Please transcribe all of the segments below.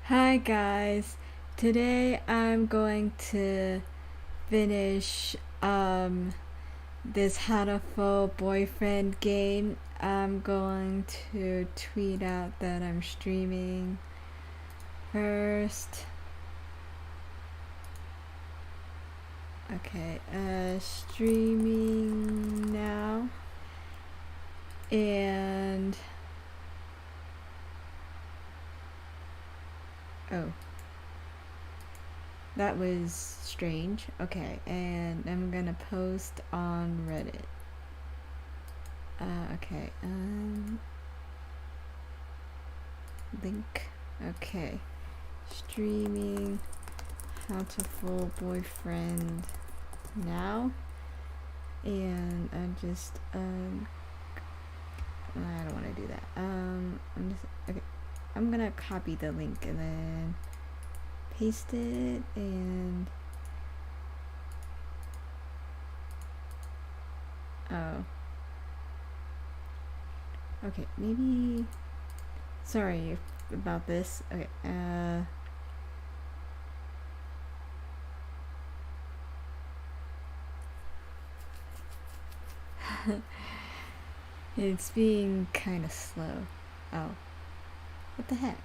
Hi guys, today I'm going to finish this HATOFUL boyfriend game. I'm going to tweet out that I'm streaming first. Okay, streaming now. And oh, that was strange. Okay, and I'm gonna post on Reddit. Okay, link. Okay, streaming HATOFUL boyfriend now, and I'm just I don't want to do that. I'm just okay. I'm gonna copy the link and then paste it and oh, okay, maybe sorry about this. Okay, it's being kind of slow. Oh, what the heck?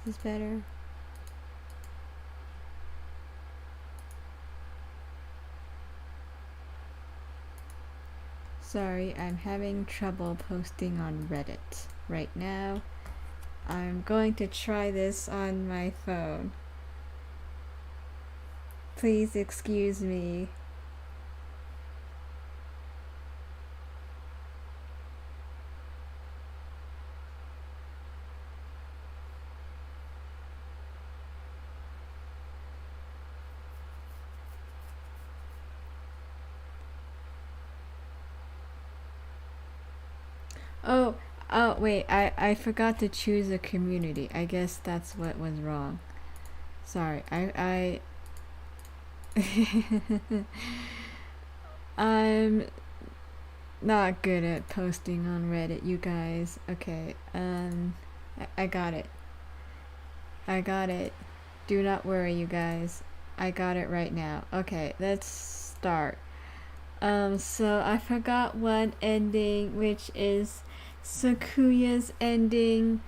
Is this better? Sorry, I'm having trouble posting on Reddit right now. I'm going to try this on my phone. Please excuse me. Oh, wait, I forgot to choose a community. I guess that's what was wrong. Sorry, I'm not good at posting on Reddit, you guys. Okay, I got it. I got it. Do not worry, you guys. I got it right now. Okay, let's start. So I forgot one ending, which is Sakuya's ending.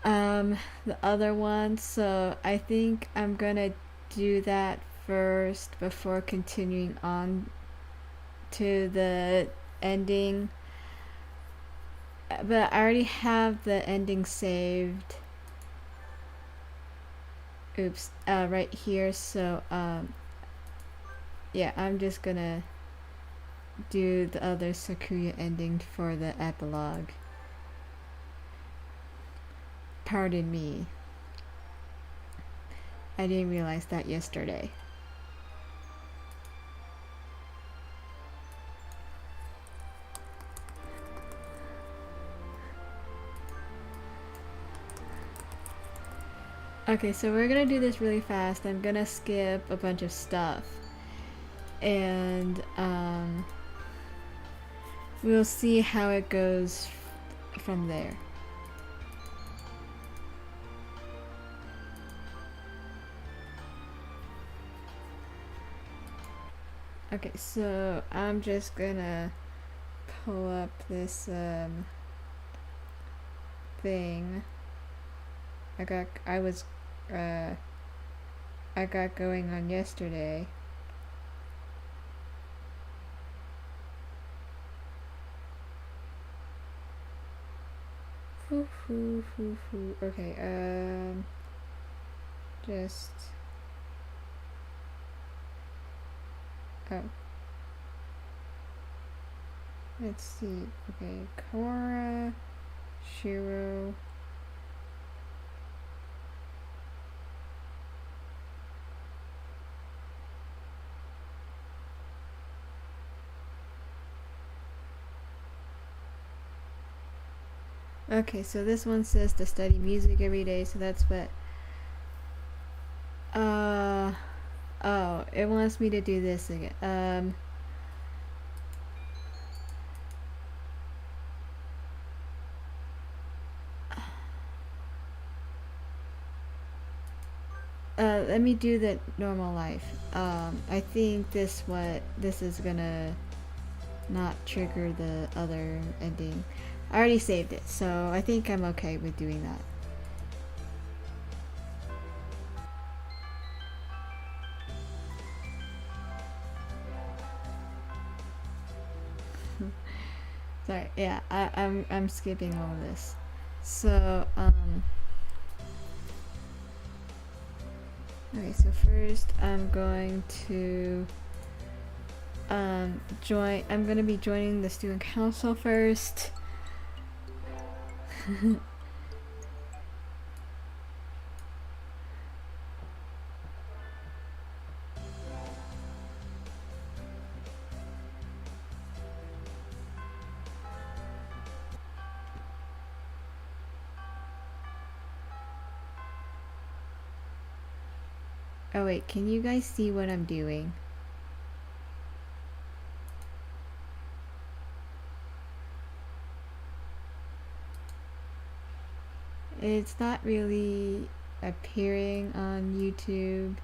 The other one, so I think I'm gonna do that first before continuing on to the ending. But I already have the ending saved. Oops, right here. So, yeah, I'm just gonna do the other Sakuya ending for the epilogue. Pardon me. I didn't realize that yesterday. Okay, so we're gonna do this really fast. I'm gonna skip a bunch of stuff. And, we'll see how it goes from there. Okay, so I'm just gonna pull up this thing I got going on yesterday. Okay, just oh, let's see. Okay, Korra, Shiro. Okay, so this one says to study music every day, so that's what. Oh, it wants me to do this again. let me do the normal life. I think this is gonna not trigger the other ending. I already saved it, so I think I'm okay with doing that. Sorry, yeah, I'm skipping all of this. So, okay, so first I'm going to I'm gonna be joining the student council first. Oh wait, can you guys see what I'm doing? It's not really appearing on YouTube.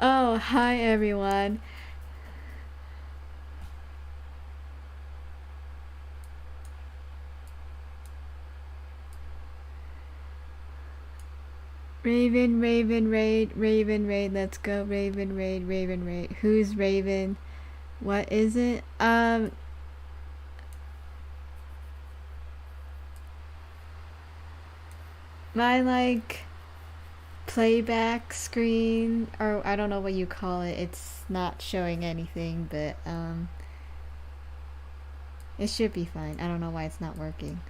Oh, hi everyone. Raven, Raven, Raid, Raven, Raid, let's go. Raven, Raid, Raven, Raid. Who's Raven? What is it? My, like, playback screen, or I don't know what you call it, it's not showing anything, but, it should be fine. I don't know why it's not working.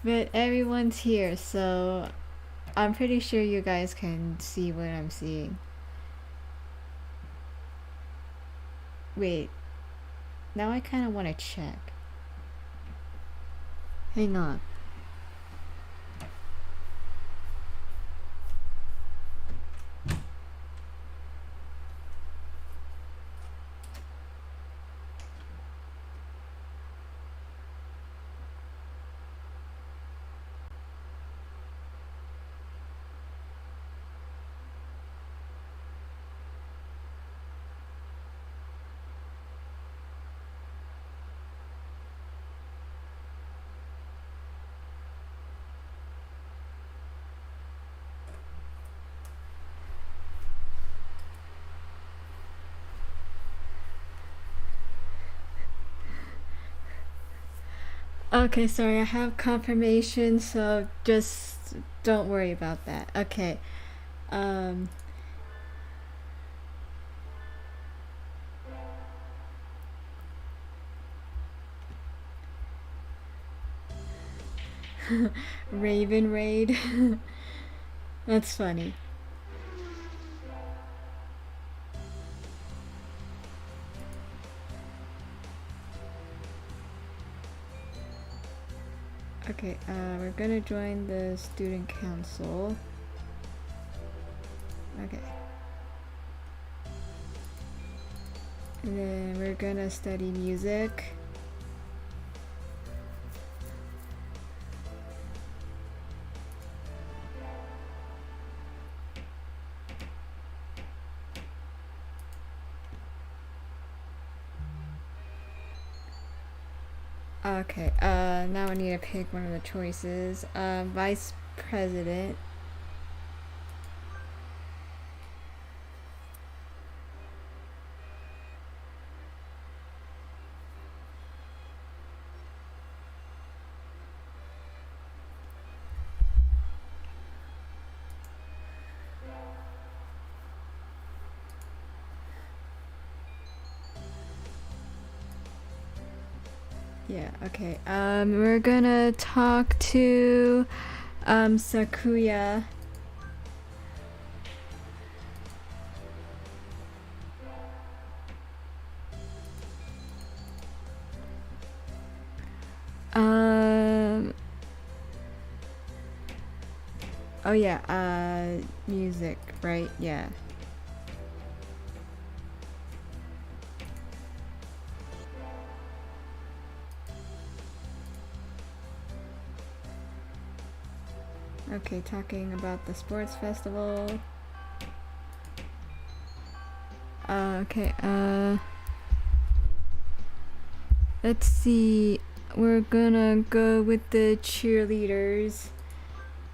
But everyone's here, so I'm pretty sure you guys can see what I'm seeing. Wait, now I kind of want to check. Hang on. Okay, sorry, I have confirmation, so just don't worry about that. Okay. Raven Raid. That's funny. Okay, we're gonna join the student council. Okay. And then we're gonna study music. Okay, now I need to pick one of the choices. Vice President. Yeah, okay. We're gonna talk to Sakuya. Um Oh yeah, music, right? Yeah. Okay, talking about the sports festival. Okay, let's see. We're gonna go with the cheerleaders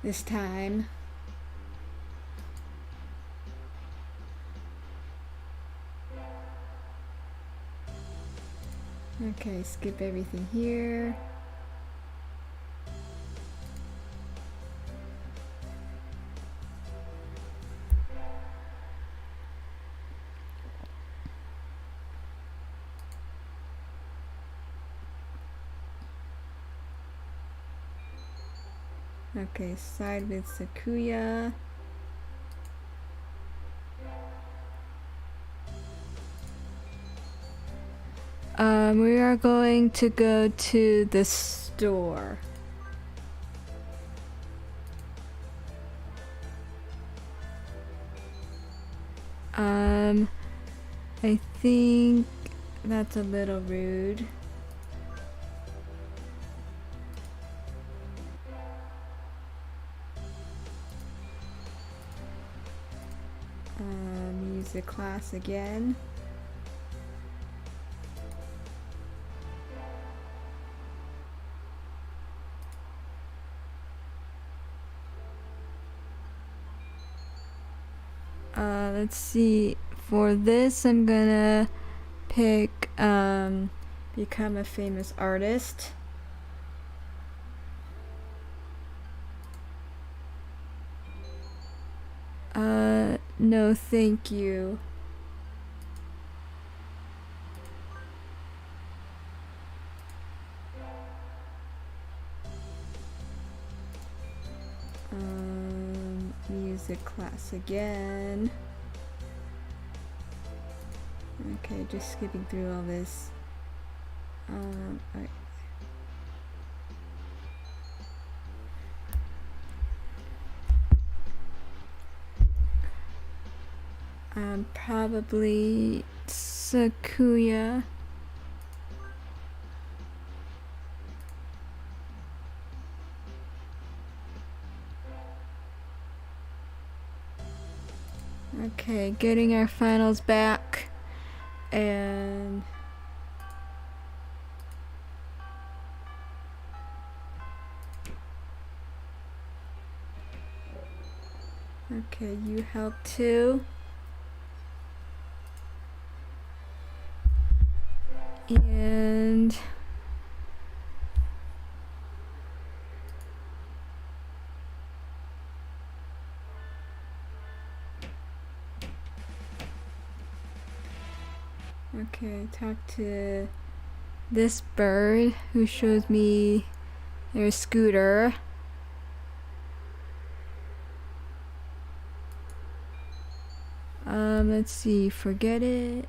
this time. Okay, skip everything here. Okay, side with Sakuya. We are going to go to the store. I think that's a little rude. Music class again. Let's see. For this, I'm gonna pick become a famous artist. No, thank you. Music class again. Okay, just skipping through all this. Alright. Probably Sakuya. Okay, getting our finals back. And okay, you help too. And okay, talk to this bird who shows me their scooter. Let's see, forget it.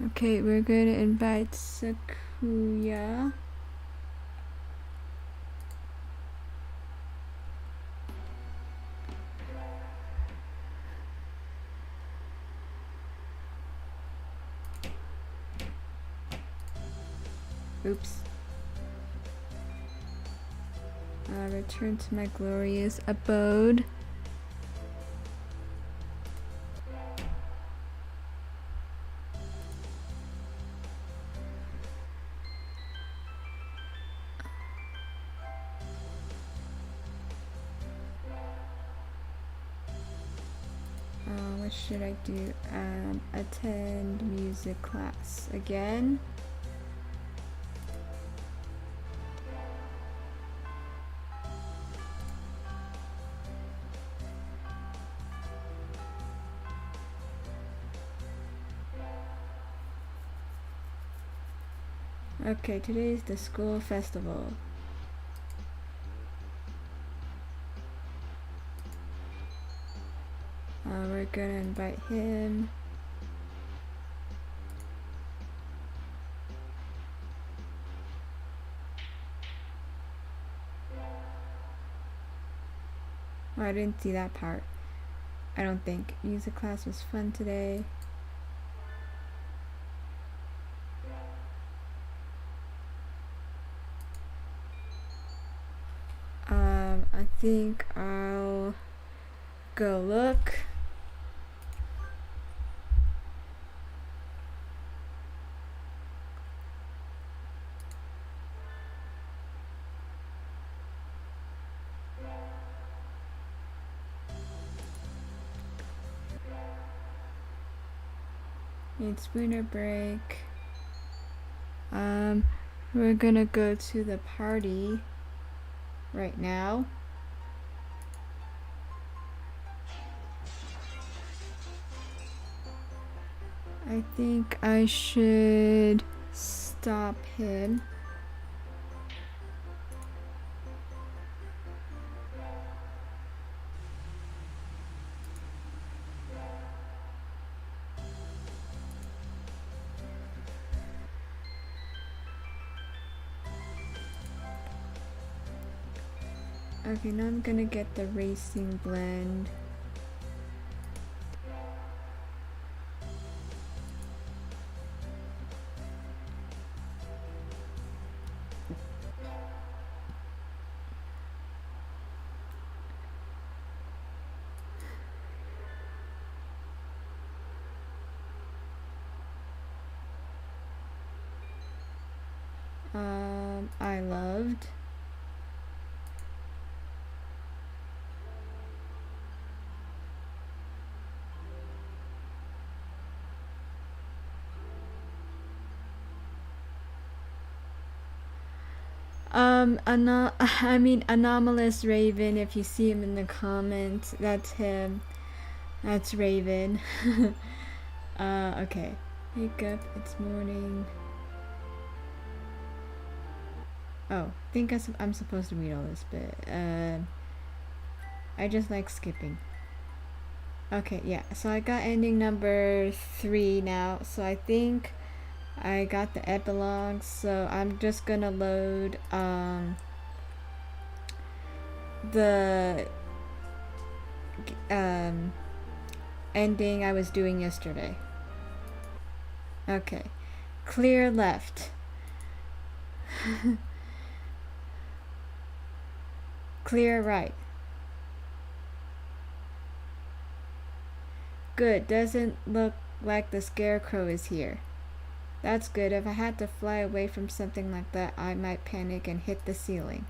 Okay, we're going to invite Sakuya. Oops. Return to my glorious abode. What should I do? Attend music class again. Okay, today is the school festival. We're gonna invite him. I didn't see that part. I don't think. Music class was fun today. I think I'll go look. It's winter break. We're gonna go to the party right now. I think I should stop him. Okay, now I'm gonna get the racing blend. I loved. Anomalous Raven, if you see him in the comments, that's him. That's Raven. Okay. Wake up, it's morning. Oh, I think I'm supposed to read all this, but I just like skipping. Okay, yeah, so I got ending number 3 now, so I think I got the epilogue, so I'm just gonna load the ending I was doing yesterday. Okay, clear left. Clear right. Good, doesn't look like the scarecrow is here. That's good. If I had to fly away from something like that, I might panic and hit the ceiling.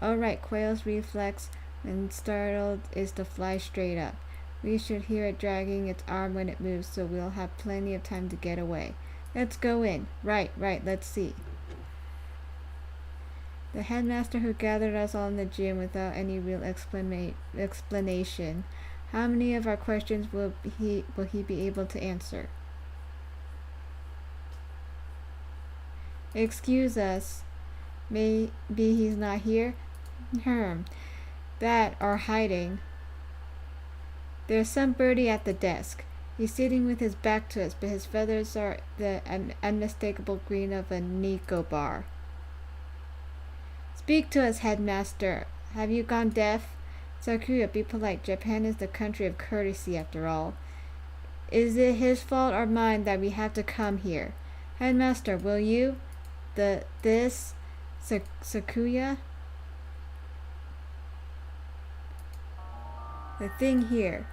Alright, Quail's reflex when startled is to fly straight up. We should hear it dragging its arm when it moves, so we'll have plenty of time to get away. Let's go in. Right, let's see. The headmaster who gathered us all in the gym without any real explanation. How many of our questions will he be able to answer? Excuse us. Maybe he's not here? That or hiding. There's some birdie at the desk. He's sitting with his back to us, but his feathers are the unmistakable green of a Nicobar. Speak to us, headmaster. Have you gone deaf? Sakuya, be polite. Japan is the country of courtesy, after all. Is it his fault or mine that we have to come here? Headmaster, will you? Sakuya? The thing here,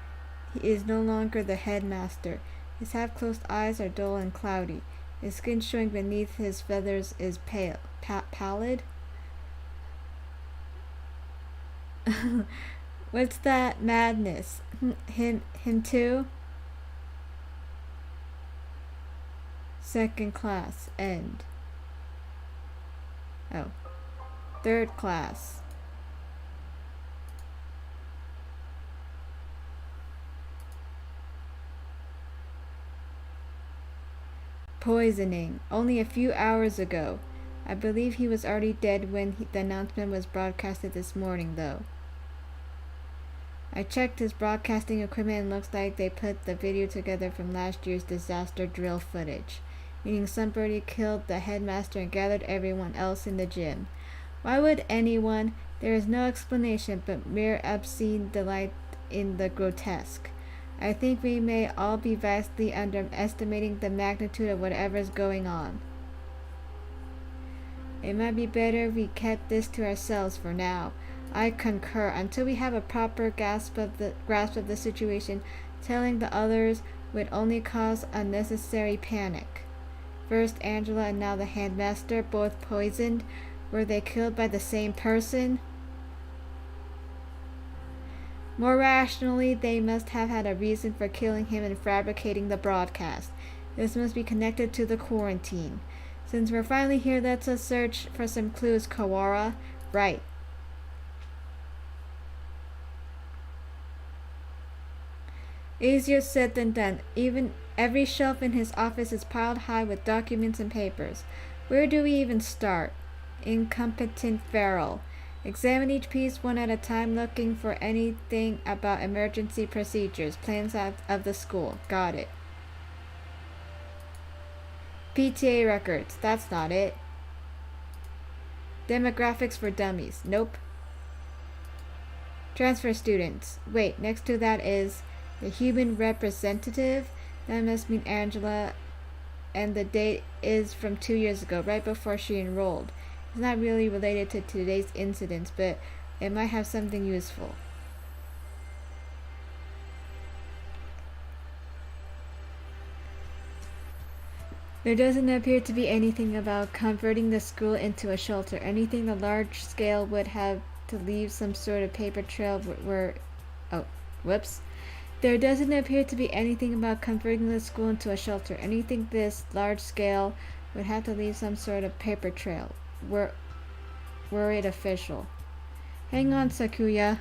he is no longer the headmaster. His half-closed eyes are dull and cloudy. His skin showing beneath his feathers is pallid. What's that madness? Him too? Second class, end. Oh. Third class. Poisoning. Only a few hours ago. I believe he was already dead when the announcement was broadcasted this morning, though. I checked his broadcasting equipment and looks like they put the video together from last year's disaster drill footage, meaning somebody killed the headmaster and gathered everyone else in the gym. Why would anyone There is no explanation but mere obscene delight in the grotesque. I think we may all be vastly underestimating the magnitude of whatever is going on. It might be better if we kept this to ourselves for now. I concur. Until we have a proper grasp of the situation, telling the others would only cause unnecessary panic. First Angela and now the headmaster, both poisoned. Were they killed by the same person? More rationally, they must have had a reason for killing him and fabricating the broadcast. This must be connected to the quarantine. Since we're finally here, let's search for some clues, Kawara. Right. Easier said than done. Even every shelf in his office is piled high with documents and papers. Where do we even start? Incompetent feral. Examine each piece one at a time, looking for anything about emergency procedures, plans of the school. Got it. PTA records. That's not it. Demographics for dummies. Nope. Transfer students. Wait, next to that is the human representative. That must mean Angela, and the date is from 2 years ago, right before she enrolled. It's not really related to today's incidents, but it might have something useful. There doesn't appear to be anything about converting the school into a shelter. Anything the large scale would have to leave some sort of paper trail where... Oh, whoops. There doesn't appear to be anything about converting the school into a shelter. Anything this large scale would have to leave some sort of paper trail. Were it official. Hang on, Sakuya.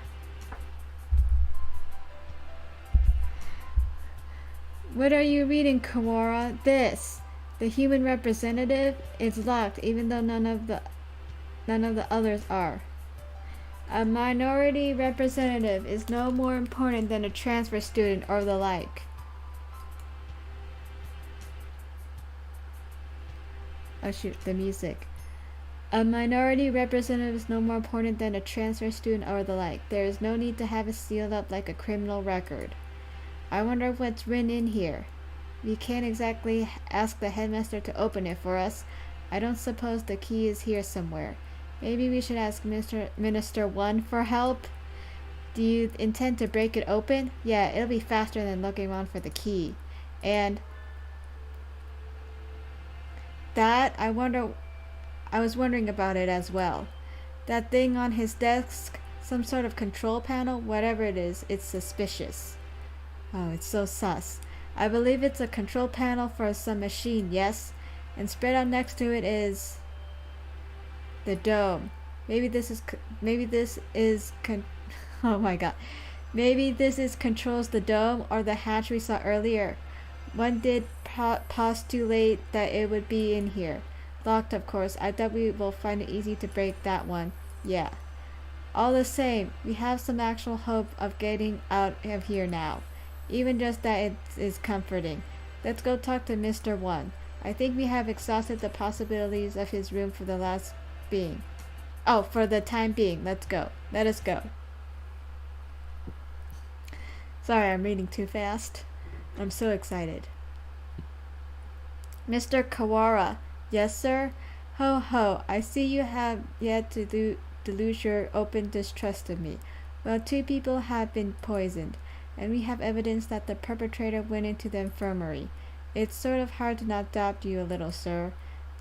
What are you reading, Kawara? This. The human representative is locked, even though none of the others are. A minority representative is no more important than a transfer student or the like. Oh shoot, the music. A minority representative is no more important than a transfer student or the like. There is no need to have it sealed up like a criminal record. I wonder what's written in here. We can't exactly ask the headmaster to open it for us. I don't suppose the key is here somewhere. Maybe we should ask Minister 1 for help? Do you intend to break it open? Yeah, it'll be faster than looking around for the key. And that, I was wondering about it as well. That thing on his desk, some sort of control panel, whatever it is, it's suspicious. Oh, it's so sus. I believe it's a control panel for some machine, yes? And spread out next to it is the dome. Maybe this is oh my god. Maybe this is controls the dome or the hatch we saw earlier. One did postulate that it would be in here. Locked, of course. I thought we will find it easy to break that one. Yeah. All the same, we have some actual hope of getting out of here now. Even just that it is comforting. Let's go talk to Mr. 1. I think we have exhausted the possibilities of his room for the last being. Oh, for the time being. Let's go. Let us go. Sorry, I'm reading too fast. I'm so excited. Mr. Kawara. Yes, sir? Ho ho, I see you have yet to lose your open distrust of me. Well, 2 people have been poisoned, and we have evidence that the perpetrator went into the infirmary. It's sort of hard to not doubt you a little, sir.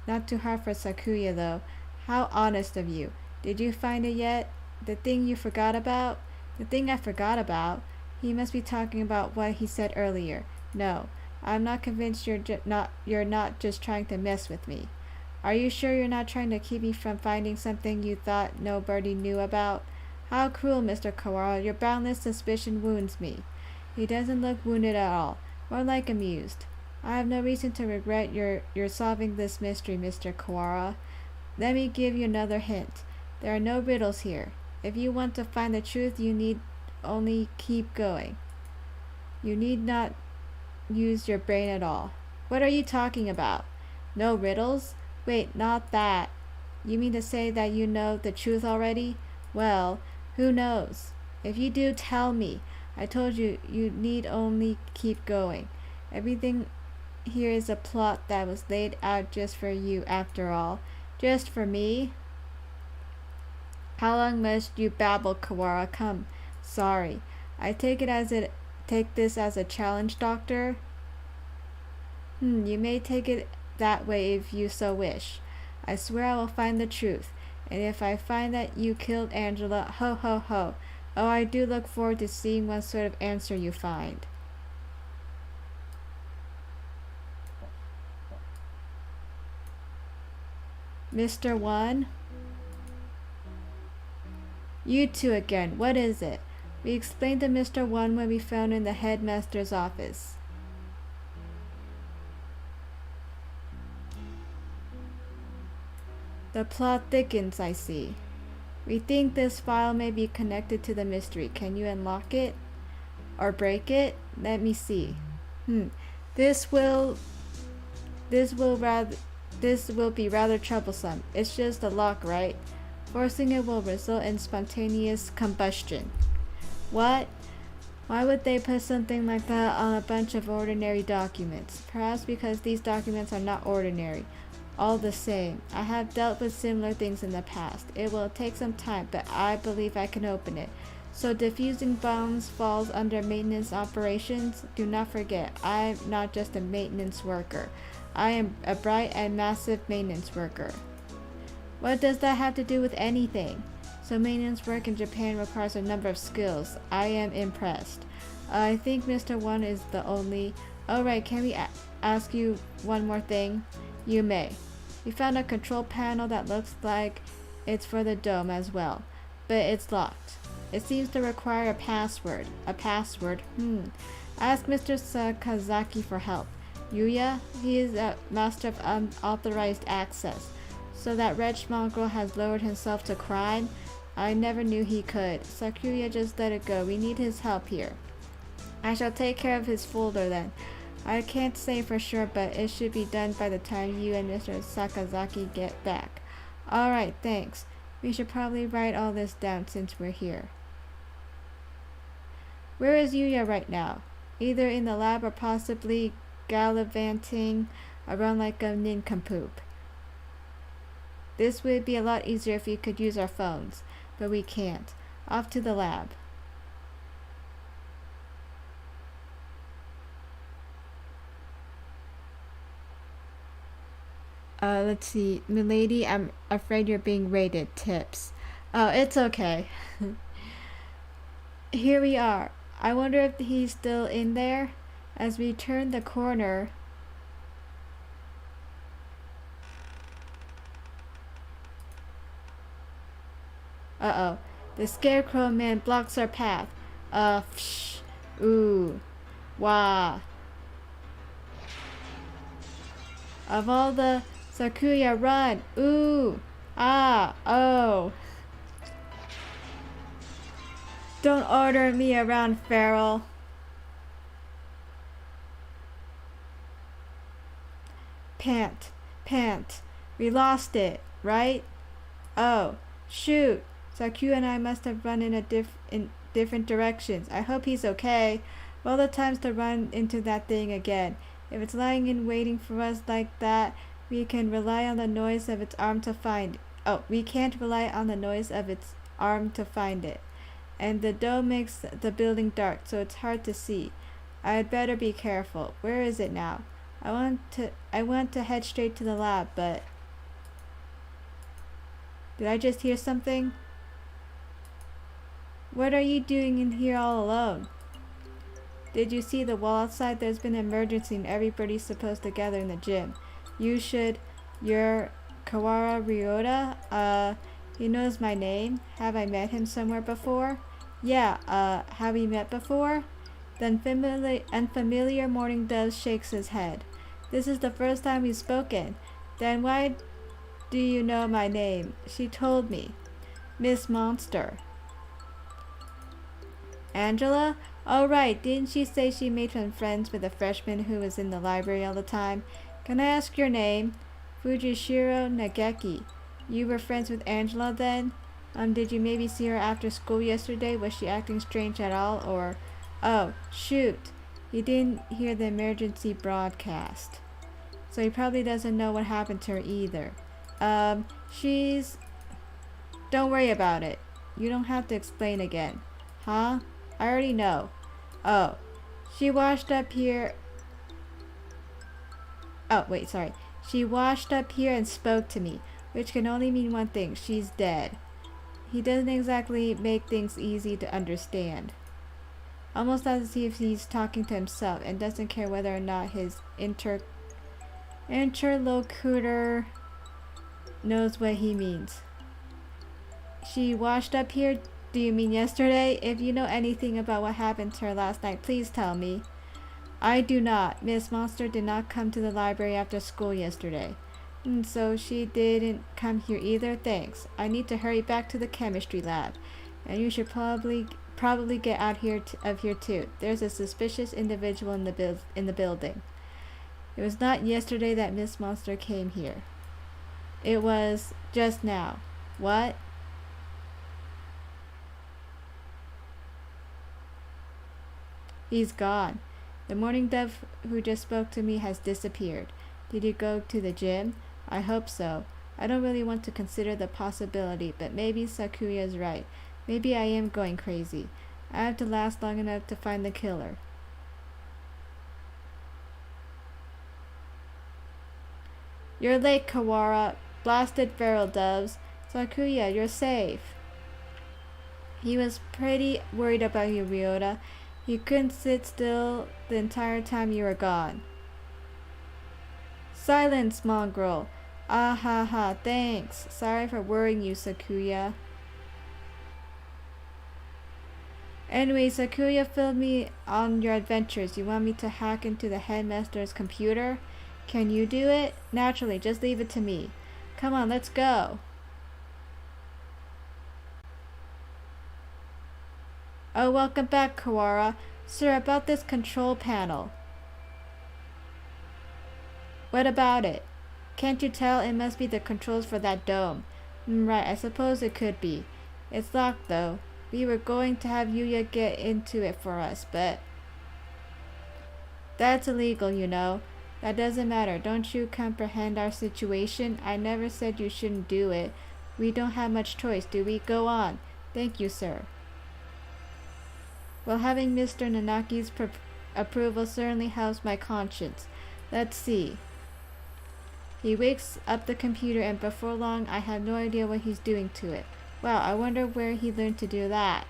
Not too hard for Sakuya, though. How honest of you. Did you find it yet? The thing you forgot about? The thing I forgot about? He must be talking about what he said earlier. No, I'm not convinced you're not just trying to mess with me. Are you sure you're not trying to keep me from finding something you thought nobody knew about? How cruel, Mr. Kawara. Your boundless suspicion wounds me. He doesn't look wounded at all, more like amused. I have no reason to regret your solving this mystery, Mr. Kawara. Let me give you another hint. There are no riddles here. If you want to find the truth, you need only keep going. You need not use your brain at all. What are you talking about? No riddles? Wait, not that. You mean to say that you know the truth already? Well, who knows? If you do, tell me. I told you, you need only keep going. Everything here is a plot that was laid out just for you after all. Just for me? How long must you babble, Kawara? Come. Sorry. I take this as a challenge, Doctor? You may take it that way if you so wish. I swear I will find the truth. And if I find that you killed Angela, ho ho ho. Oh, I do look forward to seeing what sort of answer you find. Mr. One? You two again. What is it? We explained to Mr. One when we found in the headmaster's office. The plot thickens, I see. We think this file may be connected to the mystery. Can you unlock it? Or break it? Let me see. This will be rather troublesome. It's just a lock, right? Forcing it will result in spontaneous combustion. What? Why would they put something like that on a bunch of ordinary documents? Perhaps because these documents are not ordinary. All the same, I have dealt with similar things in the past. It will take some time, but I believe I can open it. So defusing bombs falls under maintenance operations? Do not forget, I'm not just a maintenance worker. I am a bright and massive maintenance worker. What does that have to do with anything? So maintenance work in Japan requires a number of skills. I am impressed. I think Mr. One is the only... Alright, can we ask you one more thing? You may. We found a control panel that looks like it's for the dome as well, but it's locked. It seems to require a password. A password? Ask Mr. Sakazaki for help. Yuya? He is a master of unauthorized access. So that wretched mongrel has lowered himself to crime? I never knew he could. Sakuya, just let it go. We need his help here. I shall take care of his folder then. I can't say for sure, but it should be done by the time you and Mr. Sakazaki get back. Alright, thanks. We should probably write all this down since we're here. Where is Yuya right now? Either in the lab or possibly gallivanting around like a nincompoop. This would be a lot easier if we could use our phones, but we can't. Off to the lab. Let's see. Milady, I'm afraid you're being rated. Tips. Oh, it's okay. Here we are. I wonder if he's still in there. As we turn the corner... Uh-oh. The scarecrow man blocks our path. Ooh. Wah. Of all the... Sakuya, run! Ooh! Ah! Oh! Don't order me around, feral! Pant. Pant. We lost it, right? Oh. Shoot! Sakuya and I must have run in different directions. I hope he's okay. Well, the time's to run into that thing again. If it's lying in waiting for us like that, we can rely on the noise of its arm to find it. Oh, we can't rely on the noise of its arm to find it. And the dome makes the building dark, so it's hard to see. I'd better be careful. Where is it now? I want to head straight to the lab, but... Did I just hear something? What are you doing in here all alone? Did you see the wall outside? There's been an emergency and everybody's supposed to gather in the gym. You're Kawara Ryota? He knows my name. Have I met him somewhere before? Yeah, have we met before? The unfamiliar morning dove shakes his head. This is the first time we've spoken. Then why do you know my name? She told me. Miss Monster. Angela? Oh right, didn't she say she made some friends with a freshman who was in the library all the time? Can I ask your name? Fujishiro Nageki. You were friends with Angela then? Did you maybe see her after school yesterday? Was she acting strange at all? Or, oh, shoot, he didn't hear the emergency broadcast. So he probably doesn't know what happened to her either. She's... Don't worry about it. You don't have to explain again. Huh? I already know. Oh, she washed up here... Oh, wait, sorry. She washed up here and spoke to me, which can only mean one thing. She's dead. He doesn't exactly make things easy to understand. Almost as if he's talking to himself and doesn't care whether or not his interlocutor knows what he means. She washed up here? Do you mean yesterday? If you know anything about what happened to her last night, please tell me. I do not. Miss Monster did not come to the library after school yesterday. So she didn't come here either? Thanks. I need to hurry back to the chemistry lab. And you should probably get out of here too. There's a suspicious individual in the building. It was not yesterday that Miss Monster came here. It was just now. What? He's gone. The morning dove who just spoke to me has disappeared. Did you go to the gym? I hope so. I don't really want to consider the possibility, but maybe Sakuya's right. Maybe I am going crazy. I have to last long enough to find the killer. You're late, Kawara. Blasted feral doves. Sakuya, you're safe. He was pretty worried about you, Ryota. He couldn't sit still the entire time you were gone. Silence, mongrel. Ah ha ha, thanks. Sorry for worrying you, Sakuya. Anyway, Sakuya filled me on your adventures. You want me to hack into the headmaster's computer? Can you do it? Naturally, just leave it to me. Come on, let's go. Oh, welcome back, Kawara. Sir, about this control panel. What about it? Can't you tell? It must be the controls for that dome. Right, I suppose it could be. It's locked, though. We were going to have Yuya get into it for us, but... That's illegal, you know. That doesn't matter. Don't you comprehend our situation? I never said you shouldn't do it. We don't have much choice, do we? Go on. Thank you, sir. Well, having Mr. Nanaki's approval certainly helps my conscience. Let's see. He wakes up the computer, and before long I have no idea what he's doing to it. Wow, I wonder where he learned to do that.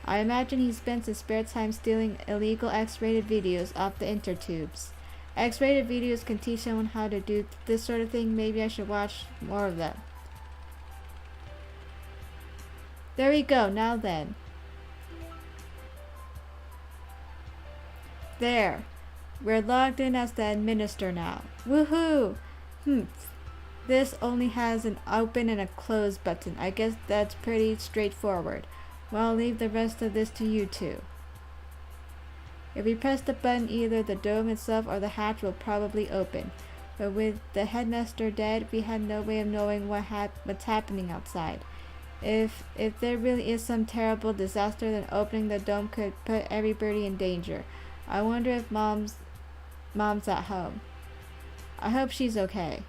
I imagine he spends his spare time stealing illegal X-rated videos off the intertubes. X-rated videos can teach someone how to do this sort of thing. Maybe I should watch more of them. There we go, now then. There. We're logged in as the administrator now. Woohoo! This only has an open and a close button. I guess that's pretty straightforward. Well, I'll leave the rest of this to you two. If we press the button, either the dome itself or the hatch will probably open. But with the headmaster dead, we had no way of knowing what's happening outside. If there really is some terrible disaster, then opening the dome could put everybody in danger. I wonder if Mom's at home. I hope she's okay.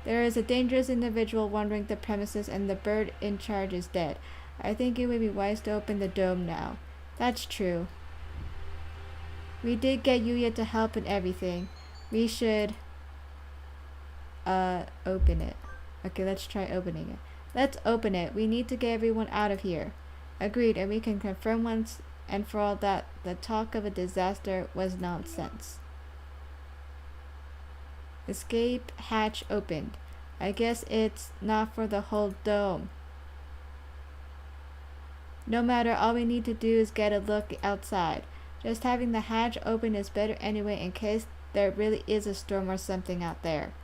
There is a dangerous individual wandering the premises, and the bird in charge is dead. I think it would be wise to open the dome now. That's true. We did get Yuya to help and everything. We should open it. Okay, let's try opening it. Let's open it. We need to get everyone out of here. Agreed, and we can confirm once and for all that the talk of a disaster was nonsense. Escape hatch opened. I guess it's not for the whole dome. No matter, all we need to do is get a look outside. Just having the hatch open is better anyway, in case there really is a storm or something out there.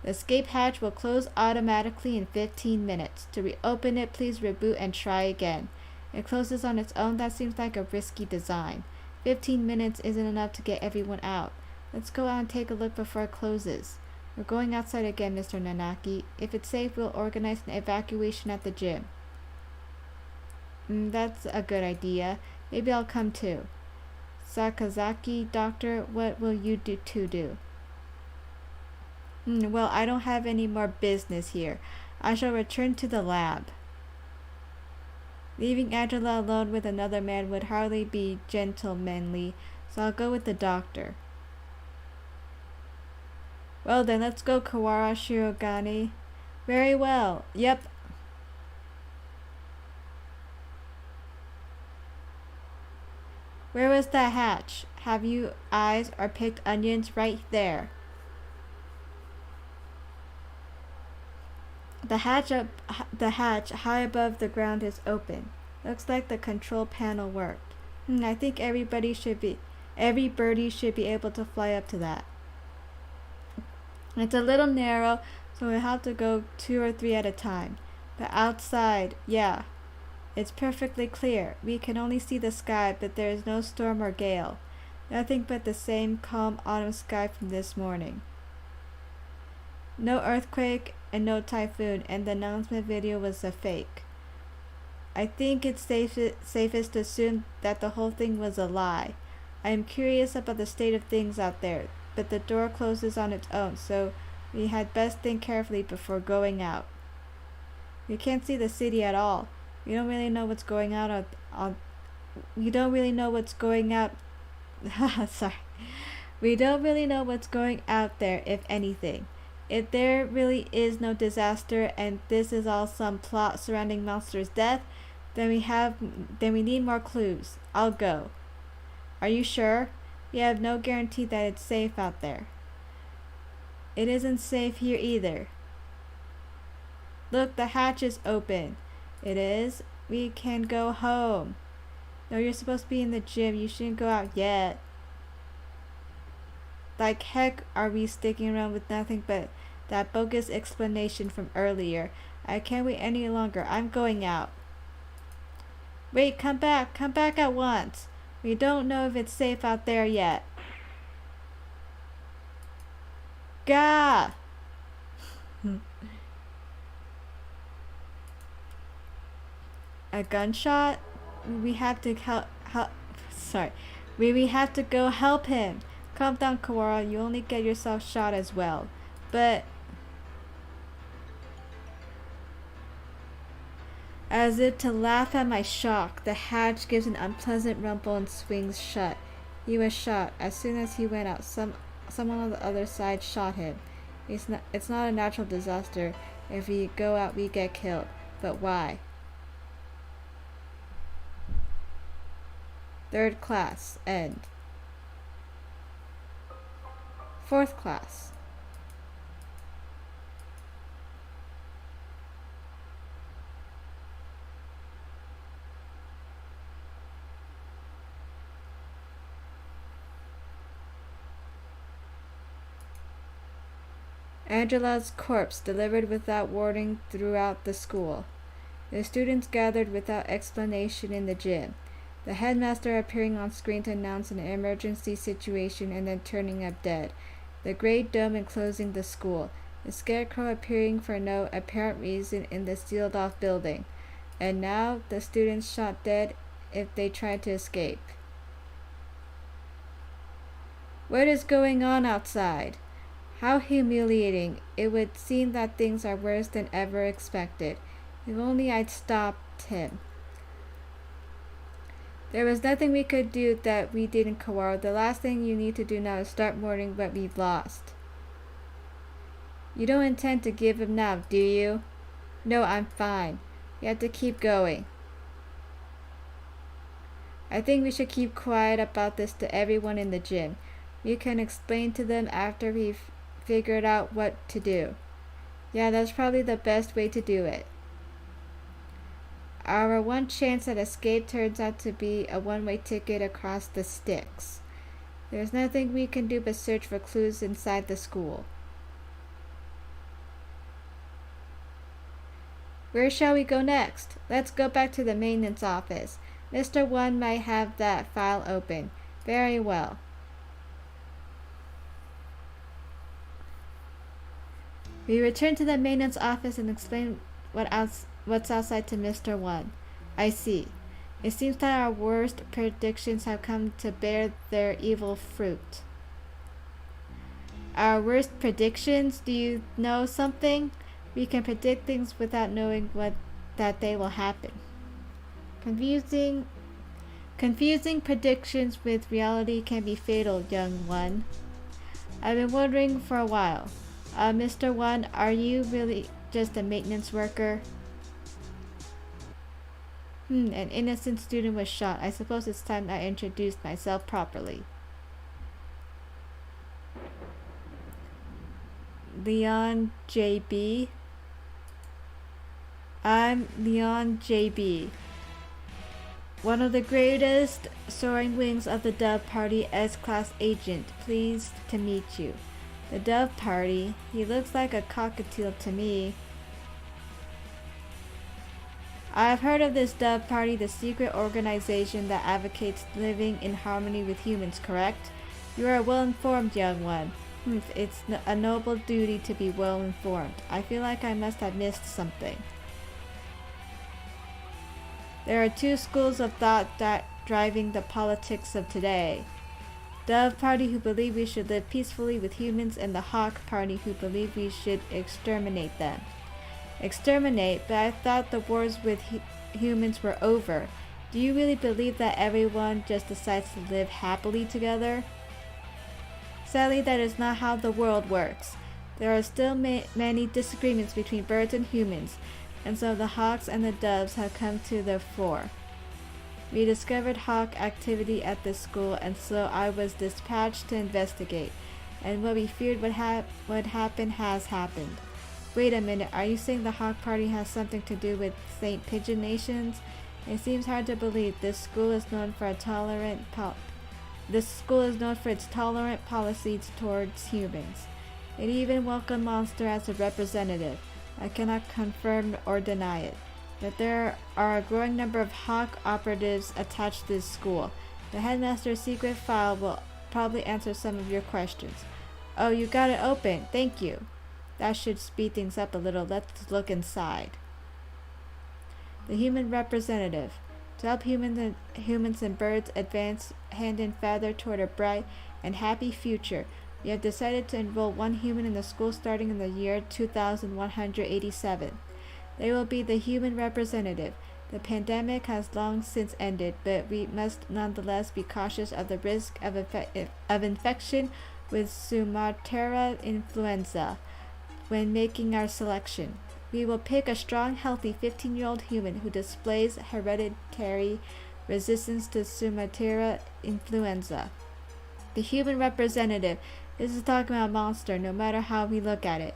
The escape hatch will close automatically in 15 minutes. To reopen it, please reboot and try again. It closes on its own. That seems like a risky design. 15 minutes isn't enough to get everyone out. Let's go out and take a look before it closes. We're going outside again, Mr. Nanaki. If it's safe, we'll organize an evacuation at the gym. That's a good idea. Maybe I'll come too. Sakazaki, doctor, what will you do? Well, I don't have any more business here. I shall return to the lab. Leaving Angela alone with another man would hardly be gentlemanly, so I'll go with the doctor. Well then, let's go, Kawara Shirogane. Very well. Yep. Where was that hatch? Have you eyes or picked onions? Right there. The hatch high above the ground is open. Looks like the control panel worked. I think every birdie should be able to fly up to that. It's a little narrow, so we'll have to go 2 or 3 at a time. But outside, yeah, it's perfectly clear. We can only see the sky, but there is no storm or gale. Nothing but the same calm autumn sky from this morning. No earthquake and no typhoon, and the announcement video was a fake. I think it's safest to assume that the whole thing was a lie. I am curious about the state of things out there, but the door closes on its own, so we had best think carefully before going out. We can't see the city at all. We don't really know what's going out We don't really know what's going out. Sorry. We don't really know what's going out there, if anything. If there really is no disaster and this is all some plot surrounding Monster's death, then we need more clues. I'll go. Are you sure? We have no guarantee that it's safe out there. It isn't safe here either. Look, the hatch is open. It is? We can go home. No, you're supposed to be in the gym. You shouldn't go out yet. Like heck are we sticking around with nothing but that bogus explanation from earlier. I can't wait any longer. I'm going out. Wait, come back at once. We don't know if it's safe out there yet. Gah! A gunshot? We have to We have to go help him. Calm down, Kawara. You only get yourself shot as well. But as if to laugh at my shock, the hatch gives an unpleasant rumble and swings shut. He was shot. As soon as he went out, someone on the other side shot him. It's not a natural disaster. If we go out, we get killed. But why? 3rd class. End. 4th class. Angela's corpse delivered without warning throughout the school. The students gathered without explanation in the gym. The headmaster appearing on screen to announce an emergency situation and then turning up dead. The great dome enclosing the school. The scarecrow appearing for no apparent reason in the sealed-off building. And now the students shot dead if they tried to escape. What is going on outside? How humiliating. It would seem that things are worse than ever expected. If only I'd stopped him. There was nothing we could do that we didn't, Kawara. The last thing you need to do now is start mourning what we've lost. You don't intend to give him now, do you? No, I'm fine. You have to keep going. I think we should keep quiet about this to everyone in the gym. We can explain to them after we've figured out what to do. Yeah, that's probably the best way to do it. Our one chance at escape turns out to be a one-way ticket across the sticks. There's nothing we can do but search for clues inside the school. Where shall we go next? Let's go back to the maintenance office. Mr. One might have that file open. Very well. We return to the maintenance office and explain what's outside to Mr. One. I see. It seems that our worst predictions have come to bear their evil fruit. Our worst predictions? Do you know something? We can predict things without knowing that they will happen. Confusing predictions with reality can be fatal, young one. I've been wondering for a while. Mr. One, are you really just a maintenance worker? An innocent student was shot. I suppose it's time I introduced myself properly. Leon JB. I'm Leon JB. One of the greatest soaring wings of the Dove Party S-Class agent. Pleased to meet you. The Dove Party? He looks like a cockatiel to me. I've heard of this Dove Party, the secret organization that advocates living in harmony with humans, correct? You are well informed, young one. It's a noble duty to be well informed. I feel like I must have missed something. There are two schools of thought that driving the politics of today. Dove Party, who believe we should live peacefully with humans, and the Hawk Party, who believe we should exterminate them. Exterminate? But I thought the wars with humans were over. Do you really believe that everyone just decides to live happily together? Sadly, that is not how the world works. There are still many disagreements between birds and humans, and so the hawks and the doves have come to the fore. We discovered hawk activity at this school, and so I was dispatched to investigate, and what we feared would happen has happened. Wait a minute, are you saying the Hawk Party has something to do with St. Pigeon Nations? It seems hard to believe. This school is known for its tolerant policies towards humans. It even welcomed Monster as a representative. I cannot confirm or deny it. But there are a growing number of Hawk operatives attached to this school. The headmaster's secret file will probably answer some of your questions. Oh, you got it open. Thank you. That should speed things up a little. Let's look inside. The human representative. To help humans and birds advance hand in feather toward a bright and happy future, we have decided to enroll one human in the school starting in the year 2187. They will be the human representative. The pandemic has long since ended, but we must nonetheless be cautious of the risk of infection with Sumatera influenza when making our selection. We will pick a strong, healthy 15-year-old human who displays hereditary resistance to Sumatera influenza. The human representative. This is talking about Monster, no matter how we look at it.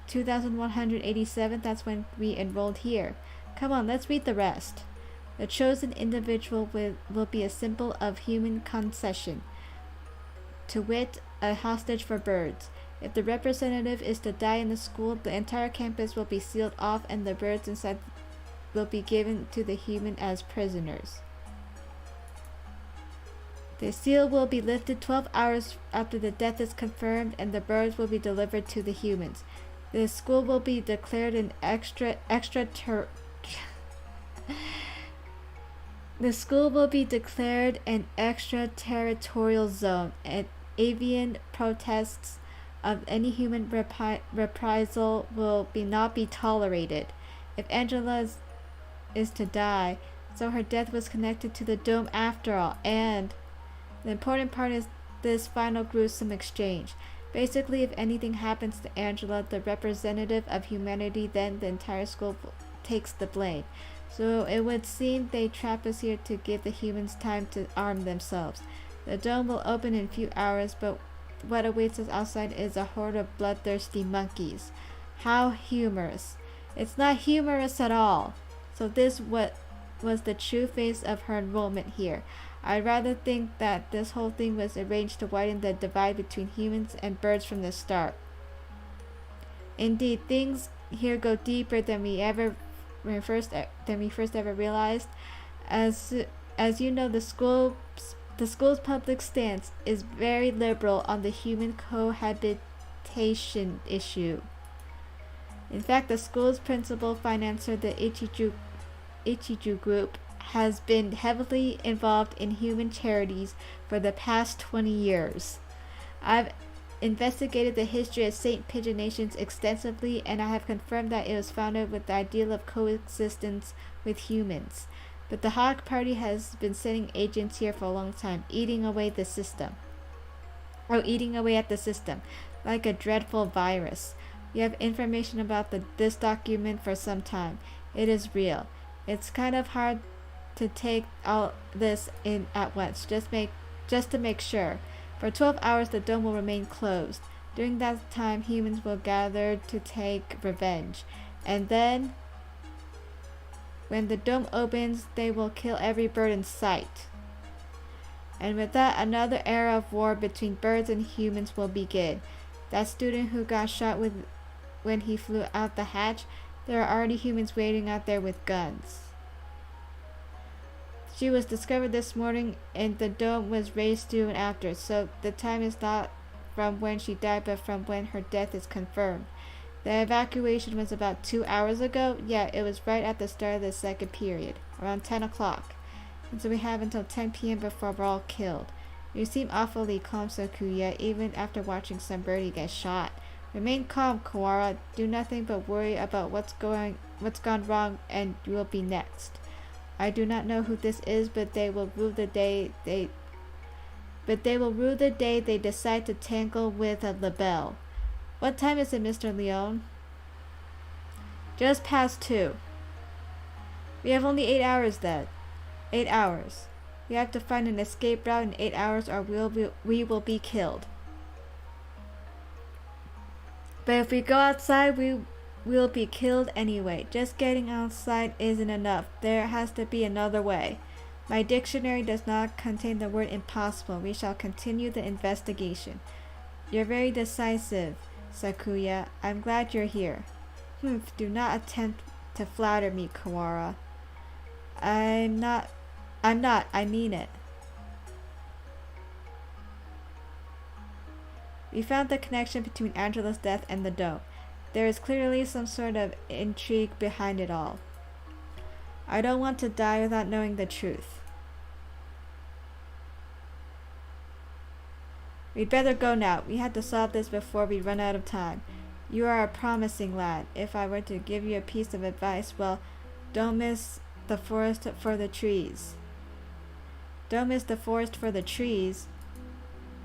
2187, that's when we enrolled here. Come on, let's read the rest. The chosen individual will be a symbol of human concession, to wit, a hostage for birds. If the representative is to die in the school, the entire campus will be sealed off and the birds inside will be given to the human as prisoners. The seal will be lifted 12 hours after the death is confirmed, and the birds will be delivered to the humans. The school will be declared an The school will be declared an extraterritorial zone, and avian protests of any human reprisal will not be tolerated. If Angela is to die, so her death was connected to the dome after all, and the important part is this final gruesome exchange. Basically, if anything happens to Angela, the representative of humanity, then the entire school takes the blame. So it would seem they trap us here to give the humans time to arm themselves. The dome will open in a few hours, but what awaits us outside is a horde of bloodthirsty monkeys. How humorous. It's not humorous at all. So this was the true face of her enrollment here. I'd rather think that this whole thing was arranged to widen the divide between humans and birds from the start. Indeed, things here go deeper than we first ever realized. As you know, the school's public stance is very liberal on the human cohabitation issue. In fact, the school's principal financer, the Ichiju Group, has been heavily involved in human charities for the past 20 years. I've investigated the history of St. Pigeon Nations extensively, and I have confirmed that it was founded with the ideal of coexistence with humans. But the Hawk Party has been sending agents here for a long time, eating away at the system, like a dreadful virus. We have information about this document for some time. It is real. It's kind of hard to take all this in at once, just to make sure. For 12 hours, the dome will remain closed. During that time, humans will gather to take revenge. And then, when the dome opens, they will kill every bird in sight. And with that, another era of war between birds and humans will begin. That student who got shot when he flew out the hatch, there are already humans waiting out there with guns. She was discovered this morning, and the dome was raised soon after, so the time is not from when she died, but from when her death is confirmed. The evacuation was about 2 hours ago. Yeah, it was right at the start of the second period, around 10 o'clock. And so we have until 10 p.m. before we're all killed. You seem awfully calm, Sakuya, even after watching somebody get shot. Remain calm, Kawara. Do nothing but worry about what's gone wrong, and you will be next. I do not know who this is, but they will rue the day they decide to tangle with a label. What time is it, Mr. Leon? Just past 2. We have only 8 hours then. 8 hours. We have to find an escape route in 8 hours, or we will be killed. But if we go outside, we will be killed anyway. Just getting outside isn't enough. There has to be another way. My dictionary does not contain the word impossible. We shall continue the investigation. You're very decisive, Sakuya. I'm glad you're here. Do not attempt to flatter me, Kawara. I'm not. I mean it. We found the connection between Angela's death and the dome. There is clearly some sort of intrigue behind it all. I don't want to die without knowing the truth. We'd better go now. We have to solve this before we run out of time. You are a promising lad. If I were to give you a piece of advice, well, don't miss the forest for the trees. Don't miss the forest for the trees.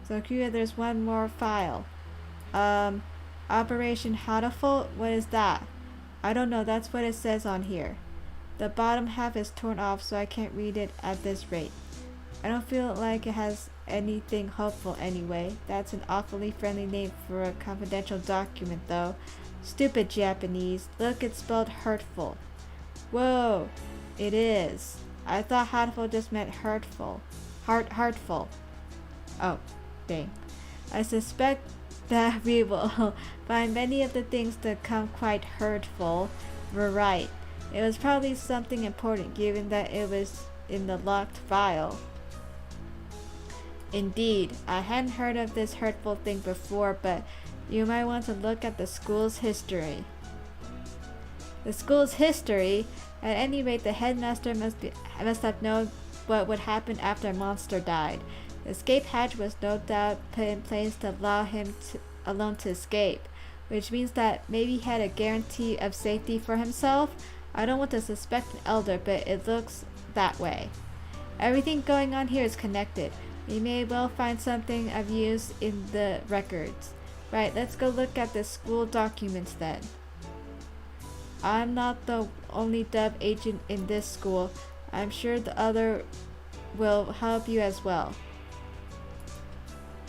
So, Kuya, there's one more file. Operation HATOFUL? What is that? I don't know, that's what it says on here. The bottom half is torn off, so I can't read it at this rate. I don't feel like it has anything hopeful anyway. That's an awfully friendly name for a confidential document, though. Stupid Japanese. Look, it's spelled hurtful. Whoa, it is. I thought HATOFUL just meant hurtful. Heartful. Oh, dang. I suspect that we will find many of the things that come quite hurtful. We're right. It was probably something important, given that it was in the locked file. Indeed, I hadn't heard of this hurtful thing before, but you might want to look at the school's history. The school's history? At any rate, the headmaster must have known what would happen after a monster died. The escape hatch was no doubt put in place to allow him alone to escape, which means that maybe he had a guarantee of safety for himself. I don't want to suspect an elder, but it looks that way. Everything going on here is connected. We may well find something of use in the records. Right, let's go look at the school documents then. I'm not the only dub agent in this school. I'm sure the other will help you as well.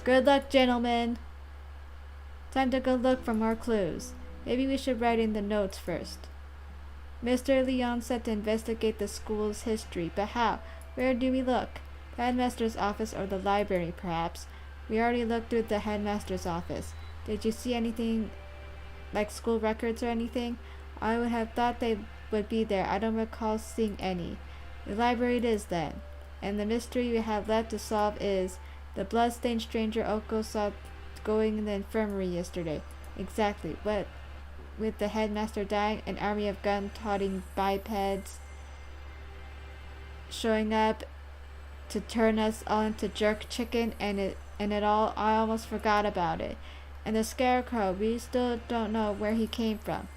Good luck, gentlemen. Time to go look for more clues. Maybe we should write in the notes first. Mr. Leon said to investigate the school's history, but how? Where do we look? The headmaster's office or the library, perhaps. We already looked through the headmaster's office. Did you see anything like school records or anything? I would have thought they would be there. I don't recall seeing any. The library it is then. And the mystery we have left to solve is the blood-stained stranger Oko saw going in the infirmary yesterday. Exactly. What with the headmaster dying, an army of gun-toting bipeds showing up to turn us all into jerk chicken, and it all, I almost forgot about it. And the scarecrow, we still don't know where he came from.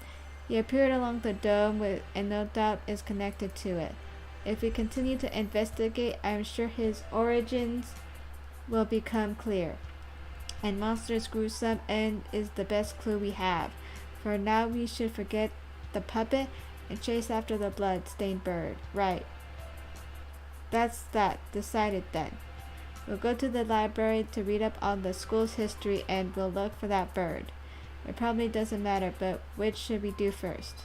He appeared along the dome and no doubt is connected to it. If we continue to investigate, I am sure his origins will become clear. And Monster's gruesome end is the best clue we have. For now, we should forget the puppet and chase after the blood-stained bird. Right. That's that. Decided then. We'll go to the library to read up on the school's history and we'll look for that bird. It probably doesn't matter, but which should we do first?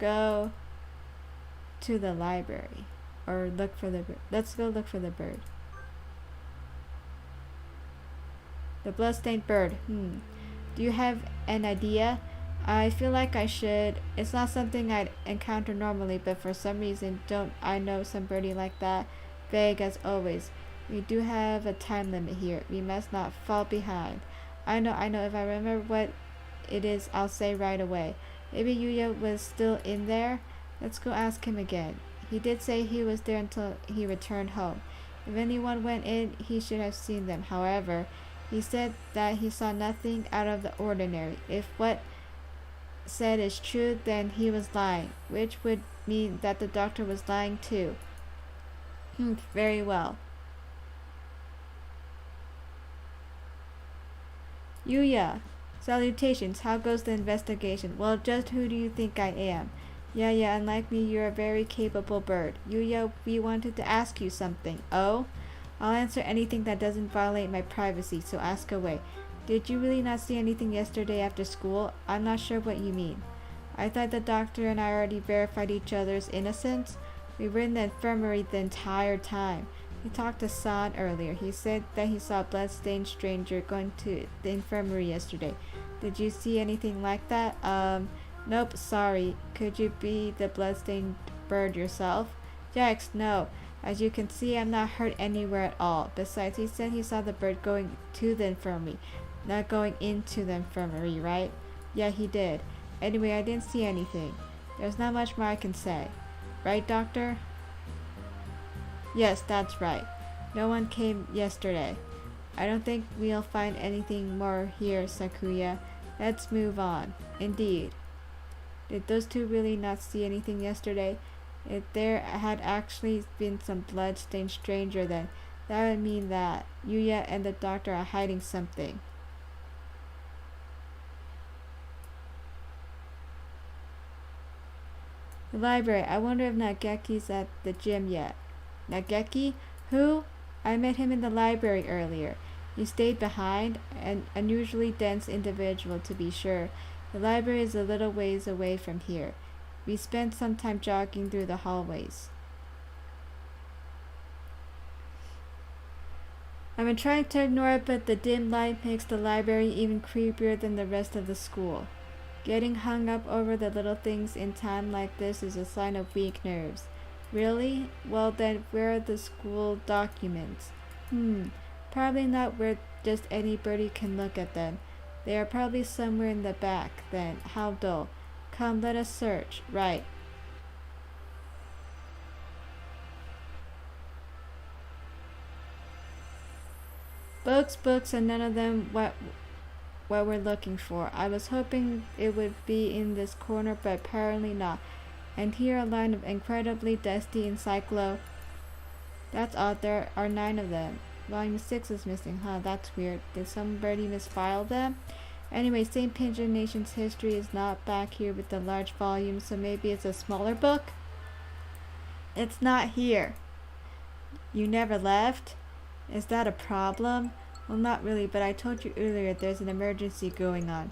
Go to the library. Or look for the bird. Let's go look for the bird. The bloodstained bird. Do you have an idea? I feel like I should. It's not something I'd encounter normally, but for some reason, don't I know somebody like that? Vague as always. We do have a time limit here. We must not fall behind. I know. If I remember what it is, I'll say right away. Maybe Yuya was still in there? Let's go ask him again. He did say he was there until he returned home. If anyone went in, he should have seen them. However, he said that he saw nothing out of the ordinary. If what said is true, then he was lying, which would mean that the doctor was lying too. Very well. Yuya, salutations. How goes the investigation? Well, just who do you think I am? Yeah, unlike me, you're a very capable bird. Yuya, we wanted to ask you something. Oh? I'll answer anything that doesn't violate my privacy, so ask away. Did you really not see anything yesterday after school? I'm not sure what you mean. I thought the doctor and I already verified each other's innocence. We were in the infirmary the entire time. We talked to San earlier. He said that he saw a blood-stained stranger going to the infirmary yesterday. Did you see anything like that? Nope, sorry. Could you be the blood-stained bird yourself? Jax, no. As you can see, I'm not hurt anywhere at all. Besides, he said he saw the bird going to the infirmary, not going into the infirmary, right? Yeah, he did. Anyway, I didn't see anything. There's not much more I can say. Right, Doctor? Yes, that's right. No one came yesterday. I don't think we'll find anything more here, Sakuya. Let's move on. Indeed. Did those two really not see anything yesterday? If there had actually been some blood-stained stranger, then that would mean that Yuya and the doctor are hiding something. The library. I wonder if Nageki's at the gym yet. Nageki? Who? I met him in the library earlier. He stayed behind, an unusually dense individual to be sure. The library is a little ways away from here. We spent some time jogging through the hallways. I've been trying to ignore it, but the dim light makes the library even creepier than the rest of the school. Getting hung up over the little things in time like this is a sign of weak nerves. Really? Well then, where are the school documents? Probably not where just anybody can look at them. They are probably somewhere in the back, then. How dull. Come, let us search. Right. Books, and none of them what we're looking for. I was hoping it would be in this corner, but apparently not. And here a line of incredibly dusty encyclo. That's odd, there are 9 of them. Volume 6 is missing, huh? That's weird. Did somebody misfile them? Anyway, St. Pigeon Nation's history is not back here with the large volume, so maybe it's a smaller book? It's not here. You never left? Is that a problem? Well, not really, but I told you earlier there's an emergency going on.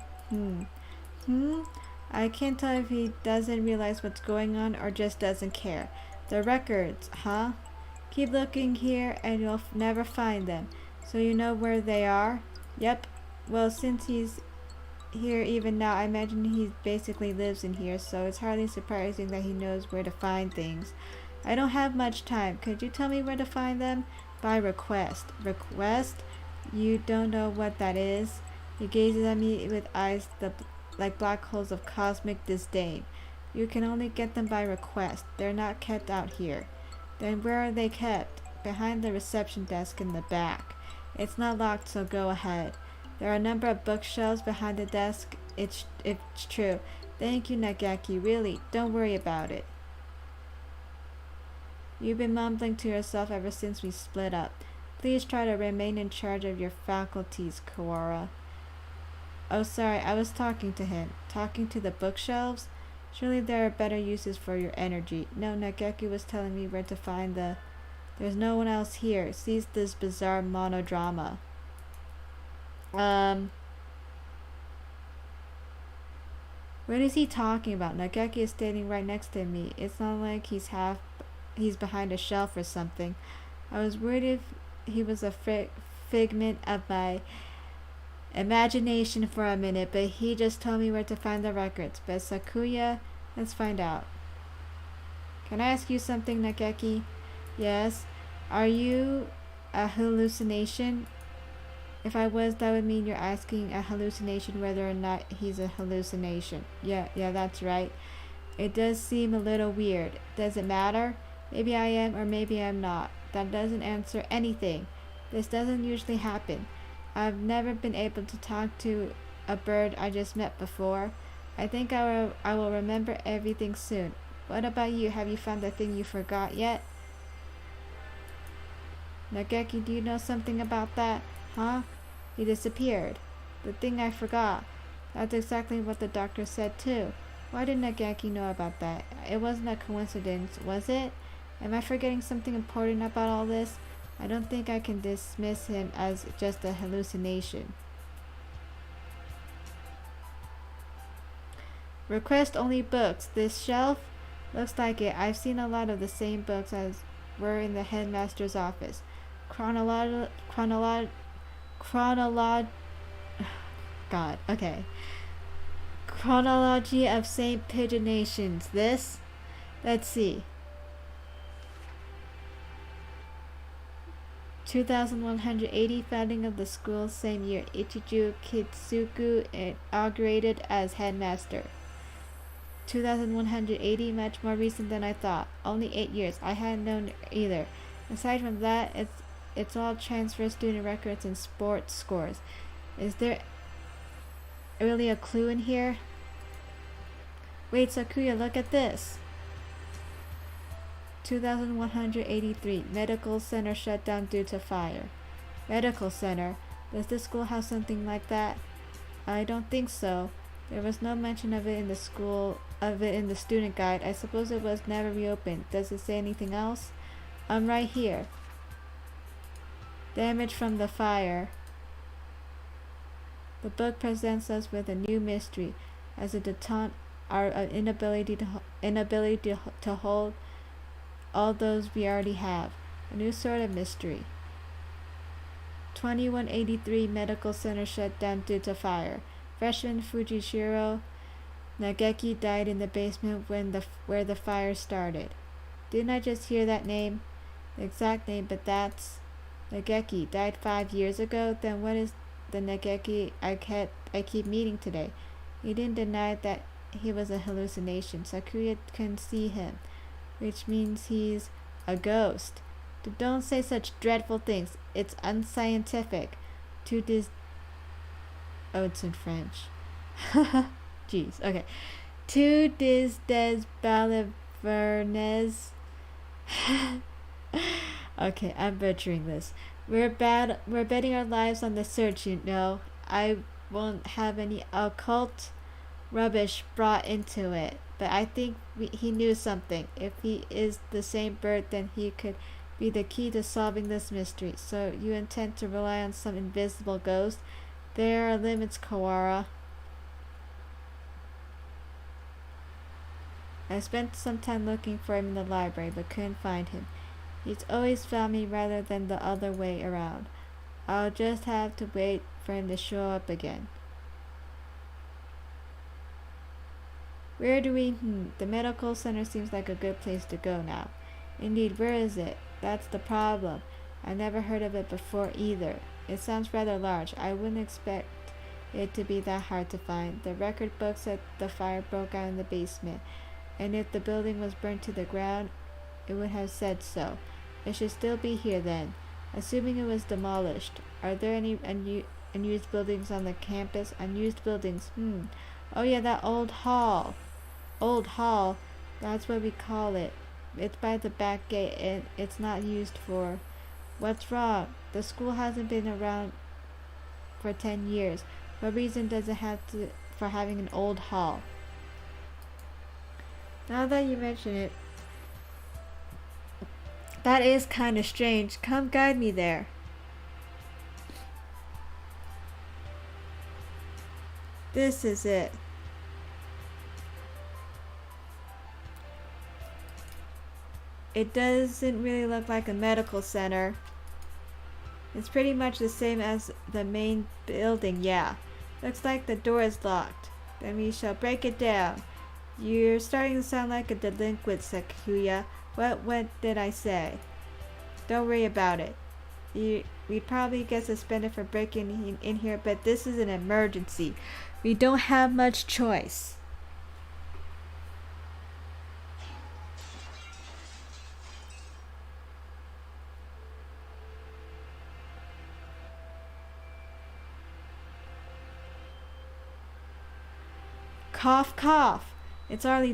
I can't tell if he doesn't realize what's going on or just doesn't care. The records, huh? Keep looking here and you'll never find them. So you know where they are? Yep. Well, since he's here even now, I imagine he basically lives in here, so it's hardly surprising that he knows where to find things. I don't have much time. Could you tell me where to find them? By request. Request? You don't know what that is? He gazes at me with eyes like black holes of cosmic disdain. You can only get them by request. They're not kept out here. Then where are they kept? Behind the reception desk in the back. It's not locked, so go ahead. There are a number of bookshelves behind the desk. It's true. Thank you, Nagaki. Really, don't worry about it. You've been mumbling to yourself ever since we split up. Please try to remain in charge of your faculties, Kawara. Oh, sorry, I was talking to him. Talking to the bookshelves? Surely there are better uses for your energy. No, Nagaki was telling me where to find the... There's no one else here. Sees this bizarre monodrama. What is he talking about? Nagaki is standing right next to me. It's not like he's behind a shelf or something. I was worried if he was a figment of my imagination for a minute, but he just told me where to find the records. But Sakuya, let's find out. Can I ask you something, Nagaki? Yes. Are you a hallucination? If I was, that would mean you're asking a hallucination whether or not he's a hallucination. Yeah, that's right. It does seem a little weird. Does it matter? Maybe I am or maybe I'm not. That doesn't answer anything. This doesn't usually happen. I've never been able to talk to a bird I just met before. I think I will remember everything soon. What about you? Have you found the thing you forgot yet? Nagaki, do you know something about that? Huh? He disappeared. The thing I forgot. That's exactly what the doctor said too. Why did Nagaki know about that? It wasn't a coincidence, was it? Am I forgetting something important about all this? I don't think I can dismiss him as just a hallucination. Request only books. This shelf? Looks like it. I've seen a lot of the same books as were in the headmaster's office. God, okay. Chronology of Saint Pigeonations. This? Let's see. 2180, founding of the school, same year. Ichiju Kitsuku inaugurated as headmaster. 2180, much more recent than I thought. Only 8 years. I hadn't known either. Aside from that, it's all transfer student records and sports scores. Is there really a clue in here? Wait, Sakuya, look at this. 2183, medical center shut down due to fire. Medical center? Does this school have something like that? I don't think so. There was no mention of it in the student guide. I suppose it was never reopened. Does it say anything else? Right here. Damage from the fire. The book presents us with a new mystery, as a detente our inability to hold all those we already have. A new sort of mystery. 2183 medical center shut down due to fire. Freshman Fujishiro Nageki died in the basement where the fire started. Didn't I just hear that name? The exact name, but that's... Nageki died 5 years ago? Then what is the Nageki I keep meeting today? He didn't deny that he was a hallucination. Sakuya can see him, which means he's a ghost. Don't say such dreadful things. It's unscientific. Oh, it's in French. Jeez. Okay. Tu des balivernes. Okay, I'm butchering this. We're betting our lives on the search, you know. I won't have any occult rubbish brought into it. But I think he knew something. If he is the same bird, then he could be the key to solving this mystery. So you intend to rely on some invisible ghost? There are limits, Kawara. I spent some time looking for him in the library, but couldn't find him. He's always found me rather than the other way around. I'll just have to wait for him to show up again. Where do we... The medical center seems like a good place to go now. Indeed, where is it? That's the problem. I never heard of it before either. It sounds rather large. I wouldn't expect it to be that hard to find. The record book said the fire broke out in the basement, and if the building was burned to the ground, it would have said so. It should still be here then, assuming it was demolished. Are there any unused buildings on the campus? Unused buildings. Oh yeah, that old hall. Old hall. That's what we call it. It's by the back gate and it's not used for. What's wrong? The school hasn't been around for 10 years. What reason does it have for having an old hall? Now that you mention it, that is kind of strange. Come guide me there. This is it. It doesn't really look like a medical center. It's pretty much the same as the main building, yeah. Looks like the door is locked. Then we shall break it down. You're starting to sound like a delinquent, Sakuya. What did I say? Don't worry about it. We'd probably get suspended for breaking in here, but this is an emergency. We don't have much choice. Cough, cough. It's awfully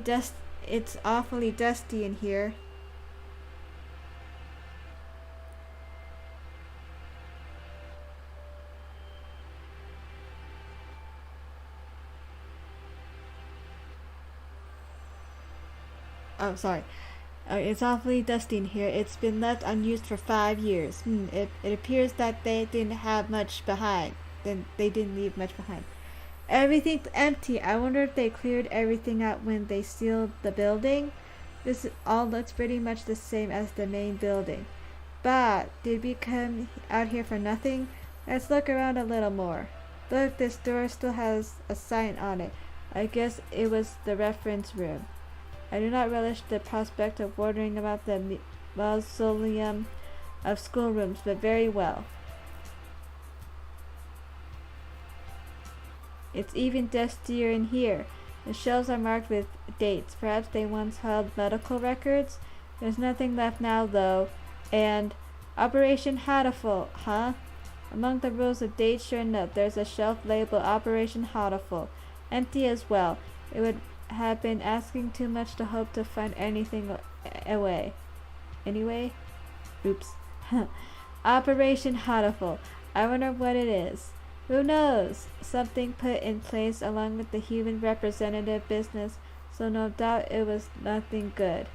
dusty in here. Oh, sorry. It's awfully dusty in here. It's been left unused for 5 years. It appears that they didn't have much behind. Then they didn't leave much behind. Everything's empty. I wonder if they cleared everything out when they sealed the building. This all looks pretty much the same as the main building. But did we come out here for nothing? Let's look around a little more. Look, this door still has a sign on it. I guess it was the reference room. I do not relish the prospect of wondering about the mausoleum of schoolrooms, but very well. It's even dustier in here. The shelves are marked with dates. Perhaps they once held medical records. There's nothing left now, though. And Operation HATOFUL, huh? Among the rows of dates, sure enough, there's a shelf labeled Operation HATOFUL. Empty as well. It would have been asking too much to hope to find anything away. Anyway? Oops. Operation HATOFUL. I wonder what it is. Who knows? Something put in place along with the human representative business, so no doubt it was nothing good.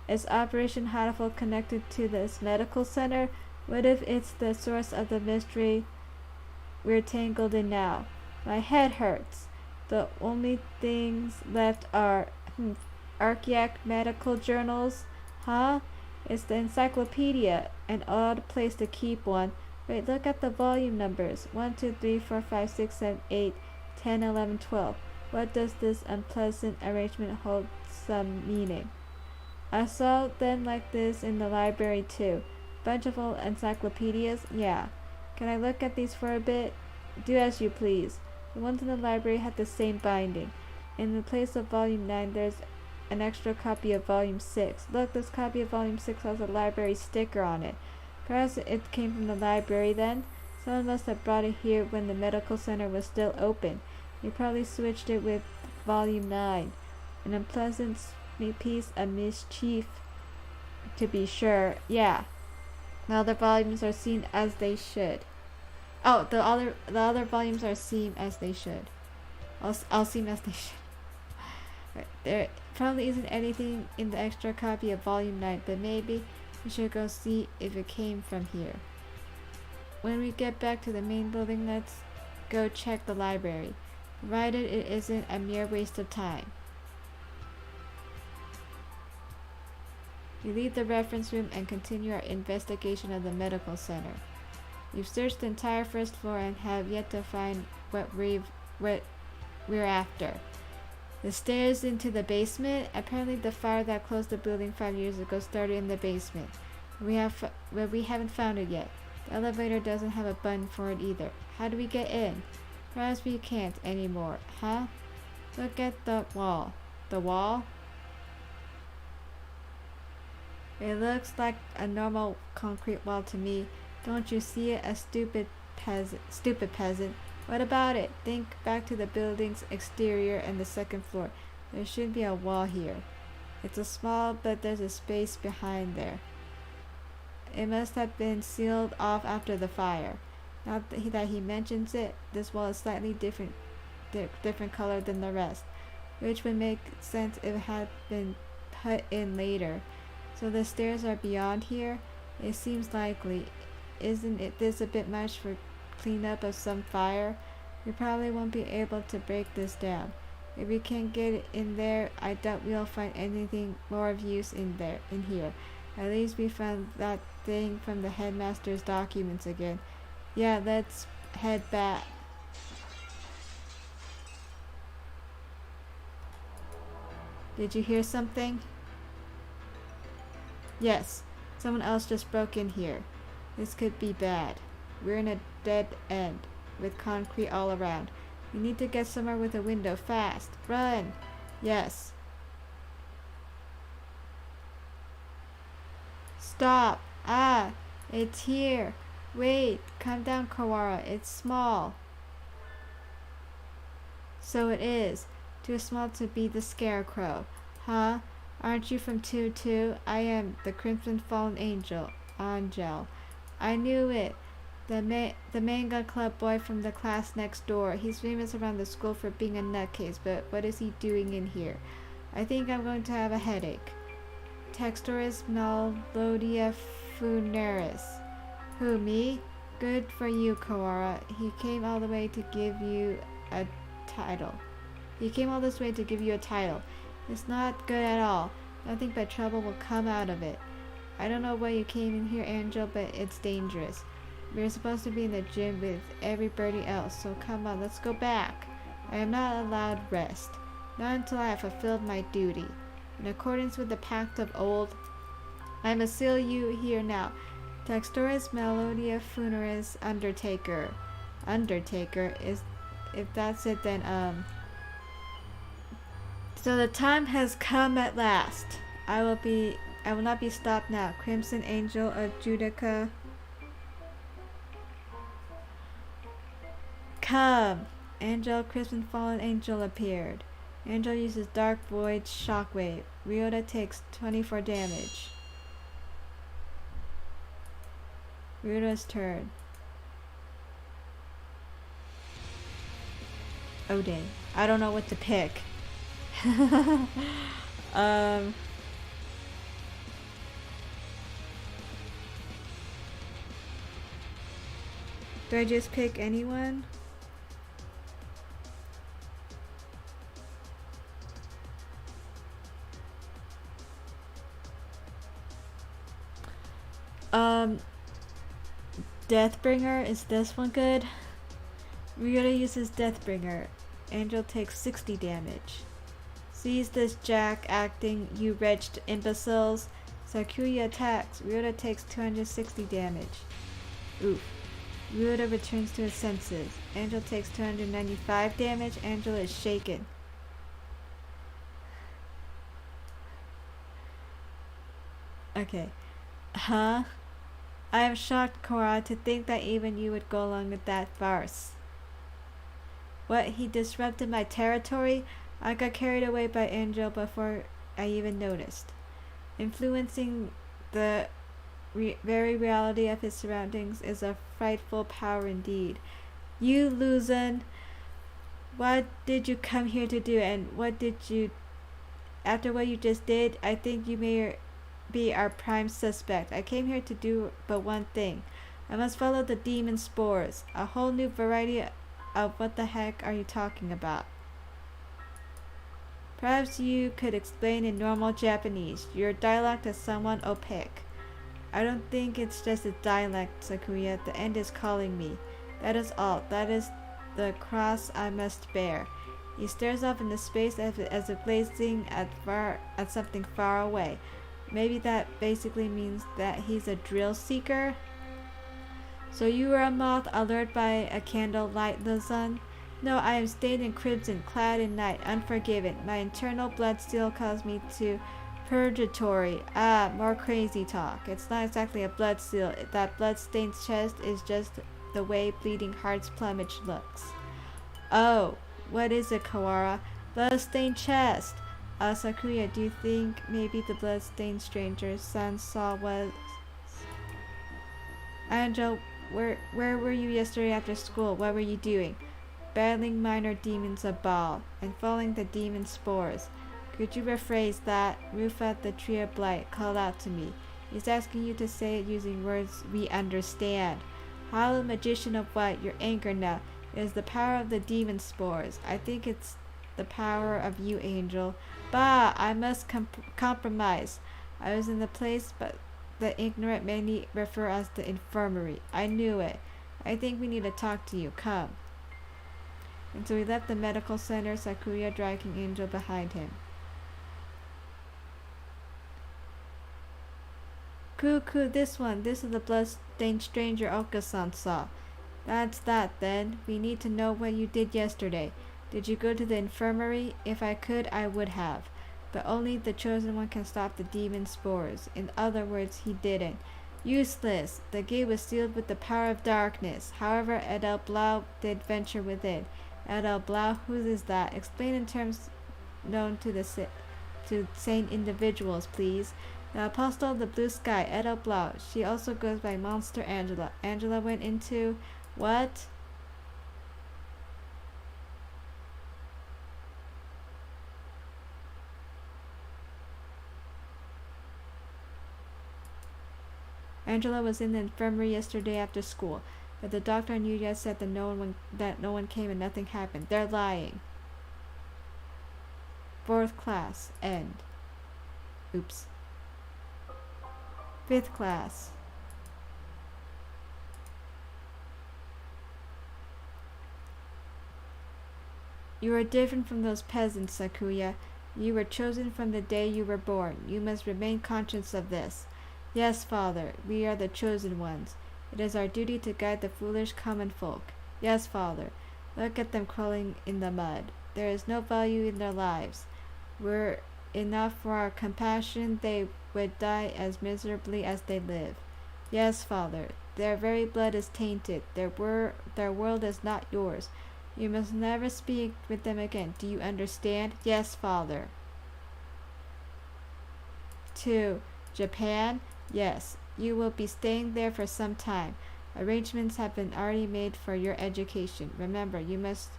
Is Operation HATOFUL connected to this medical center? What if it's the source of the mystery we're tangled in now? My head hurts. The only things left are archaic medical journals. Huh? It's the encyclopedia, an odd place to keep one. Wait, look at the volume numbers. 1, 2, 3, 4, 5, 6, 7, 8, 10, 11, 12. What does this unpleasant arrangement hold some meaning? I saw them like this in the library too. Bunch of old encyclopedias? Yeah. Can I look at these for a bit? Do as you please. The ones in the library had the same binding. In the place of volume 9, there's an extra copy of volume 6. Look, this copy of volume 6 has a library sticker on it. Perhaps it came from the library then. Someone must have brought it here when the medical center was still open. He probably switched it with volume 9. An unpleasant piece of mischief, to be sure. Yeah. The other volumes are seen as they should. Oh, the other volumes are seen as they should. I'll seem as they should. Right. There probably isn't anything in the extra copy of volume 9, but maybe we should go see if it came from here. When we get back to the main building, let's go check the library, provided it isn't a mere waste of time. We leave the reference room and continue our investigation of the medical center. We've searched the entire first floor and have yet to find what we're after. The stairs into the basement. Apparently the fire that closed the building 5 years ago started in the basement. We haven't found it yet. The elevator doesn't have a button for it either. How do we get in? Perhaps we can't anymore, huh? Look at the wall. The wall? It looks like a normal concrete wall to me. Don't you see it? A stupid peasant. What about it? Think back to the building's exterior and the second floor. There should be a wall here. It's a small, but there's a space behind there. It must have been sealed off after the fire. Now that he mentions it, this wall is slightly different color than the rest, which would make sense if it had been put in later. So the stairs are beyond here? It seems likely. Isn't it this a bit much for cleanup of some fire? We probably won't be able to break this down. If we can't get it in there, I doubt we'll find anything more of use in here. At least we found that thing from the headmaster's documents again. Yeah, let's head back. Did you hear something? Yes, someone else just broke in here. This could be bad. We're in a dead end, with concrete all around. We need to get somewhere with a window fast. Run! Yes. Stop! Ah! It's here! Wait! Calm down, Kawara. It's small. So it is. Too small to be the Scarecrow. Huh? Aren't you from 2-2? I am the Crimson Fallen Angel. Angel. I knew it. The manga club boy from the class next door. He's famous around the school for being a nutcase, but what is he doing in here? I think I'm going to have a headache. Textoris Melodia Funeris. Who, me? Good for you, Kawara. He came all the way to give you a title. It's not good at all. Nothing but trouble will come out of it. I don't know why you came in here, Angel, but it's dangerous. We're supposed to be in the gym with everybody else, so come on, let's go back. I am not allowed rest. Not until I have fulfilled my duty. In accordance with the pact of old, I must seal you here now. Textoris Melodia Funeris Undertaker. Undertaker is... If that's it, then, So the time has come at last. I will not be stopped now. Crimson Angel of Judica. Come! Angel, Crimson Fallen Angel appeared. Angel uses Dark Void Shockwave. Ryota takes 24 damage. Ryota's turn. Ode. I don't know what to pick. Do I just pick anyone? Deathbringer, is this one good? Ryota uses Deathbringer. Angel takes 60 damage. Seize this jack acting, you wretched imbeciles. Sakuya attacks. Ryota takes 260 damage. Oof. Ryota returns to his senses. Angel takes 295 damage. Angel is shaken. Okay. Huh? I am shocked, Korra, to think that even you would go along with that farce. What, he disrupted my territory? I got carried away by Angel before I even noticed. Influencing the very reality of his surroundings is a frightful power indeed. You, Luzon, what did you come here to do, and what did you... After what you just did, I think you may be our prime suspect. I came here to do but one thing. I must follow the demon spores. A whole new variety of what the heck are you talking about? Perhaps you could explain in normal Japanese. Your dialect is somewhat opaque. I don't think it's just a dialect, Sakuya. The end is calling me. That is all. That is the cross I must bear. He stares off into space as if blazing at something far away. Maybe that basically means that he's a drill seeker? So you were a moth allured by a candle light, Luzon? No, I am stained in crimson, clad in night, unforgiven. My internal blood still calls me to purgatory. Ah, more crazy talk. It's not exactly a blood seal. That blood-stained chest is just the way bleeding heart's plumage looks. Oh, what is it, Kawara? Blood-stained chest. Sakuya, do you think maybe the blood-stained stranger's son saw was... Angel, where were you yesterday after school? What were you doing? Battling minor demons of Baal, and following the demon spores. Could you rephrase that? Rufa, the tree of blight, called out to me. He's asking you to say it using words we understand. How, magician of what? You're angry now. It is the power of the demon spores. I think it's the power of you, Angel. Bah! I must compromise. I was in the place, but the ignorant many refer as the infirmary. I knew it. I think we need to talk to you. Come. And so he left the medical center, Sakuya dragging Angel behind him. Cuckoo, this one. This is the blood-stained stranger Oka-san saw. That's that, then. We need to know what you did yesterday. Did you go to the infirmary? If I could, I would have. But only the chosen one can stop the demon spores. In other words, he didn't. Useless. The gate was sealed with the power of darkness. However, Edel Blau did venture within. Edel Blau, who is that? Explain in terms known to sane individuals, please. The Apostle of the Blue Sky, Edel Blau. She also goes by Monster Angela. Angela went into... what? Angela was in the infirmary yesterday after school, but the doctor and Yuya said that no one came and nothing happened. They're lying. 4th class. End. Oops. 5th class. You are different from those peasants, Sakuya. You were chosen from the day you were born. You must remain conscious of this. Yes, Father, we are the chosen ones. It is our duty to guide the foolish common folk. Yes, Father. Look at them crawling in the mud. There is no value in their lives. Were enough for our compassion, they would die as miserably as they live. Yes, Father. Their very blood is tainted. Their world is not yours. You must never speak with them again. Do you understand? Yes, Father. 2. Japan? Yes. You will be staying there for some time. Arrangements have been already made for your education. Remember, you must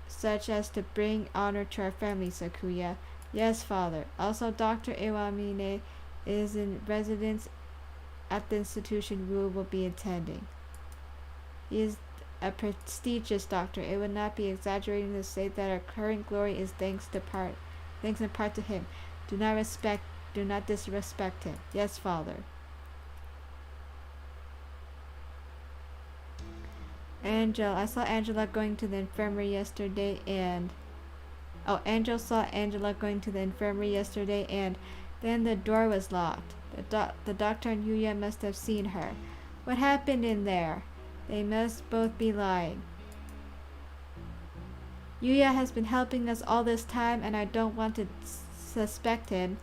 such as to bring honor to our family, Sakuya. Yes, Father. Also, Dr. Iwamine is in residence at the institution we will be attending. He is a prestigious doctor. It would not be exaggerating to say that our current glory is thanks in part to him. Do not disrespect him. Yes, Father. I saw Angela going to the infirmary yesterday and... Angel saw Angela going to the infirmary yesterday and then the door was locked. The doctor and Yuya must have seen her. What happened in there? They must both be lying. Yuya has been helping us all this time and I don't want to suspect him,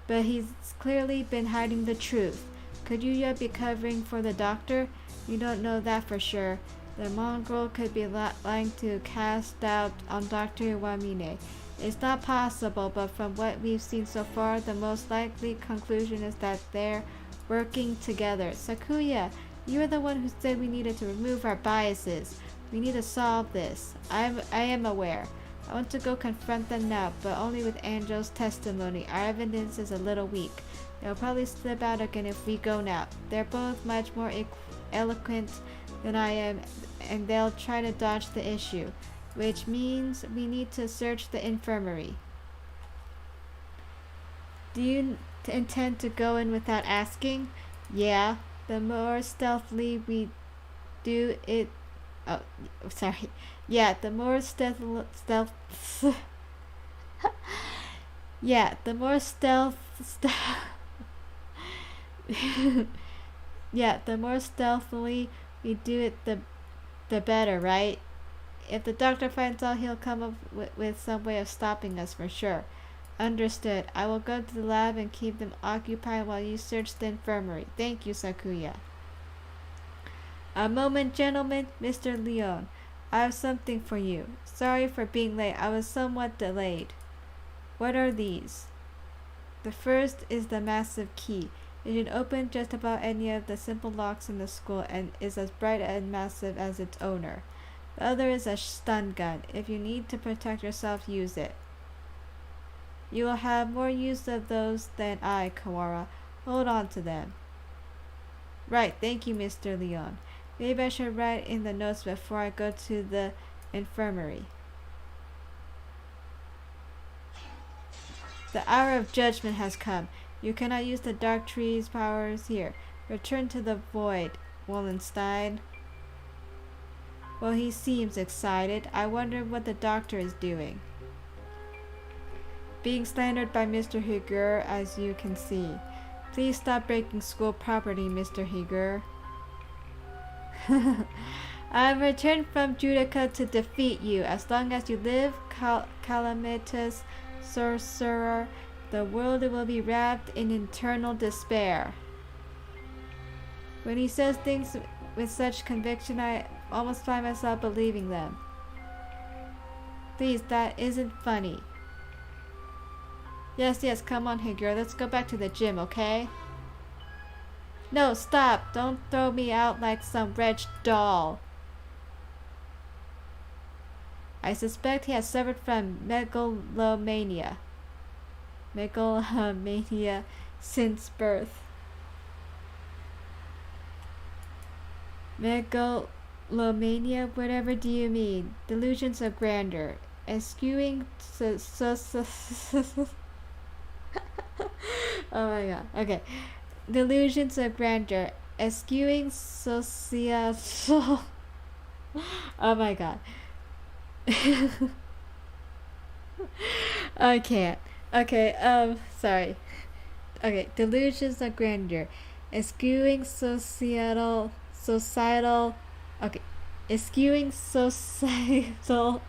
but he's clearly been hiding the truth. Could Yuya be covering for the doctor? You don't know that for sure. The mongrel could be lying to cast doubt on Dr. Iwamine. It's not possible, but from what we've seen so far, the most likely conclusion is that they're working together. Sakuya, you are the one who said we needed to remove our biases. We need to solve this. I am aware. I want to go confront them now, but only with Angel's testimony. Our evidence is a little weak. They'll probably slip out again if we go now. They're both much more eloquent than I am, and they'll try to dodge the issue, which means we need to search the infirmary. Do you intend to go in without asking? Yeah. The more stealthily we do it... Yeah, the more yeah, the more yeah, the more stealthily we do it, the better, right? If the doctor finds out, he'll come up with some way of stopping us for sure. Understood. I will go to the lab and keep them occupied while you search the infirmary. Thank you, Sakuya. A moment, gentlemen. Mr. Leon, I have something for you. Sorry for being late. I was somewhat delayed. What are these? The first is the massive key. It can open just about any of the simple locks in the school and is as bright and massive as its owner. The other is a stun gun. If you need to protect yourself, use it. You will have more use of those than I, Kawara. Hold on to them. Right, thank you, Mr. Leon. Maybe I should write in the notes before I go to the infirmary. The hour of judgment has come. You cannot use the Dark Tree's powers here. Return to the void, Wallenstein. Well, he seems excited. I wonder what the doctor is doing. Being slandered by Mr. Higur, as you can see. Please stop breaking school property, Mr. Higur. I have returned from Judica to defeat you. As long as you live, calamitous sorcerer, the world will be wrapped in eternal despair. When he says things with such conviction, I almost find myself believing them. Please, that isn't funny. Yes, come on, Higur. Let's go back to the gym, okay? No, stop! Don't throw me out like some wretched doll. I suspect he has suffered from megalomania. Megalomania since birth. Megalomania? Whatever do you mean? Delusions of grandeur. Eschewing oh my god. Okay. Delusions of grandeur. Eschewing societal. Oh my god. I can't. Okay, sorry. Okay, delusions of grandeur. Eschewing societal. Okay. Eschewing societal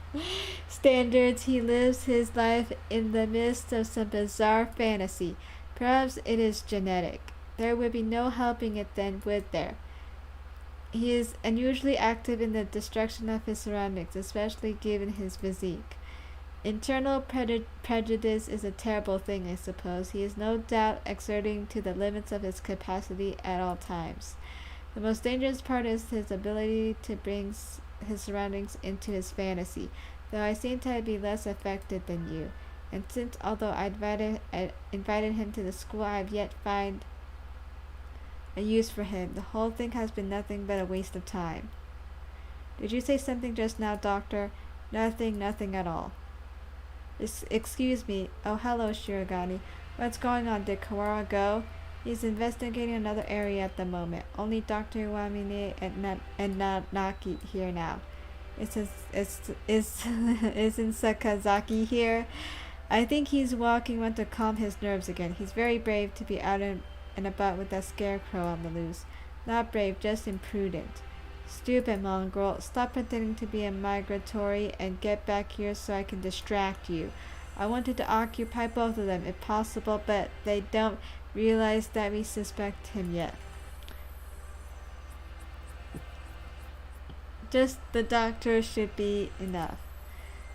standards, he lives his life in the midst of some bizarre fantasy. Perhaps it is genetic. There would be no helping it then, would there? He is unusually active in the destruction of his surroundings, especially given his physique. Internal prejudice is a terrible thing, I suppose. He is no doubt exerting to the limits of his capacity at all times. The most dangerous part is his ability to bring his surroundings into his fantasy, though I seem to be less affected than you. And since, although I invited him to the school, I have yet find a use for him. The whole thing has been nothing but a waste of time. Did you say something just now, Doctor? Nothing at all. Excuse me. Oh, hello, Shirogane. What's going on? Did Kawara go? He's investigating another area at the moment. Only Dr. Iwamine and Naki here now. Isn't Sakazaki here? I think he's walking one to calm his nerves again. He's very brave to be out and about with that scarecrow on the loose. Not brave, just imprudent. Stupid mongrel. Stop pretending to be a migratory and get back here so I can distract you. I wanted to occupy both of them if possible, but they don't realize that we suspect him yet. Just the doctor should be enough.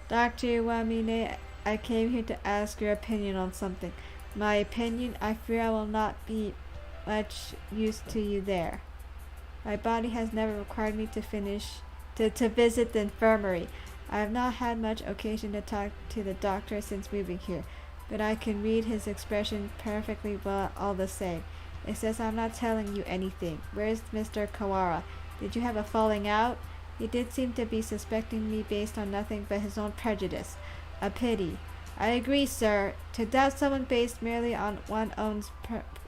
Dr. Iwamine, I came here to ask your opinion on something. My opinion? I fear I will not be much use to you there. My body has never required me to visit the infirmary. I have not had much occasion to talk to the doctor since moving here, but I can read his expression perfectly well all the same. It says I'm not telling you anything. Where's Mr. Kawara? Did you have a falling out? He did seem to be suspecting me based on nothing but his own prejudice. A pity. I agree, sir. To doubt someone based merely on one's own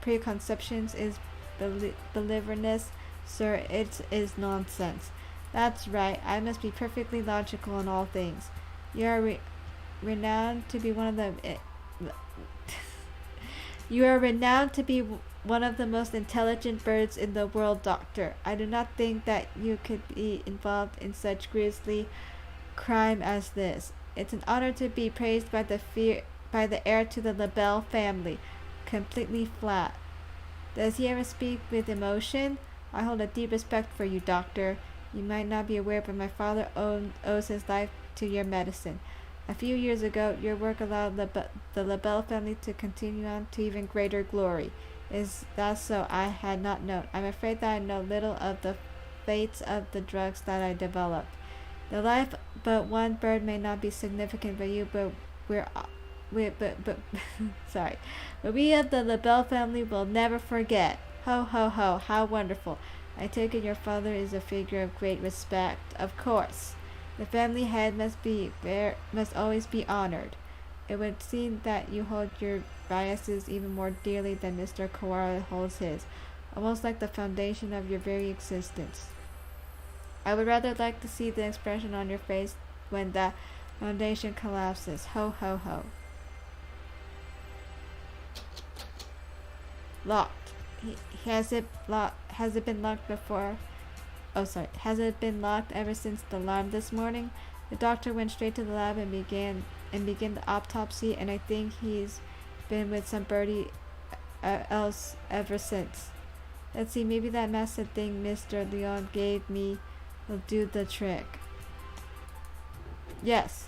preconceptions is believedness, sir. It is nonsense. That's right. I must be perfectly logical in all things. You are renowned to be one of the You are renowned to be one of the most intelligent birds in the world, Doctor. I do not think that you could be involved in such grisly crime as this. It's an honor to be praised by the heir to the LaBelle family. Completely flat. Does he ever speak with emotion? I hold a deep respect for you, Doctor. You might not be aware, but my father owes his life to your medicine. A few years ago, your work allowed the LaBelle family to continue on to even greater glory. Is that so? I had not known. I'm afraid that I know little of the fates of the drugs that I developed. The life but one bird may not be significant for you, but sorry. But we of the LaBelle family will never forget. Ho, ho, ho, how wonderful. I take it your father is a figure of great respect. Of course. The family head must always be honored. It would seem that you hold your biases even more dearly than Mr. Kawara holds his, almost like the foundation of your very existence. I would rather like to see the expression on your face when that foundation collapses. Ho, ho, ho. Locked. Has it been locked before? Oh, sorry. Has it been locked ever since the alarm this morning? The doctor went straight to the lab and began the autopsy, and I think he's been with somebody else ever since. Let's see, maybe that massive thing Mr. Leon gave me will do the trick. Yes.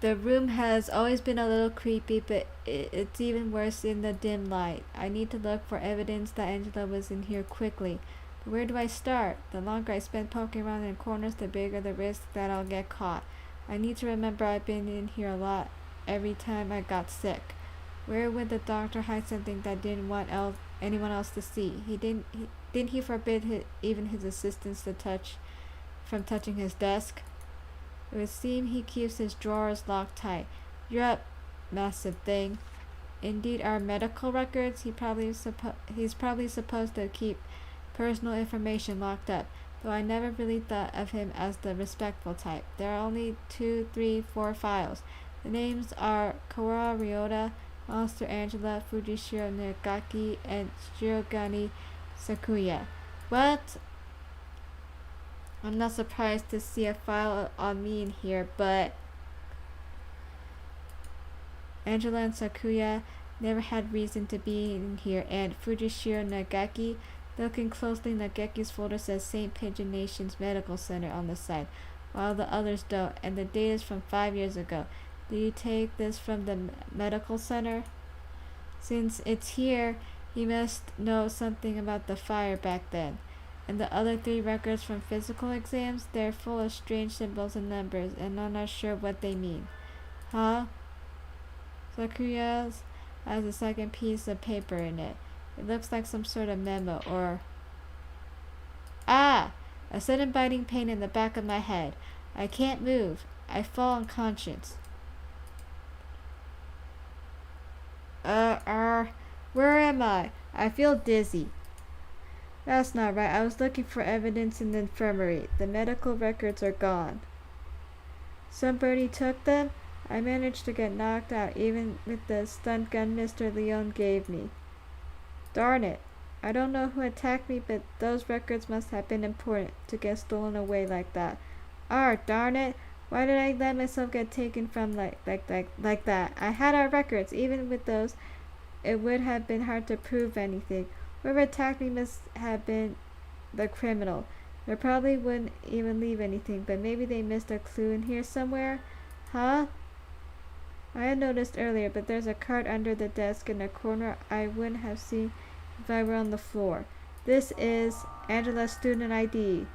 The room has always been a little creepy, but it's even worse in the dim light. I need to look for evidence that Angela was in here quickly. But where do I start? The longer I spend poking around in corners, the bigger the risk that I'll get caught. I need to remember I've been in here a lot every time I got sick. Where would the doctor hide something that didn't want anyone else to see? Didn't he forbid even his assistants from touching his desk? It would seem he keeps his drawers locked tight. You're up, massive thing. Indeed, our medical records. He's probably supposed to keep personal information locked up, though I never really thought of him as the respectful type. There are only 2, 3, 4 files. The names are Kawara Ryota, Monster Angela, Fujishiro Nagaki, and Shirogane Sakuya. What? I'm not surprised to see a file on me in here, but Angela and Sakuya never had reason to be in here, and Fujishiro Nagaki, looking closely, Nagaki's folder says St. Pigeon Nation's Medical Center on the side, while the others don't, and the date is from 5 years ago. Do you take this from the medical center? Since it's here, he must know something about the fire back then. And the other 3 records from physical exams, they're full of strange symbols and numbers, and I'm not sure what they mean. Huh? Sakuya's has a second piece of paper in it. It looks like some sort of memo, or... Ah! A sudden biting pain in the back of my head. I can't move. I fall unconscious. Where am I? I feel dizzy. That's not right. I was looking for evidence in the infirmary. The medical records are gone. Somebody took them? I managed to get knocked out even with the stun gun Mr. Leon gave me. Darn it. I don't know who attacked me, but those records must have been important to get stolen away like that. Darn it. Why did I let myself get taken from like that? I had our records. Even with those, it would have been hard to prove anything. Whoever attacked me must have been the criminal. They probably wouldn't even leave anything, but maybe they missed a clue in here somewhere? Huh? I had noticed earlier, but there's a card under the desk in a corner I wouldn't have seen if I were on the floor. This is Angela's student ID.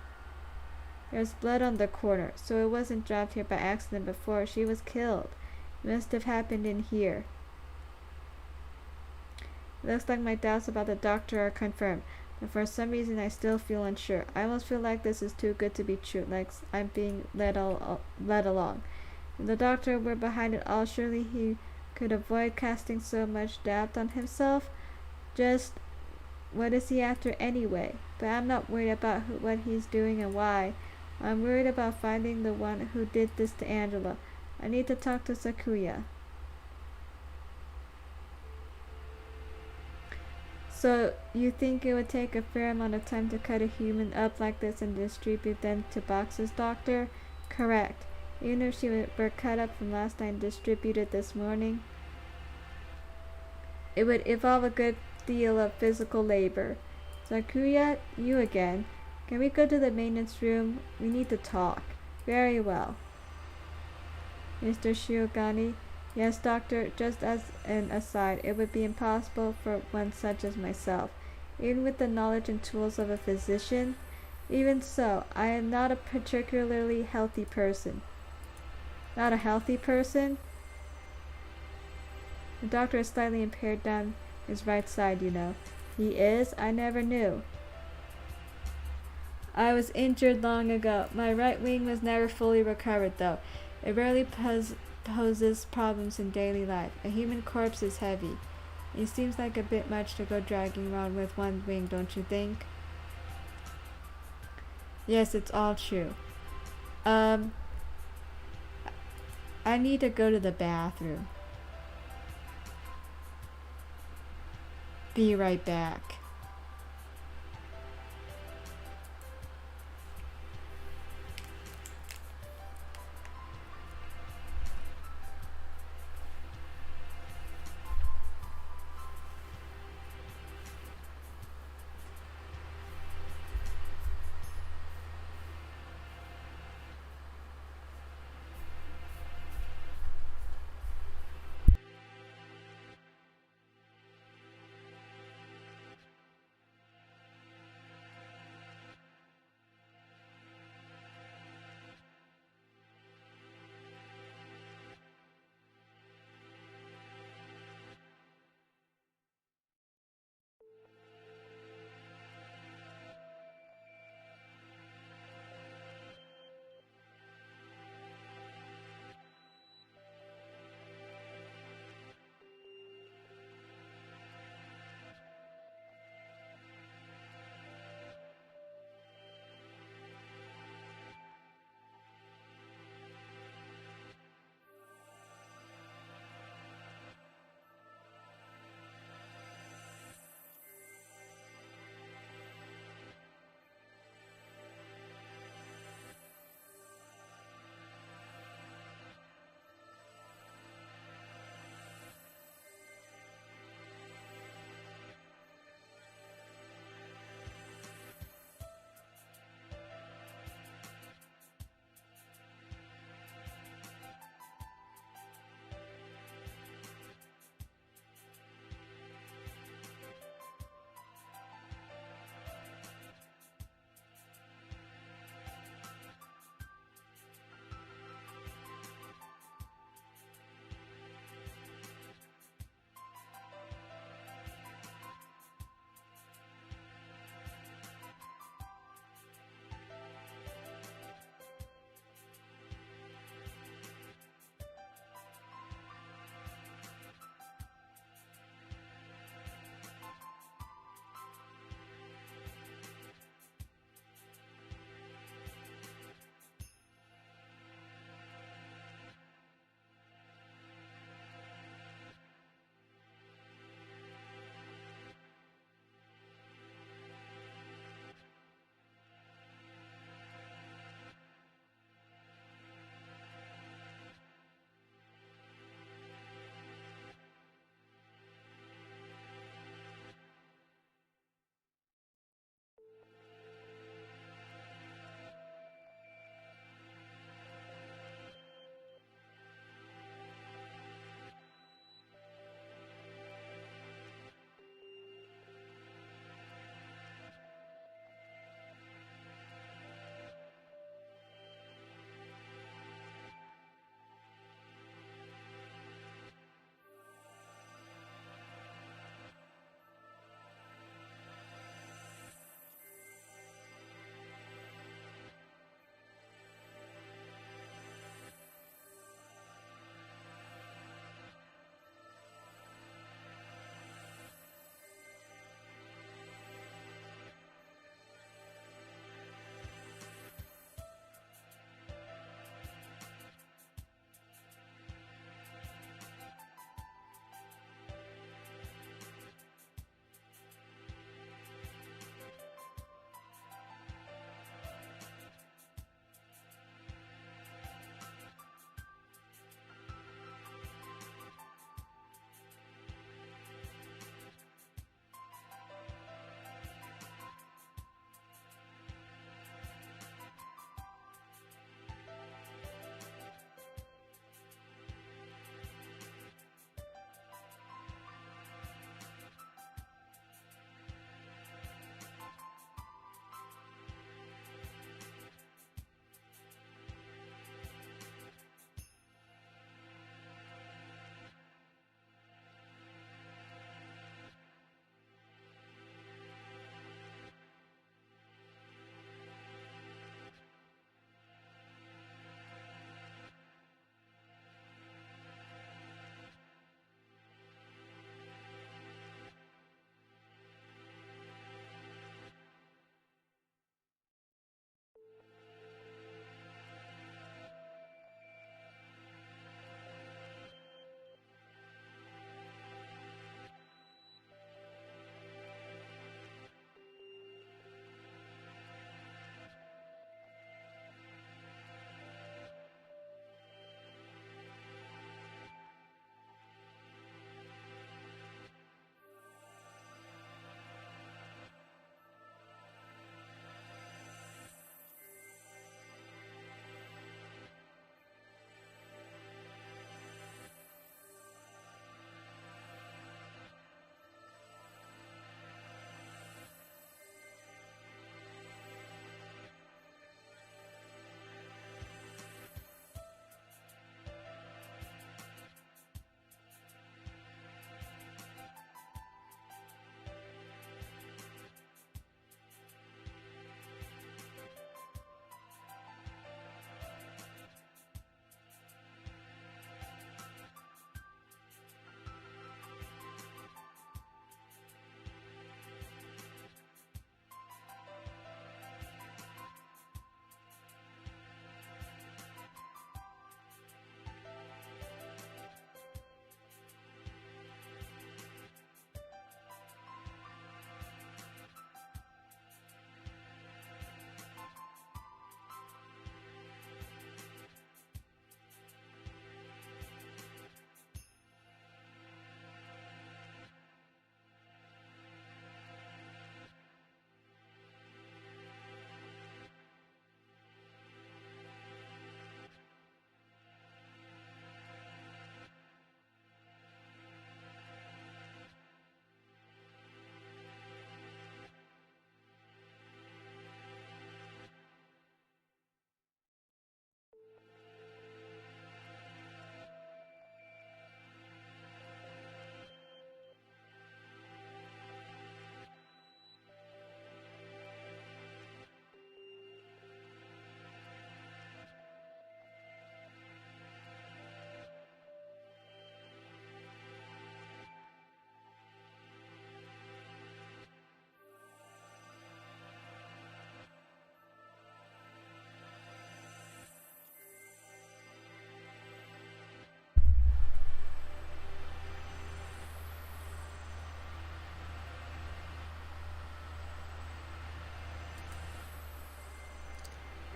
There's blood on the corner, so it wasn't dropped here by accident before she was killed. It must have happened in here. It looks like my doubts about the doctor are confirmed, but for some reason I still feel unsure. I almost feel like this is too good to be true, like I'm being led along. If the doctor were behind it all, surely he could avoid casting so much doubt on himself. Just what is he after anyway? But I'm not worried about what he's doing and why. I'm worried about finding the one who did this to Angela. I need to talk to Sakuya. So, you think it would take a fair amount of time to cut a human up like this and distribute them to boxes, Doctor? Correct. Even if she were cut up from last night and distributed this morning, it would involve a good deal of physical labor. Sakuya, you again. Can we go to the maintenance room? We need to talk. Very well. Mr. Shiogani. Yes, Doctor, just as an aside, it would be impossible for one such as myself, even with the knowledge and tools of a physician. Even so, I am not a particularly healthy person. Not a healthy person? The doctor is slightly impaired down his right side, you know. He is? I never knew. I was injured long ago. My right wing was never fully recovered, though. It rarely poses problems in daily life. A human corpse is heavy. It seems like a bit much to go dragging around with one wing, don't you think? Yes, it's all true. I need to go to the bathroom. Be right back.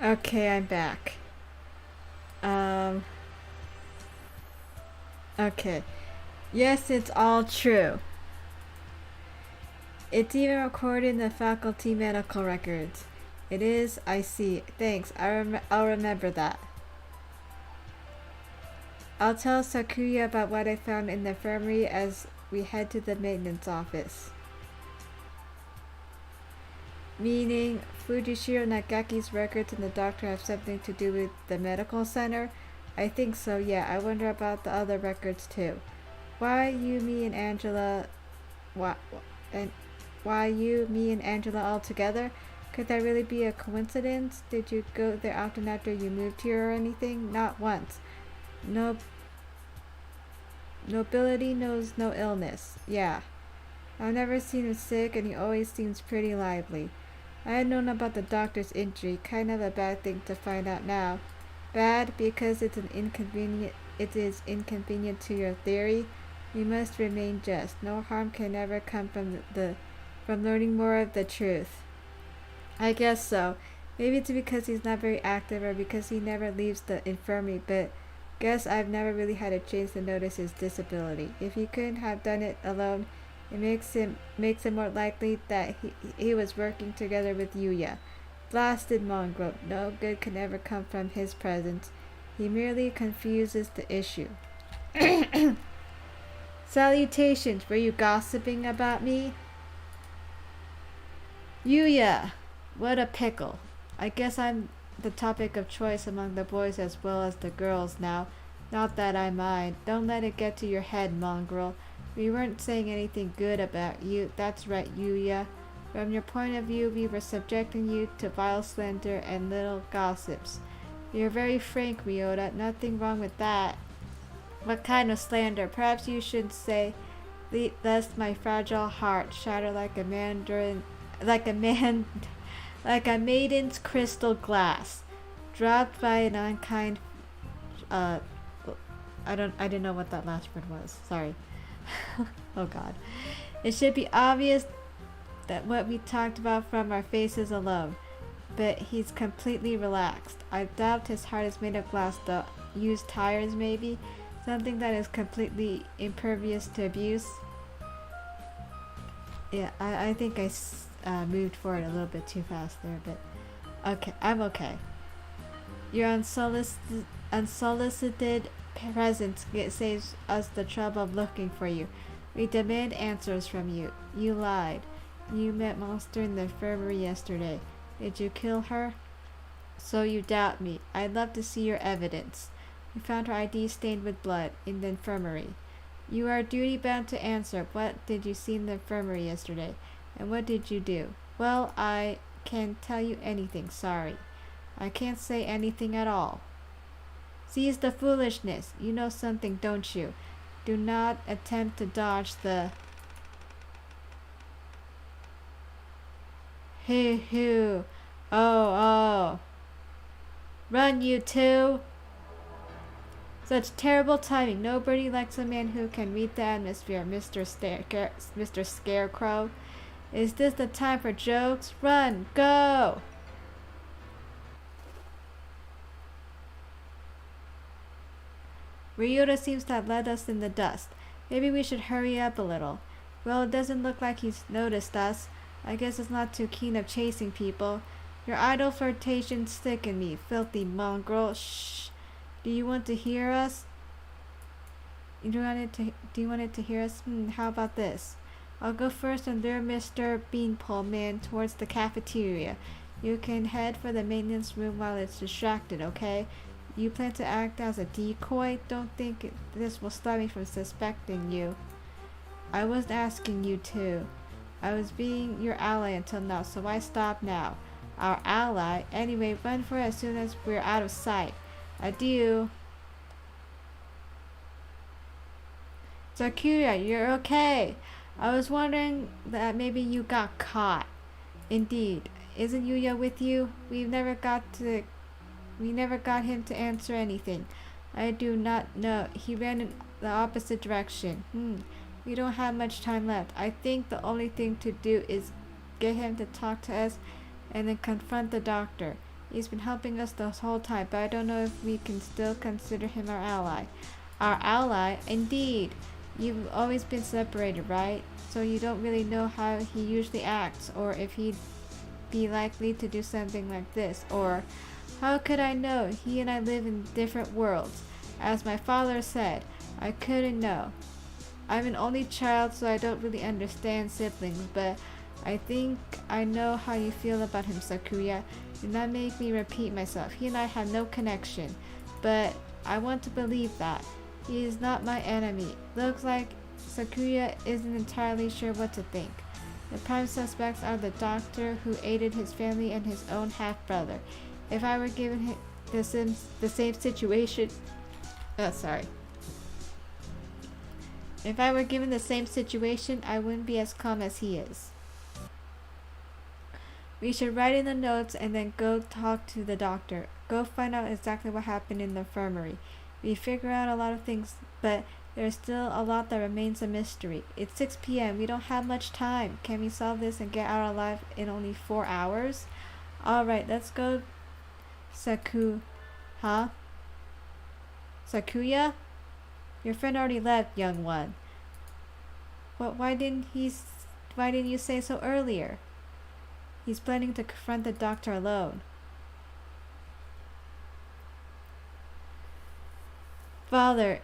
Okay, I'm back. Um, okay. Yes, it's all true. It's even recorded in the faculty medical records. It is, I see. Thanks, I'll remember that. I'll tell Sakuya about what I found in the infirmary as we head to the maintenance office. Meaning, Fujishiro Nagaki's records and the doctor have something to do with the medical center? I think so, yeah. I wonder about the other records too. Why you, me, and Angela... Why, and why you, me, and Angela all together? Could that really be a coincidence? Did you go there often after you moved here or anything? Not once. No... Nobility knows no illness. Yeah. I've never seen him sick and he always seems pretty lively. I had known about the doctor's injury, kind of a bad thing to find out now. Bad because it is inconvenient to your theory. We must remain just. No harm can ever come from learning more of the truth. I guess so. Maybe it's because he's not very active or because he never leaves the infirmary, but guess I've never really had a chance to notice his disability. If he couldn't have done it alone, it makes it more likely that he was working together with Yuya. Blasted mongrel. No good can ever come from his presence. He merely confuses the issue. Salutations. Were you gossiping about me? Yuya! What a pickle. I guess I'm the topic of choice among the boys as well as the girls now. Not that I mind. Don't let it get to your head, mongrel. We weren't saying anything good about you. That's right, Yuya. From your point of view, we were subjecting you to vile slander and little gossips. You're very frank, Ryota. Nothing wrong with that. What kind of slander? Perhaps you should say, lest my fragile heart shatter like a maiden's crystal glass, dropped by an unkind. I didn't know what that last word was. Sorry. Oh God. It should be obvious that what we talked about from our faces alone. But he's completely relaxed. I doubt his heart is made of glass though. Used tires maybe? Something that is completely impervious to abuse? Yeah, I think I moved forward a little bit too fast there, but okay, I'm okay. Your unsolicited presence saves us the trouble of looking for you. We demand answers from you. You lied. You met Monster in the infirmary yesterday. Did you kill her? So you doubt me. I'd love to see your evidence. We found her ID stained with blood in the infirmary. You are duty bound to answer. What did you see in the infirmary yesterday? And what did you do? Well, I can't tell you anything. Sorry. I can't say anything at all. Cease the foolishness. You know something, don't you? Do not attempt to dodge the... Hoo. Oh. Run, you two! Such terrible timing. Nobody likes a man who can read the atmosphere, Mr. Scarecrow. Is this the time for jokes? Run! Go! Ryota seems to have led us in the dust. Maybe we should hurry up a little. Well, it doesn't look like he's noticed us. I guess he's not too keen of chasing people. Your idle flirtations sicken me, filthy mongrel. Shh. Do you want to hear us? Do you want it to hear us? How about this? I'll go first and lure Mr. Beanpole Man towards the cafeteria. You can head for the maintenance room while it's distracted, okay? You plan to act as a decoy? Don't think this will stop me from suspecting you. I wasn't asking you to. I was being your ally until now, so why stop now? Our ally? Anyway, run for it as soon as we're out of sight. Adieu. Sakuya, you're okay. I was wondering that maybe you got caught. Indeed. Isn't Yuya with you? We never got him to answer anything. I do not know. He ran in the opposite direction. We don't have much time left. I think the only thing to do is get him to talk to us and then confront the doctor. He's been helping us this whole time, but I don't know if we can still consider him our ally. Our ally? Indeed. You've always been separated, right? So you don't really know how he usually acts, or if he'd be likely to do something like this, or how could I know? He and I live in different worlds. As my father said, I couldn't know. I'm an only child, so I don't really understand siblings, but I think I know how you feel about him, Sakuya. Do not make me repeat myself. He and I have no connection, but I want to believe that. He is not my enemy. Looks like Sakuya isn't entirely sure what to think. The prime suspects are the doctor who aided his family and his own half-brother. If I were given him the same situation... If I were given the same situation, I wouldn't be as calm as he is. We should write in the notes and then go talk to the doctor. Go find out exactly what happened in the infirmary. We figure out a lot of things, but there's still a lot that remains a mystery. It's 6 p.m. We don't have much time. Can we solve this and get out alive in only 4 hours? Alright, let's go. Sakuya? Your friend already left, young one. Why didn't you say so earlier? He's planning to confront the doctor alone. Father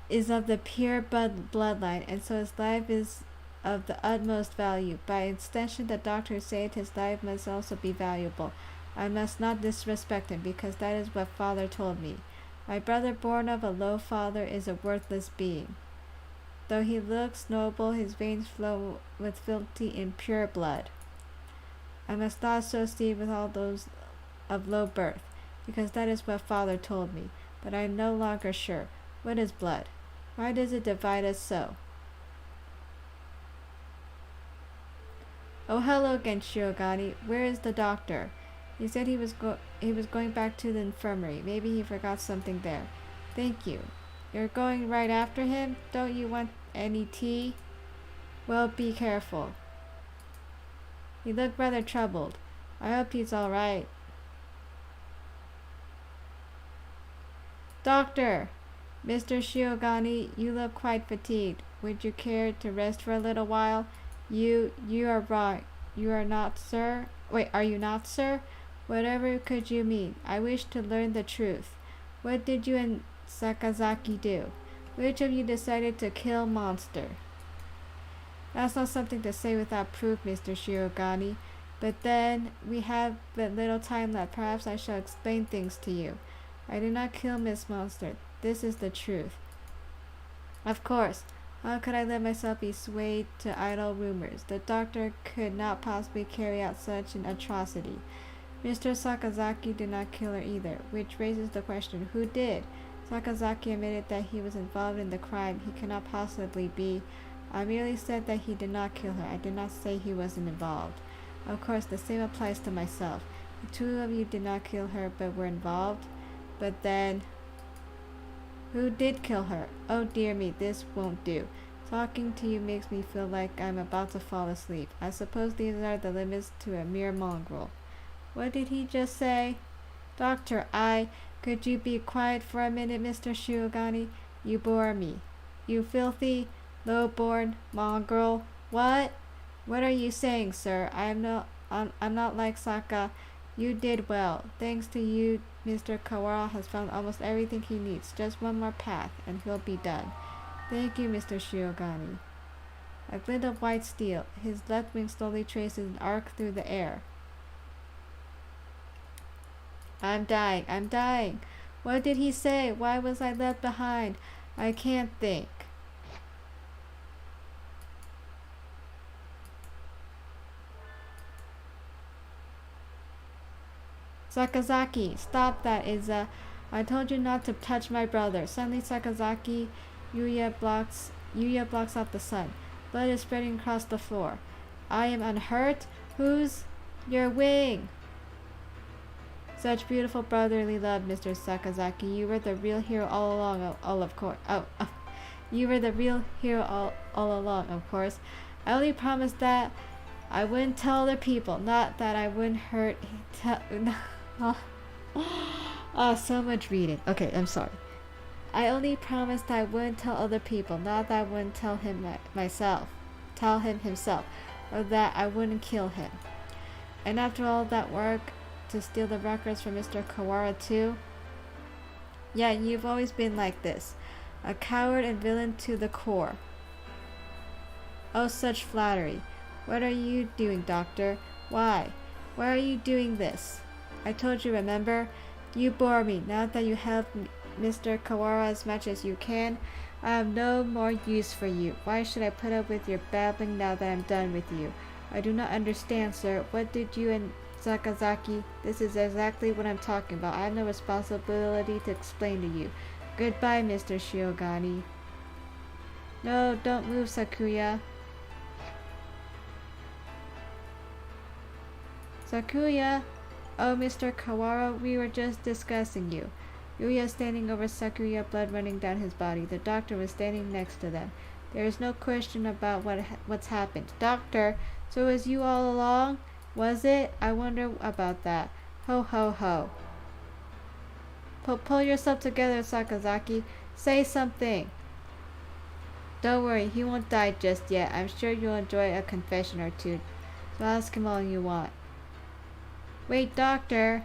is of the pure bloodline, and so his life is of the utmost value. By extension, the doctor who saved his life must also be valuable. I must not disrespect him, because that is what Father told me. My brother born of a low father is a worthless being. Though he looks noble, his veins flow with filthy, impure blood. I must not associate with all those of low birth, because that is what Father told me. But I am no longer sure. What is blood? Why does it divide us so? Oh, hello again, Shiogani. Where is the doctor? He said he was going back to the infirmary. Maybe he forgot something there. Thank you. You're going right after him? Don't you want any tea? Well, be careful. He looked rather troubled. I hope he's all right. Doctor! Mr. Shiogani, you look quite fatigued. Would you care to rest for a little while? You are wrong. You are not, sir? Wait, are you not, sir? Whatever could you mean? I wish to learn the truth. What did you and Sakazaki do? Which of you decided to kill Monster? That's not something to say without proof, Mr. Shiogani. But then, we have but little time left. Perhaps I shall explain things to you. I did not kill Miss Monster. This is the truth. Of course. How could I let myself be swayed to idle rumors? The doctor could not possibly carry out such an atrocity. Mr. Sakazaki did not kill her either, which raises the question, who did? Sakazaki admitted that he was involved in the crime. He cannot possibly be. I merely said that he did not kill her. I did not say he wasn't involved. Of course, the same applies to myself. The two of you did not kill her, but were involved. But then, who did kill her? Oh dear me, this won't do. Talking to you makes me feel like I'm about to fall asleep. I suppose these are the limits to a mere mongrel. What did he just say? Doctor, could you be quiet for a minute, Mr. Shiogani? You bore me. You filthy, low-born mongrel. What? What are you saying, sir? I'm not like Saka. You did well. Thanks to you, Mr. Kawara has found almost everything he needs. Just one more path, and he'll be done. Thank you, Mr. Shiogani. A glint of white steel. His left wing slowly traces an arc through the air. I'm dying. What did he say? Why was I left behind? I can't think. Sakazaki, stop that, Iza. I told you not to touch my brother. Suddenly Sakazaki, Yuya blocks out the sun. Blood is spreading across the floor. I am unhurt? Who's your wing? Such beautiful brotherly love, Mr. Sakazaki. You were the real hero all along. You were the real hero all along, of course. I only promised that I wouldn't tell other people. Not that I wouldn't hurt. So much reading. Okay, I'm sorry. I only promised I wouldn't tell other people. Not that I wouldn't tell him myself. Tell him himself. Or that I wouldn't kill him. And after all that work to steal the records from Mr. Kawara too? Yeah, you've always been like this. A coward and villain to the core. Oh, such flattery. What are you doing, Doctor? Why? Why are you doing this? I told you, remember? You bore me. Now that you helped Mr. Kawara as much as you can, I have no more use for you. Why should I put up with your babbling now that I'm done with you? I do not understand, sir. What did you and Sakazaki? This is exactly what I'm talking about. I have no responsibility to explain to you. Goodbye, Mr. Shiogani. No, don't move, Sakuya. Sakuya! Oh, Mr. Kawara, we were just discussing you. Yuya standing over Sakuya, blood running down his body. The doctor was standing next to them. There is no question about what's happened. Doctor, so it was you all along? Was it? I wonder about that. Ho ho ho. Pull yourself together, Sakazaki. Say something. Don't worry, he won't die just yet. I'm sure you'll enjoy a confession or two. So ask him all you want. Wait, Doctor.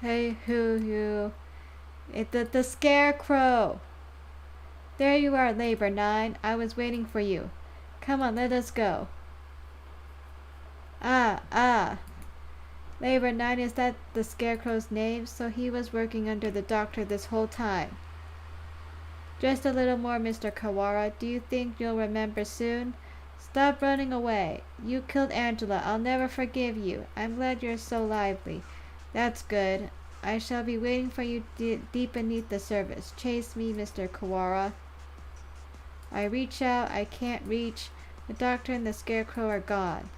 Hey, you. The scarecrow. There you are, Labor 9. I was waiting for you. Come on, let us go. Ah. Labor 9, is that the scarecrow's name? So he was working under the doctor this whole time. Just a little more, Mr. Kawara. Do you think you'll remember soon? Stop running away. You killed Angela. I'll never forgive you. I'm glad you're so lively. That's good. I shall be waiting for you deep beneath the surface. Chase me, Mr. Kawara. I reach out. I can't reach. The doctor and the scarecrow are gone.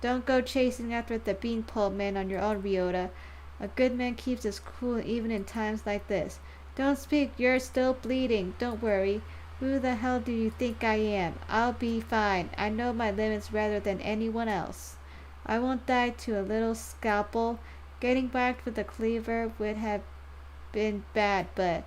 Don't go chasing after the beanpole man on your own, Ryota. A good man keeps his cool even in times like this. Don't speak. You're still bleeding. Don't worry. Who the hell do you think I am? I'll be fine. I know my limits rather than anyone else. I won't die to a little scalpel. Getting whacked with a cleaver would have been bad, but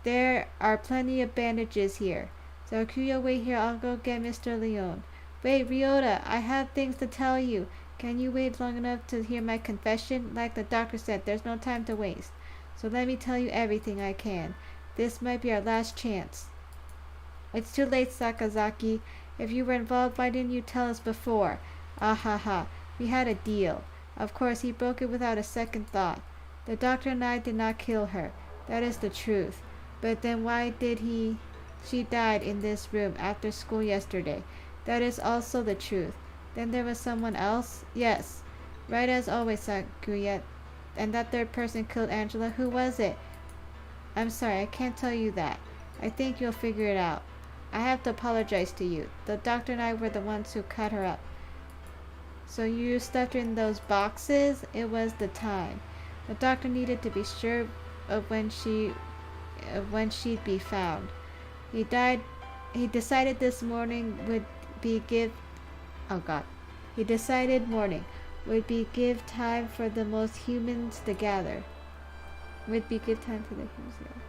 there are plenty of bandages here. So Kuya, wait here. I'll go get Mr. Leon. Wait, Ryota, I have things to tell you. Can you wait long enough to hear my confession? Like the doctor said, there's no time to waste. So let me tell you everything I can. This might be our last chance. It's too late, Sakazaki. If you were involved, why didn't you tell us before? Ah ha ha. We had a deal. Of course, he broke it without a second thought. The doctor and I did not kill her. That is the truth. But then why did she died in this room after school yesterday? That is also the truth. Then there was someone else? Yes. Right as always, Sakuya. And that third person killed Angela. Who was it? I'm sorry, I can't tell you that. I think you'll figure it out. I have to apologize to you. The doctor and I were the ones who cut her up. So you stuffed her in those boxes? It was the time. The doctor needed to be sure of when she'd be found. He decided this morning would be give He decided morning would be give time for the most humans to gather. Would be give time for the humans to gather.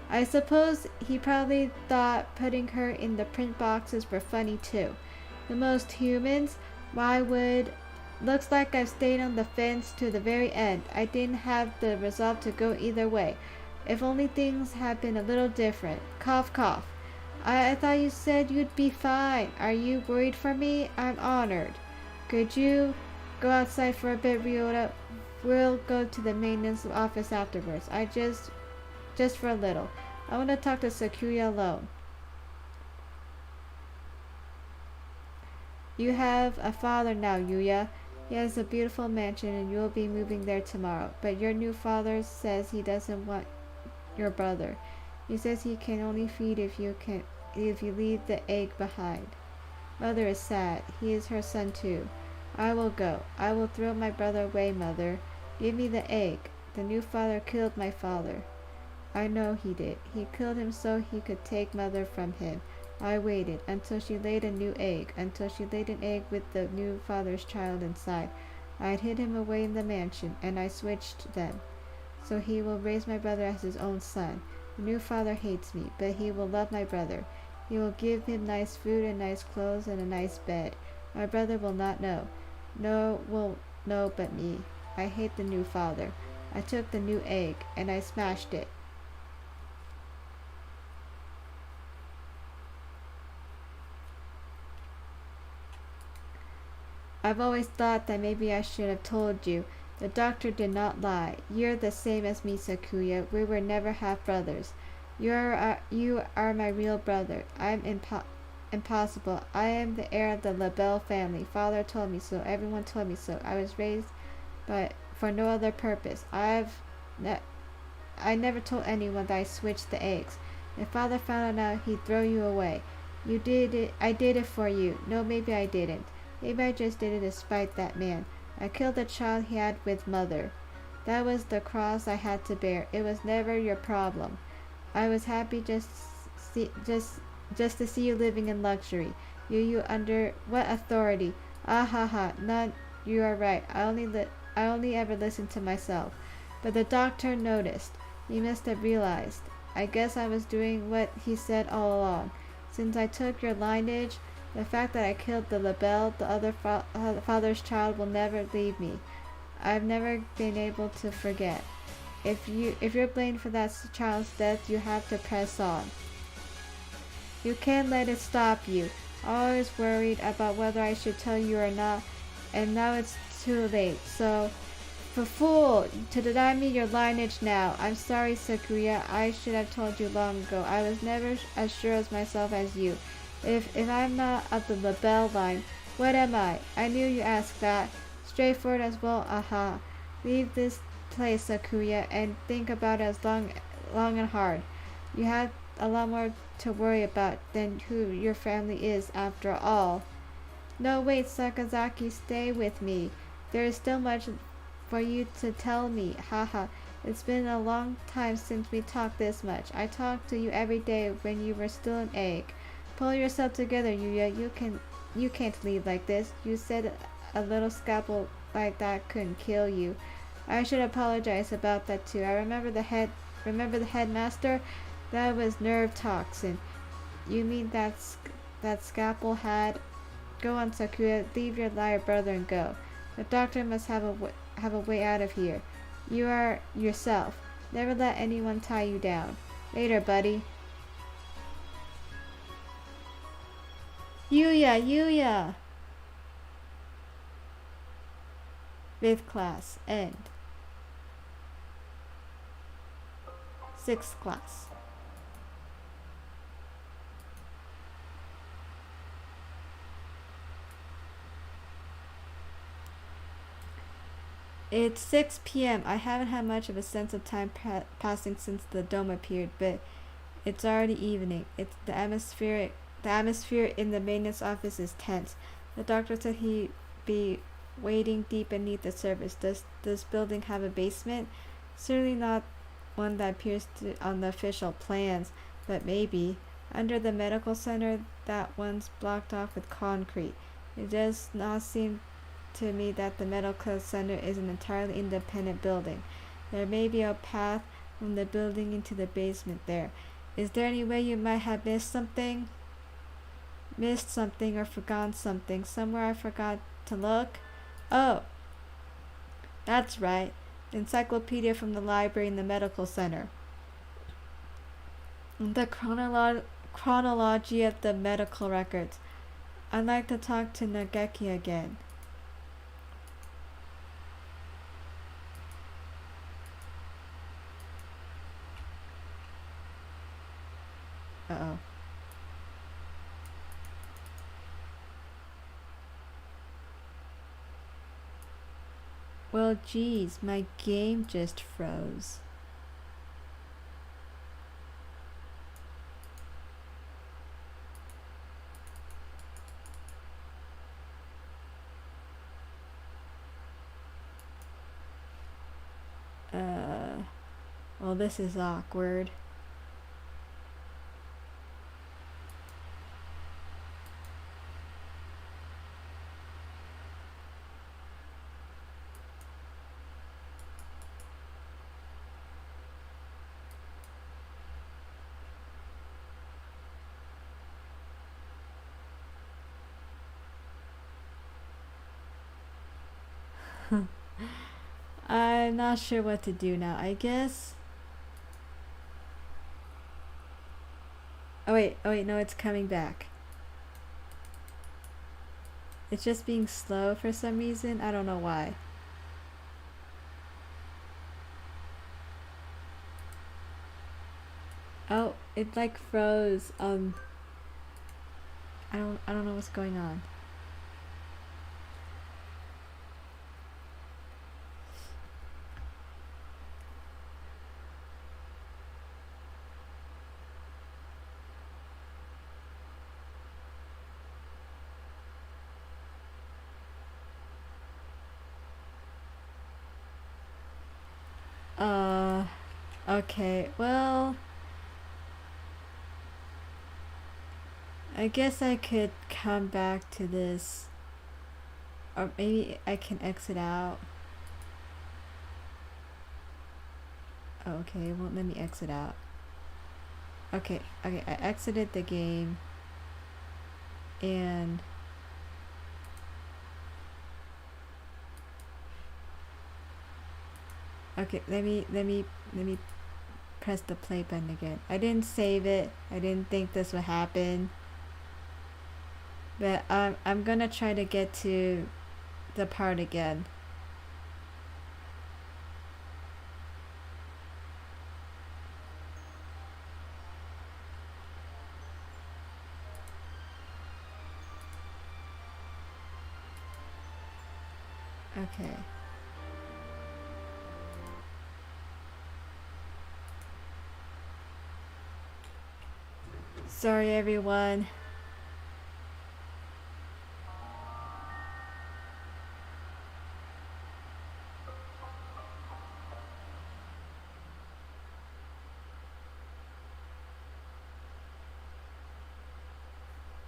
I suppose he probably thought putting her in the print boxes were funny too. The most humans? Why would... Looks like I've stayed on the fence to the very end. I didn't have the resolve to go either way. If only things had been a little different. Cough, cough. I thought you said you'd be fine. Are you worried for me? I'm honored. Could you go outside for a bit, Ryota? We'll go to the maintenance office afterwards. Just for a little. I want to talk to Sakuya alone. You have a father now, Yuya. He has a beautiful mansion and you'll be moving there tomorrow. But your new father says he doesn't want your brother. He says he can only feed if you leave the egg behind. Mother is sad. He is her son too. I will go. I will throw my brother away, Mother. Give me the egg. The new father killed my father. I know he did. He killed him so he could take mother from him. I waited until she laid a new egg, until she laid an egg with the new father's child inside. I had hid him away in the mansion, and I switched them. So he will raise my brother as his own son. The new father hates me, but he will love my brother. He will give him nice food and nice clothes and a nice bed. My brother will not know. No will know but me. I hate the new father. I took the new egg, and I smashed it. I've always thought that maybe I should have told you. The doctor did not lie. You're the same as me, Sakuya. We were never half-brothers. You are my real brother. I'm impossible. I am the heir of the LaBelle family. Father told me so. Everyone told me so. I was raised for no other purpose. I never told anyone that I switched the eggs. If father found out, he'd throw you away. You did it. I did it for you. No, maybe I didn't. Maybe I just did it to spite that man. I killed the child he had with mother. That was the cross I had to bear. It was never your problem. I was happy just to see you living in luxury. You under what authority? Ah ha ha. None. You are right. I only ever listened to myself. But the doctor noticed. He must have realized. I guess I was doing what he said all along. Since I took your lineage, the fact that I killed the LaBelle, the other father's child, will never leave me. I've never been able to forget. If you're blamed for that child's death, you have to press on. You can't let it stop you. I was worried about whether I should tell you or not, and now it's too late. So, for fool, to deny me your lineage now. I'm sorry, Sakuya. I should have told you long ago. I was never as sure of myself as you. If I'm not of the LaBelle line, what am I? I knew you asked that. Straightforward as well, aha. Leave this place, Sakuya, and think about it as long and hard. You have a lot more to worry about than who your family is, after all. No, wait, Sakazaki, stay with me. There is still much for you to tell me, haha. It's been a long time since we talked this much. I talked to you every day when you were still an egg. Pull yourself together, Yuya. You can't leave like this. You said a little scalpel like that couldn't kill you. I should apologize about that too. I remember the headmaster? That was nerve toxin. You mean that scalpel had? Go on, Sakuya. Leave your liar brother and go. The doctor must have a way out of here. You are yourself. Never let anyone tie you down. Later, buddy. Yuya! 5th class, end. 6th class. It's 6 p.m. I haven't had much of a sense of time passing since the dome appeared, but it's already evening. The atmosphere in the maintenance office is tense. The doctor said he'd be waiting deep beneath the surface. Does this building have a basement? Certainly not one that appears on the official plans, but maybe. Under the medical center, that one's blocked off with concrete. It does not seem to me that the medical center is an entirely independent building. There may be a path from the building into the basement there. Is there any way you might have missed something or forgotten something? Somewhere I forgot to look? Oh, that's right. The encyclopedia from the library in the medical center. The chronology of the medical records. I'd like to talk to Nageki again. Uh-oh. Well, geez, my game just froze. Well, this is awkward. I'm not sure what to do now. I guess. Oh wait, no, it's coming back. It's just being slow for some reason. I don't know why. Oh, it like froze. I don't know what's going on. Okay, well, I guess I could come back to this. Or maybe I can exit out. Oh, okay, it won't let me exit out. Okay, I exited the game. And okay, let me press the play button again. I didn't save it. I didn't think this would happen. But I'm gonna try to get to the part again. Okay. Sorry everyone.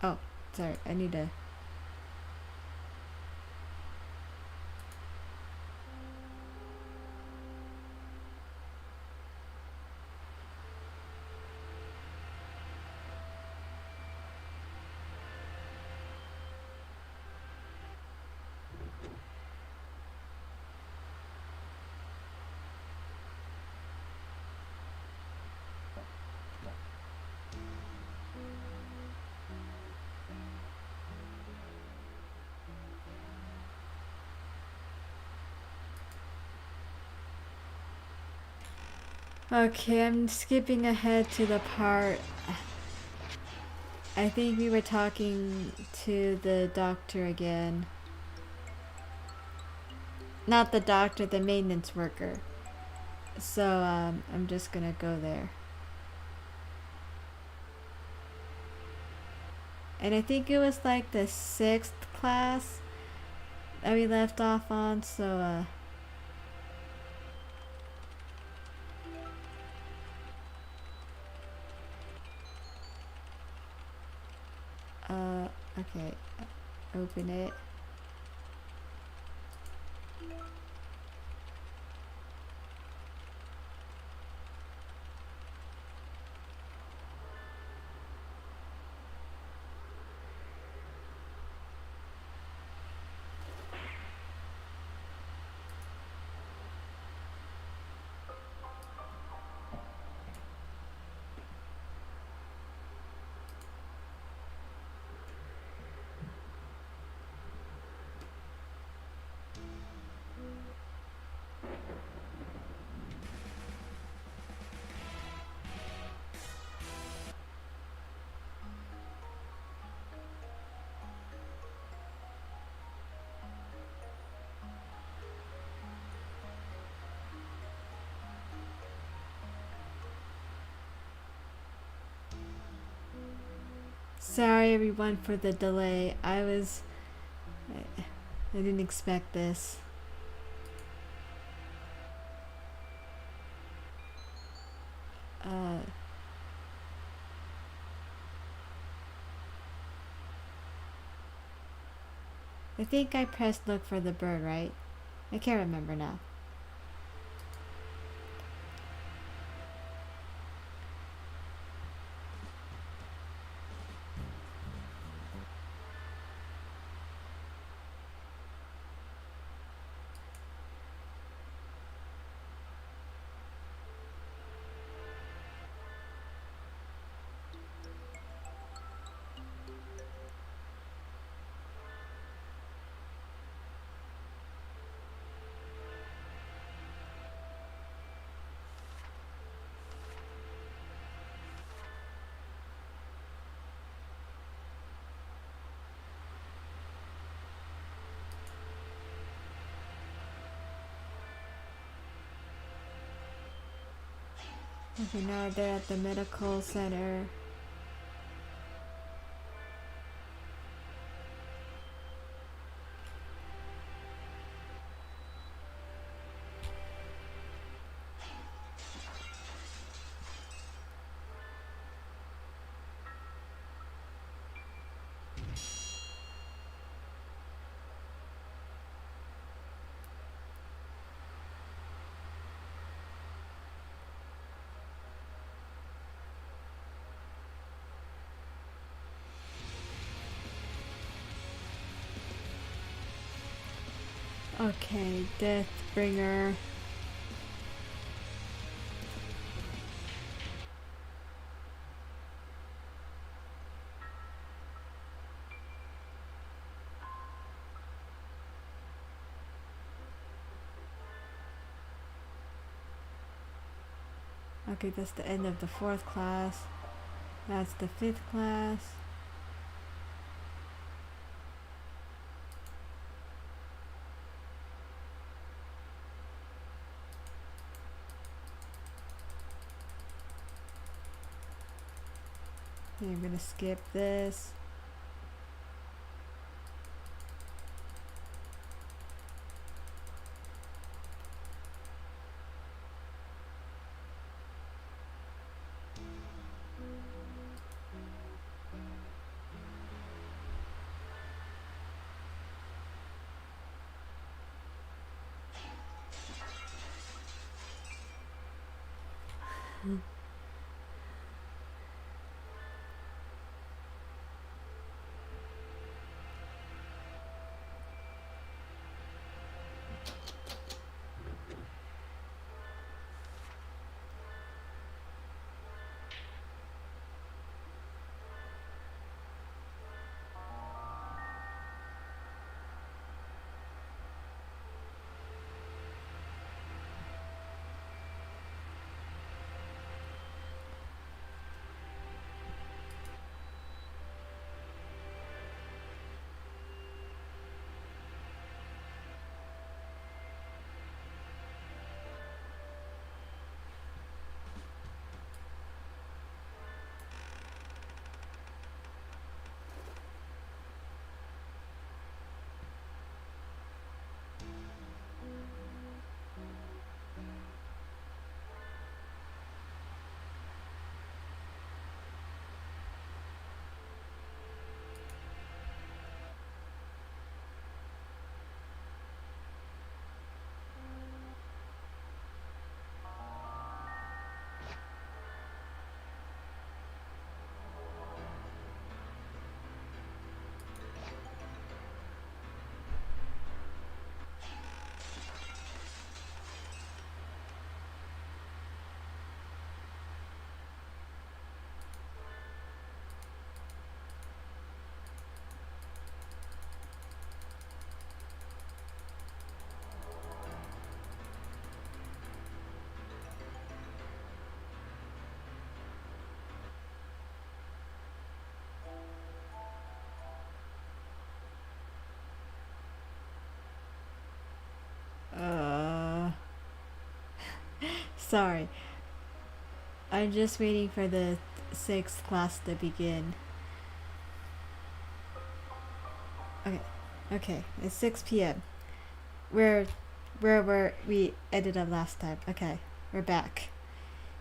Oh, sorry, I need to. Okay, I'm skipping ahead to the part. I think we were talking to the doctor again. Not the doctor, the maintenance worker. So, I'm just gonna go there. And I think it was like the 6th class that we left off on, so, okay. Open it. Sorry everyone for the delay. I didn't expect this. I think I pressed look for the bird, right? I can't remember now. Okay, now they're at the medical center. Okay, Deathbringer. Okay, that's the end of the 4th class. That's the 5th class. Okay, I'm gonna skip this. Uh, sorry. I'm just waiting for the 6th class to begin. Okay, okay, it's 6 p.m. Where were we ended up last time? Okay, we're back.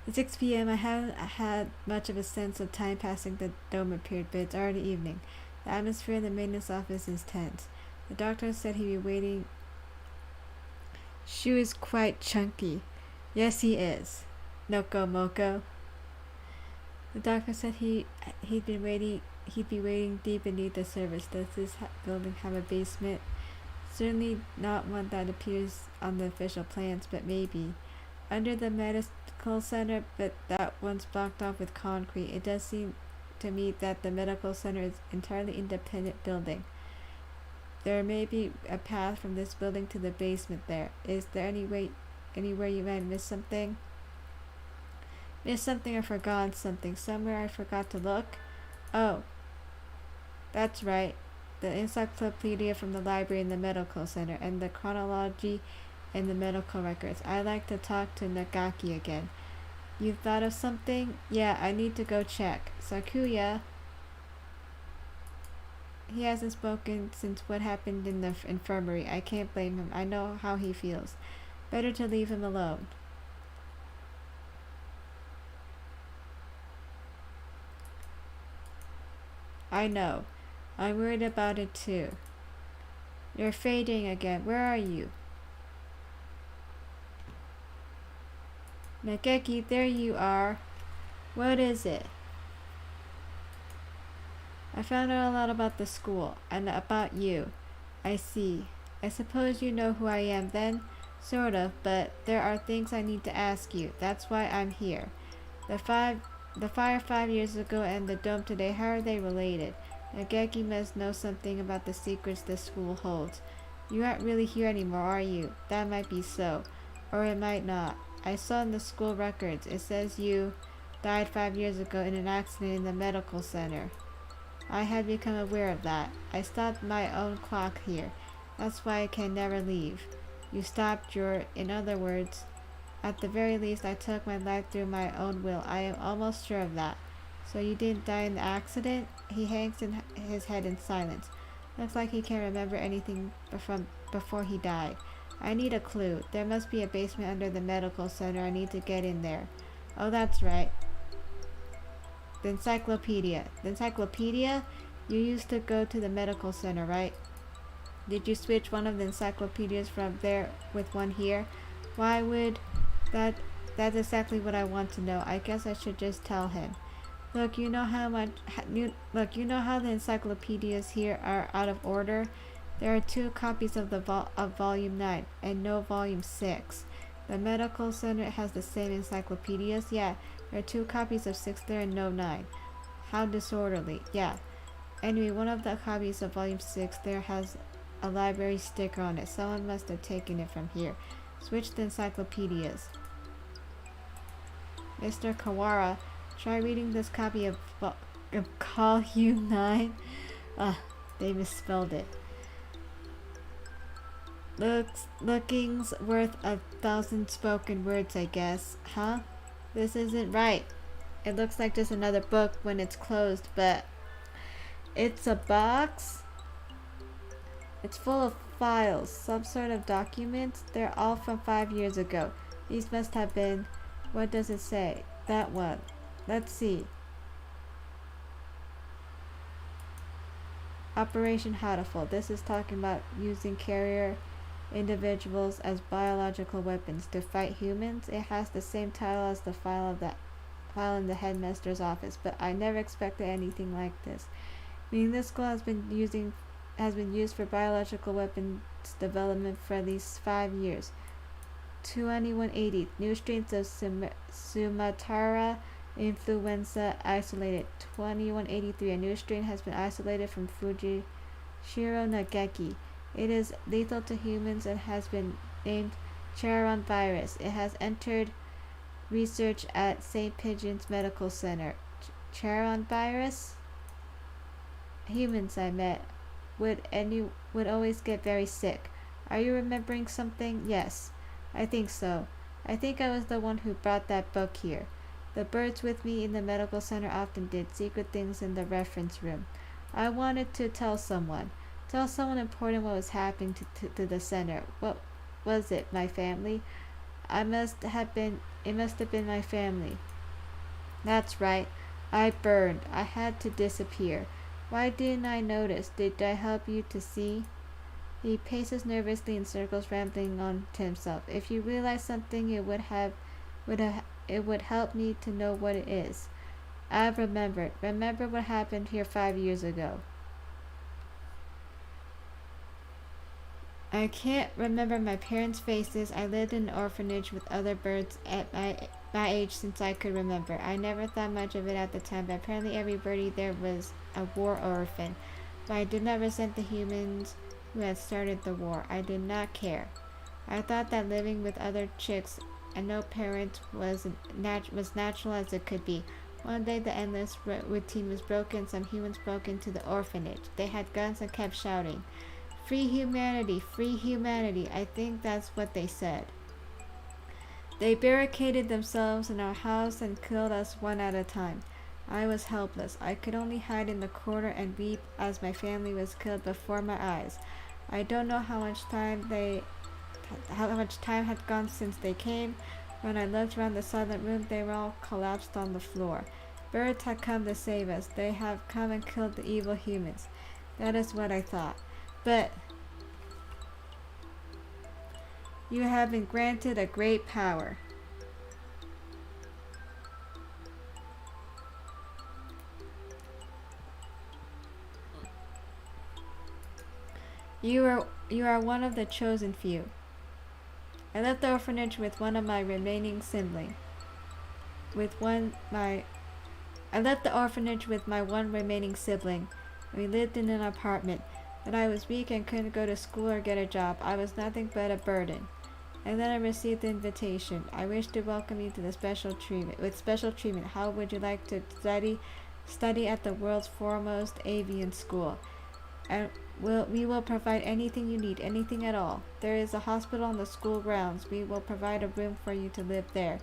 At 6 p.m., I haven't had much of a sense of time passing. The dome appeared, but it's already evening. The atmosphere in the maintenance office is tense. The doctor said he'd be waiting. Shu is quite chunky. Yes, he is. Noko Moko. The doctor said he'd be waiting deep beneath the surface. Does this building have a basement? Certainly not one that appears on the official plans, but maybe. Under the medical center, but that one's blocked off with concrete. It does seem to me that the medical center is an entirely independent building. There may be a path from this building to the basement there. Is there anywhere you might miss something? Missed something or forgotten something. Somewhere I forgot to look? Oh, that's right. The encyclopedia from the library in the medical center, and the chronology in the medical records. I'd like to talk to Nagaki again. You thought of something? Yeah, I need to go check. Sakuya. He hasn't spoken since what happened in the infirmary. I can't blame him. I know how he feels. Better to leave him alone. I know. I'm worried about it too. You're fading again. Where are you? Nageki, there you are. What is it? I found out a lot about the school, and about you. I see. I suppose you know who I am then? Sort of, but there are things I need to ask you. That's why I'm here. The fire 5 years ago and the dome today, how are they related? Nageki must know something about the secrets this school holds. You aren't really here anymore, are you? That might be so. Or it might not. I saw in the school records. It says you died 5 years ago in an accident in the medical center. I had become aware of that. I stopped my own clock here. That's why I can never leave. You stopped in other words, at the very least, I took my life through my own will. I am almost sure of that. So you didn't die in the accident? He hangs his head in silence. Looks like he can't remember anything from before he died. I need a clue. There must be a basement under the medical center. I need to get in there. Oh, that's right. The encyclopedia. The encyclopedia? You used to go to the medical center, right? Did you switch one of the encyclopedias from there with one here? Why would that? That's exactly what I want to know. I guess I should just tell him. Look, you know how the encyclopedias here are out of order? There are 2 copies of volume 9 and no volume 6. The medical center has the same encyclopedias? Yeah. There are 2 copies of 6 there and no 9. How disorderly. Yeah. Anyway, one of the copies of volume 6 there has a library sticker on it. Someone must have taken it from here. Switch the encyclopedias. Mr. Kawara, try reading this copy of volume 9. They misspelled it. Looking's worth 1,000 spoken words, I guess. Huh? This isn't right. It looks like just another book when it's closed, but it's a box. It's full of files, some sort of documents. They're all from 5 years ago. These must have been... What does it say? That one. Let's see. Operation HATOFUL. This is talking about using carrier individuals as biological weapons to fight humans. It has the same title as the file in the headmaster's office, but I never expected anything like this. Meaning this school has been used for biological weapons development for at least 5 years. 2180. New strains of Sumatra influenza isolated. 2183. A new strain has been isolated from Fujishiro Nageki. It is lethal to humans and has been named Charon virus. It has entered research at St. Pigeon's Medical Center. Charon virus? Humans I met would always get very sick. Are you remembering something? Yes, I think so. I think I was the one who brought that book here. The birds with me in the medical center often did secret things in the reference room. I wanted to tell someone important what was happening to the center. What was it? My family? It must have been my family. That's right. I burned. I had to disappear. Why didn't I notice? Did I help you to see? He paces nervously in circles, rambling on to himself. If you realize something, it would help me to know what it is. I've remembered. Remember what happened here 5 years ago. I can't remember my parents' faces. I lived in an orphanage with other birds at my age since I could remember. I never thought much of it at the time, but apparently every birdie there was a war orphan. But I did not resent the humans who had started the war. I did not care. I thought that living with other chicks and no parents was natural as it could be. One day the endless routine was broken. Some humans broke into the orphanage. They had guns and kept shouting, "Free humanity! Free humanity!" I think that's what they said. They barricaded themselves in our house and killed us one at a time. I was helpless. I could only hide in the corner and weep as my family was killed before my eyes. I don't know how much time had gone since they came. When I looked around the silent room, they were all collapsed on the floor. Birds had come to save us. They have come and killed the evil humans. That is what I thought. But you have been granted a great power. You are one of the chosen few. I left the orphanage with one of my remaining siblings. I left the orphanage with my one remaining sibling. We lived in an apartment, but I was weak and couldn't go to school or get a job. I was nothing but a burden. And then I received the invitation. I wish to welcome you to the special treatment. How would you like to study at the world's foremost avian school? And we will provide anything you need, anything at all. There is a hospital on the school grounds. We will provide a room for you to live there.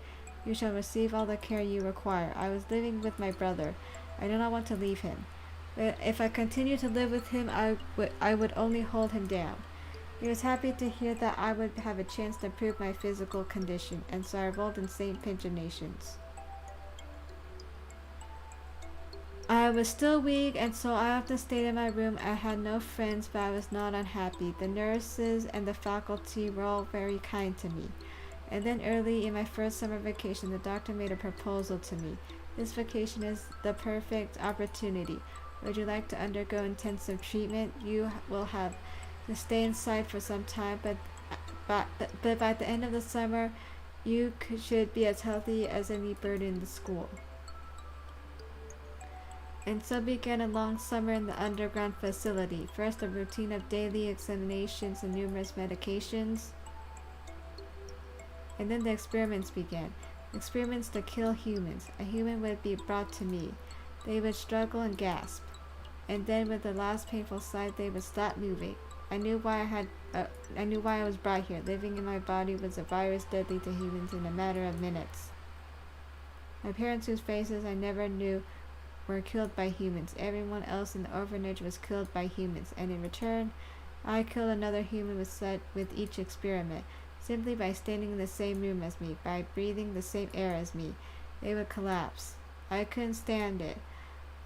You shall receive all the care you require. I was living with my brother. I do not want to leave him. But if I continue to live with him, I would only hold him down. He was happy to hear that I would have a chance to improve my physical condition, and so I rolled in St. Pinchinations. I was still weak, and so I often stayed in my room. I had no friends, but I was not unhappy. The nurses and the faculty were all very kind to me. And then early in my first summer vacation, the doctor made a proposal to me. This vacation is the perfect opportunity. Would you like to undergo intensive treatment? You will have to stay inside for some time, but by the end of the summer, you should be as healthy as any bird in the school. And so began a long summer in the underground facility. First, a routine of daily examinations and numerous medications. And then the experiments began. Experiments to kill humans. A human would be brought to me. They would struggle and gasp. And then with the last painful sigh, they would stop moving. I knew why I was brought here. Living in my body was a virus deadly to humans in a matter of minutes. My parents, whose faces I never knew, were killed by humans. Everyone else in the orphanage was killed by humans, and in return, I killed another human with each experiment. Simply by standing in the same room as me, by breathing the same air as me, they would collapse. I couldn't stand it.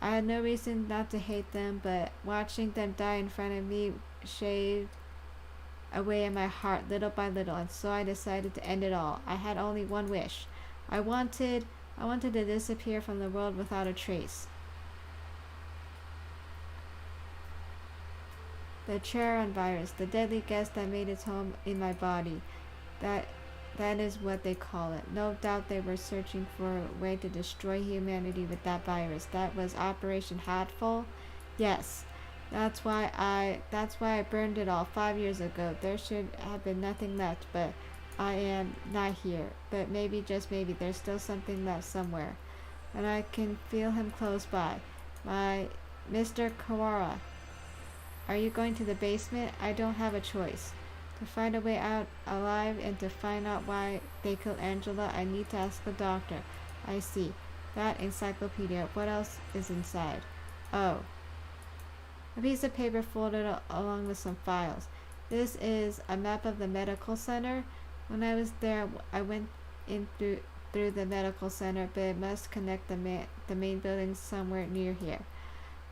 I had no reason not to hate them, but watching them die in front of me shaved away at my heart little by little, and so I decided to end it all. I had only one wish. I wanted to disappear from the world without a trace. The Charon virus, the deadly gas that made its home in my body. That is what they call it. No doubt they were searching for a way to destroy humanity with that virus. That was Operation HATOFUL? Yes. That's why I burned it all 5 years ago. There should have been nothing left, but I am not here. But maybe, just maybe, there's still something left somewhere. And I can feel him close by. My Mr. Kawara. Are you going to the basement? I don't have a choice. To find a way out alive and to find out why they killed Angela, I need to ask the doctor. I see. That encyclopedia. What else is inside? Oh. A piece of paper folded along with some files. This is a map of the medical center. When I was there, I went in through the medical center, but it must connect the main buildings somewhere near here.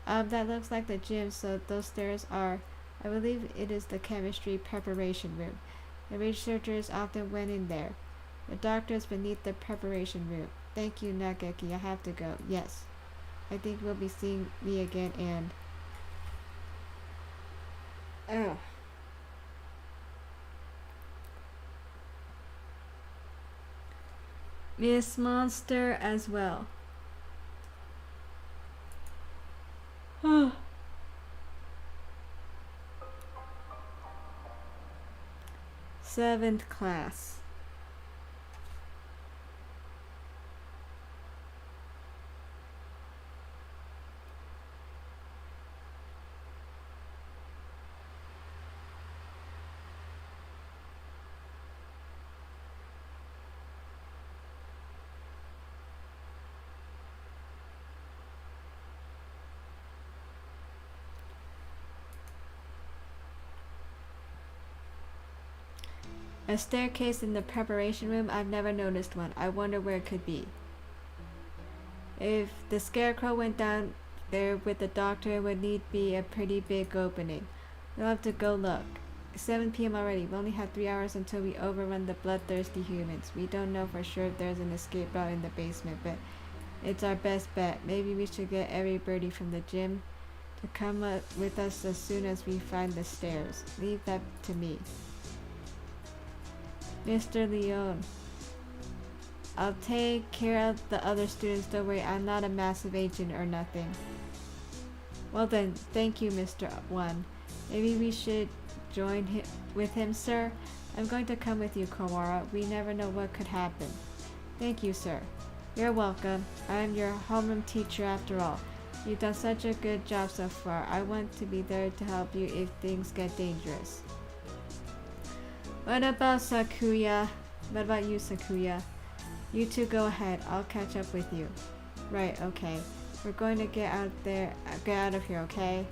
That looks like the gym, so those stairs are I believe it is the chemistry preparation room. The researchers often went in there. The doctor is beneath the preparation room. Thank you, Nageki. I have to go. Yes. I think we'll be seeing me again and... Oh. Miss Monster as well. Seventh class. A staircase in the preparation room? I've never noticed one. I wonder where it could be. If the scarecrow went down there with the doctor, it would need be a pretty big opening. We'll have to go look. 7 p.m. already. We only have 3 hours until we overrun the bloodthirsty humans. We don't know for sure if there's an escape route in the basement, but it's our best bet. Maybe we should get every birdie from the gym to come up with us as soon as we find the stairs. Leave that to me. Mr. Leon, I'll take care of the other students. Don't worry, I'm not a massive agent or nothing. Well then, thank you, Mr. One. Maybe we should join with him, sir? I'm going to come with you, Kawara. We never know what could happen. Thank you, sir. You're welcome. I'm your homeroom teacher after all. You've done such a good job so far. I want to be there to help you if things get dangerous. What about Sakuya? What about you, Sakuya? You two go ahead. I'll catch up with you. Right, okay. We're going to get out of here, okay?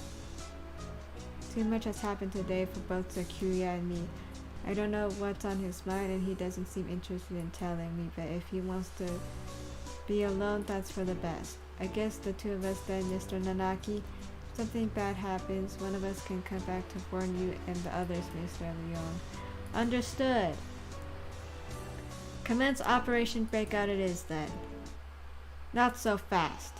Too much has happened today for both Sakuya and me. I don't know what's on his mind and he doesn't seem interested in telling me, but if he wants to be alone, that's for the best. I guess the two of us then, Mr. Nanaki. If something bad happens, one of us can come back to warn you and the others, Mr. Leon. Understood. Commence Operation Breakout it is then. Not so fast.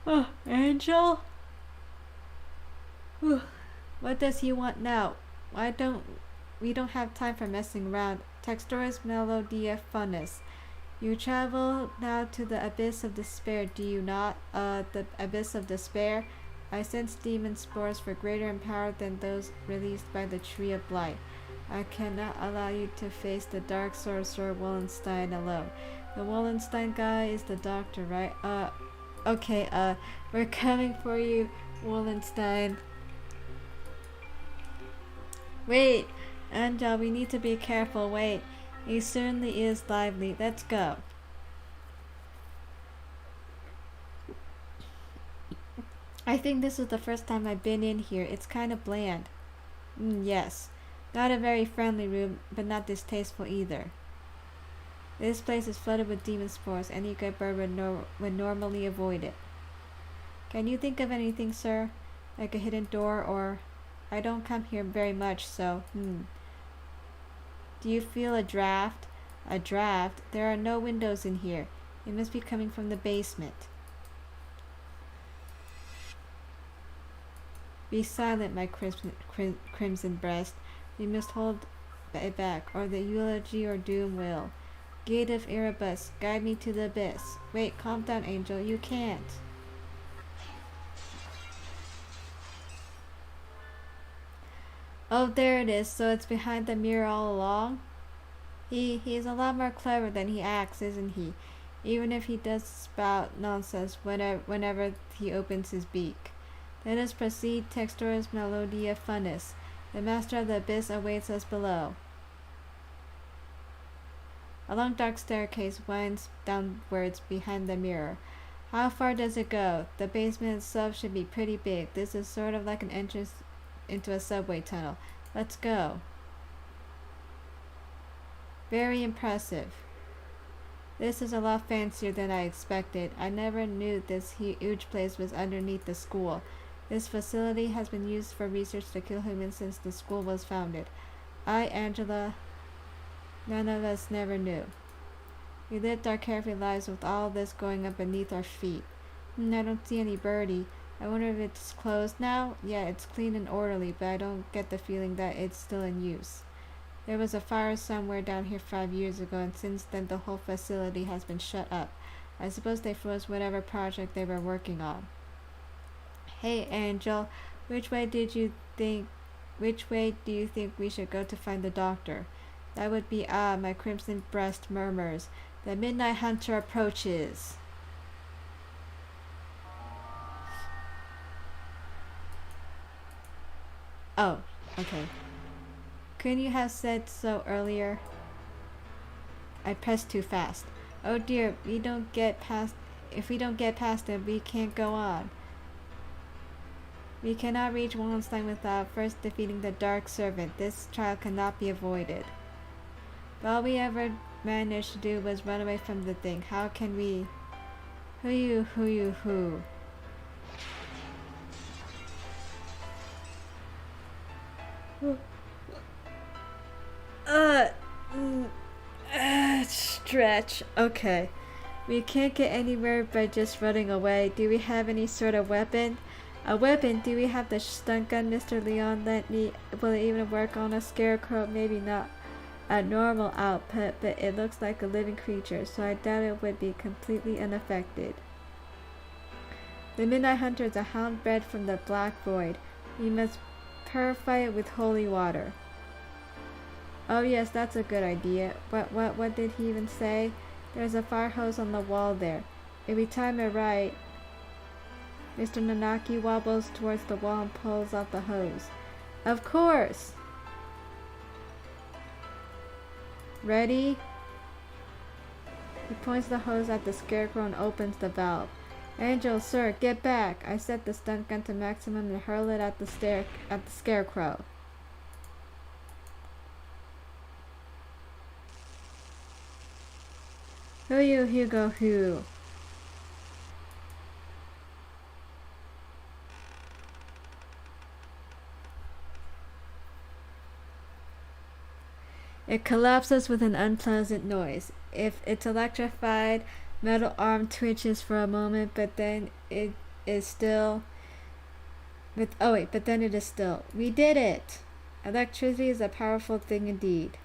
Oh, Angel? What does he want now? We don't have time for messing around. Textoris Melodia Funnus. You travel now to the Abyss of Despair, do you not? The Abyss of Despair? I sense demon spores for greater in power than those released by the Tree of Blight. I cannot allow you to face the Dark Sorcerer Wallenstein alone. The Wallenstein guy is the doctor, right? Okay, we're coming for you, Wallenstein. Wait, Angel, we need to be careful. Wait, he certainly is lively. Let's go. I think this is the first time I've been in here. It's kind of bland. Yes. Not a very friendly room, but not distasteful either. This place is flooded with demon spores. Any good bird would normally avoid it. Can you think of anything, sir? Like a hidden door or... I don't come here very much, so... Do you feel a draft? A draft? There are no windows in here. It must be coming from the basement. Be silent, my crimson breast. You must hold it back, or the eulogy or doom will. Gate of Erebus, guide me to the abyss. Wait, calm down, Angel. You can't. Oh, there it is. So it's behind the mirror all along? He's a lot more clever than he acts, isn't he? Even if he does spout nonsense whenever he opens his beak. Let us proceed, Textoris Melodia Funnus. The master of the abyss awaits us below. A long dark staircase winds downwards behind the mirror. How far does it go? The basement itself should be pretty big. This is sort of like an entrance into a subway tunnel. Let's go. Very impressive. This is a lot fancier than I expected. I never knew this huge place was underneath the school. This facility has been used for research to kill humans since the school was founded. Angela, none of us never knew. We lived our carefree lives with all this going up beneath our feet. I don't see any birdie. I wonder if it's closed now? Yeah, it's clean and orderly, but I don't get the feeling that it's still in use. There was a fire somewhere down here 5 years ago, and since then the whole facility has been shut up. I suppose they froze whatever project they were working on. Hey, Angel, which way do you think we should go to find the doctor? That would be my crimson breast murmurs. The Midnight Hunter approaches. Oh, okay. Couldn't you have said so earlier? I pressed too fast. Oh dear, if we don't get past it, we can't go on. We cannot reach Wallenstein without first defeating the Dark Servant. This trial cannot be avoided. But all we ever managed to do was run away from the thing. How can we? Who? Stretch. Okay. We can't get anywhere by just running away. Do we have any sort of weapon? A weapon? Do we have the stun gun Mr. Leon lent me? Will it even work on a scarecrow? Maybe not a normal output, but it looks like a living creature, so I doubt it would be completely unaffected. The Midnight Hunter is a hound bred from the Black Void. We must purify it with holy water. Oh yes, that's a good idea. What did he even say? There's a fire hose on the wall there. If we time it right... Mr. Nanaki wobbles towards the wall and pulls out the hose. Of course! Ready? He points the hose at the scarecrow and opens the valve. Angel, sir, get back! I set the stun gun to maximum and hurl it at the scarecrow. Who? It collapses with an unpleasant noise. If it's electrified, metal arm twitches for a moment, but then it is still. We did it! Electricity is a powerful thing indeed.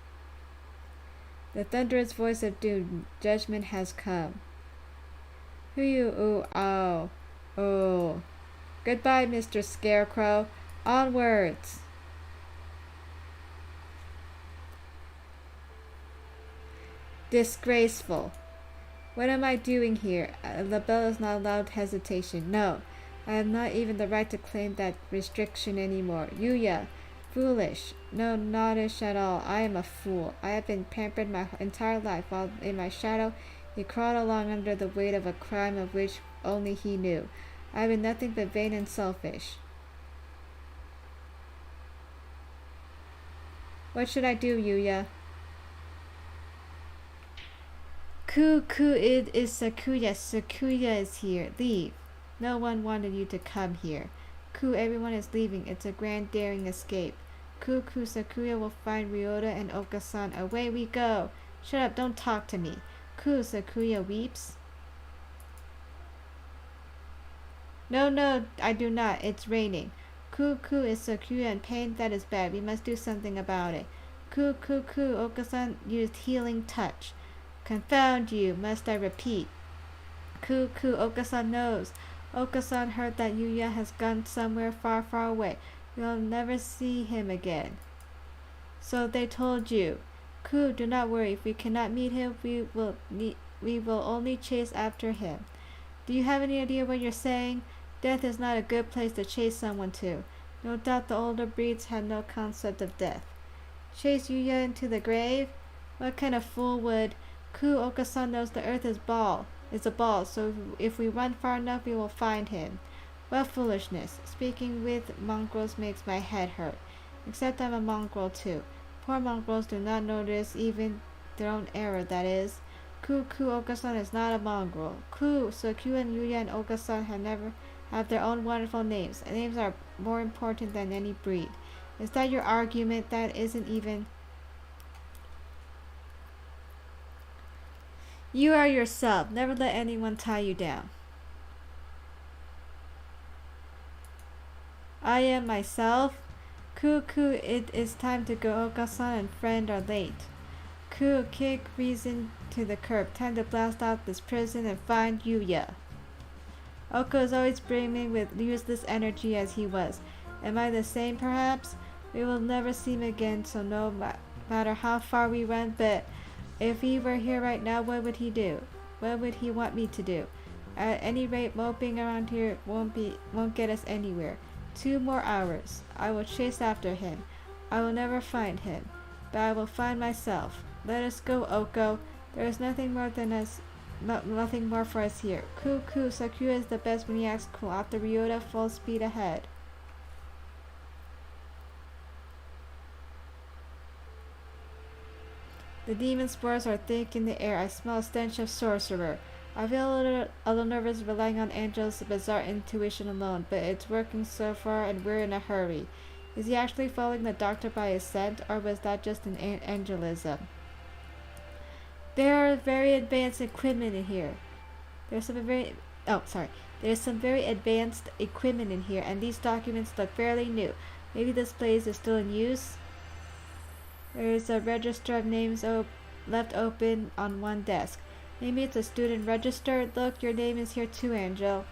The thunderous voice of doom. Judgment has come. Oh. Goodbye, Mr. Scarecrow. Onwards! Disgraceful. What am I doing here? LaBelle is not allowed hesitation. No, I have not even the right to claim that restriction anymore. Yuya, foolish. No, nodish at all. I am a fool. I have been pampered my entire life, while in my shadow he crawled along under the weight of a crime of which only he knew. I have been nothing but vain and selfish. What should I do, Yuya? It is Sakuya. Sakuya is here. Leave. No one wanted you to come here. Everyone is leaving. It's a grand daring escape. Sakuya will find Ryota and Okasan. Away we go. Shut up, don't talk to me. Sakuya weeps. No, I do not. It's raining. Is Sakuya in pain? That is bad. We must do something about it. Okasan used healing touch. Confound you, must I repeat? Okasan knows. Okasan heard that Yuya has gone somewhere far, far away. We'll never see him again. So they told you. Do not worry. If we cannot meet him, we will only chase after him. Do you have any idea what you're saying? Death is not a good place to chase someone to. No doubt the older breeds have no concept of death. Chase Yuya into the grave? What kind of fool would... Okasan knows the earth is a ball, so if we run far enough, we will find him. What foolishness. Speaking with mongrels makes my head hurt. Except I'm a mongrel too. Poor mongrels do not notice even their own error, that is. Ku Okasan is not a mongrel. So Q and Yuya and Okasan have their own wonderful names. Names are more important than any breed. Is that your argument? That isn't even... You are yourself. Never let anyone tie you down. I am myself. Ku, it is time to go. Okasan and friend are late. Ku, kick reason to the curb. Time to blast out this prison and find Yuya. Oko is always brimming with useless energy as he was. Am I the same, perhaps? We will never see him again, so no matter how far we run, but if he were here right now, what would he do? What would he want me to do? At any rate, moping around here won't get us anywhere. 2 more hours. I will chase after him. I will never find him, but I will find myself. Let us go, Oko. There is nothing more for us here. Sakura is the best when he acts cool. After Ryota, full speed ahead. The demon spores are thick in the air. I smell a stench of sorcerer. I feel a little nervous relying on Angel's bizarre intuition alone, but it's working so far and we're in a hurry. Is he actually following the doctor by his scent, or was that just an Angelism? There are very advanced equipment in here. There's some very advanced equipment in here, and these documents look fairly new. Maybe this place is still in use. There's a register of names left open on one desk. Maybe it's a student register. Look, your name is here too, Angel.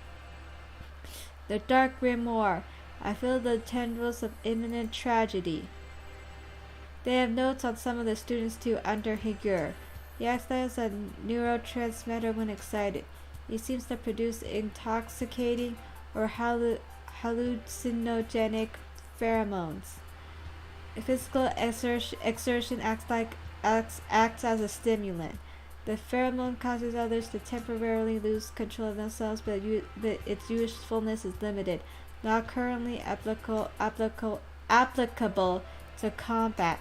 The Dark Grimoire. I feel the tendrils of imminent tragedy. They have notes on some of the students too, under Higure. He acts as a neurotransmitter when excited. He seems to produce intoxicating or hallucinogenic pheromones. Physical exertion acts as a stimulant. The pheromone causes others to temporarily lose control of themselves, but its usefulness is limited, not currently applicable to combat.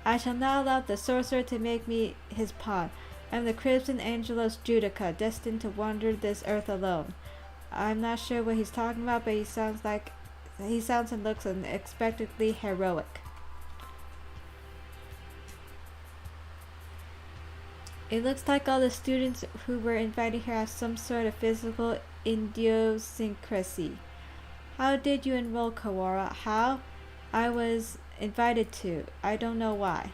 I shall not allow the sorcerer to make me his pawn. I am the Crimson Angelos Judica, destined to wander this earth alone. I'm not sure what he's talking about, but he sounds and looks unexpectedly heroic. It looks like all the students who were invited here have some sort of physical idiosyncrasy. How did you enroll, Kawara? How? I was invited to. I don't know why.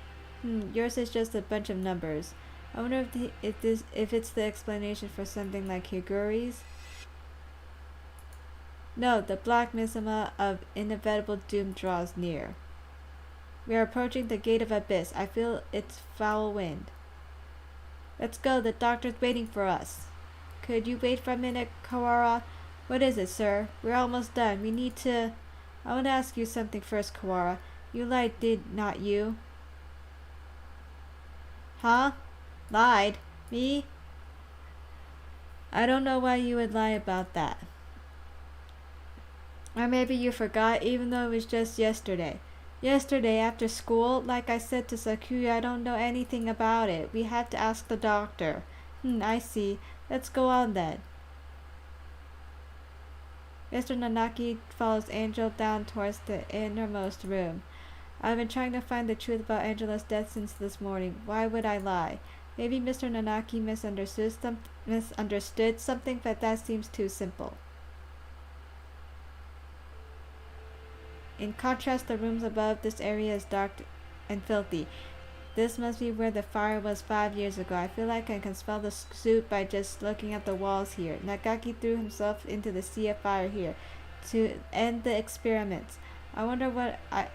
Yours is just a bunch of numbers. I wonder if it's the explanation for something like Higure's. No, the black miasma of inevitable doom draws near. We are approaching the gate of abyss. I feel its foul wind. Let's go, the doctor's waiting for us. Could you wait for a minute, Kawara? What is it, sir? We're almost done. We need to... I want to ask you something first, Kawara. You lied, did not you? Huh? Lied? Me? I don't know why you would lie about that. Or maybe you forgot, even though it was just yesterday. Yesterday after school, like I said to Sakura, I don't know anything about it. We had to ask the doctor. I see. Let's go on then. Mr. Nanaki follows Angel down towards the innermost room. I've been trying to find the truth about Angela's death since this morning. Why would I lie? Maybe Mr. Nanaki misunderstood something, but that seems too simple. In contrast, the rooms above this area is dark and filthy. This must be where the fire was 5 years ago. I feel like I can smell the soot by just looking at the walls here. Nagaki threw himself into the sea of fire here to end the experiments. I wonder what I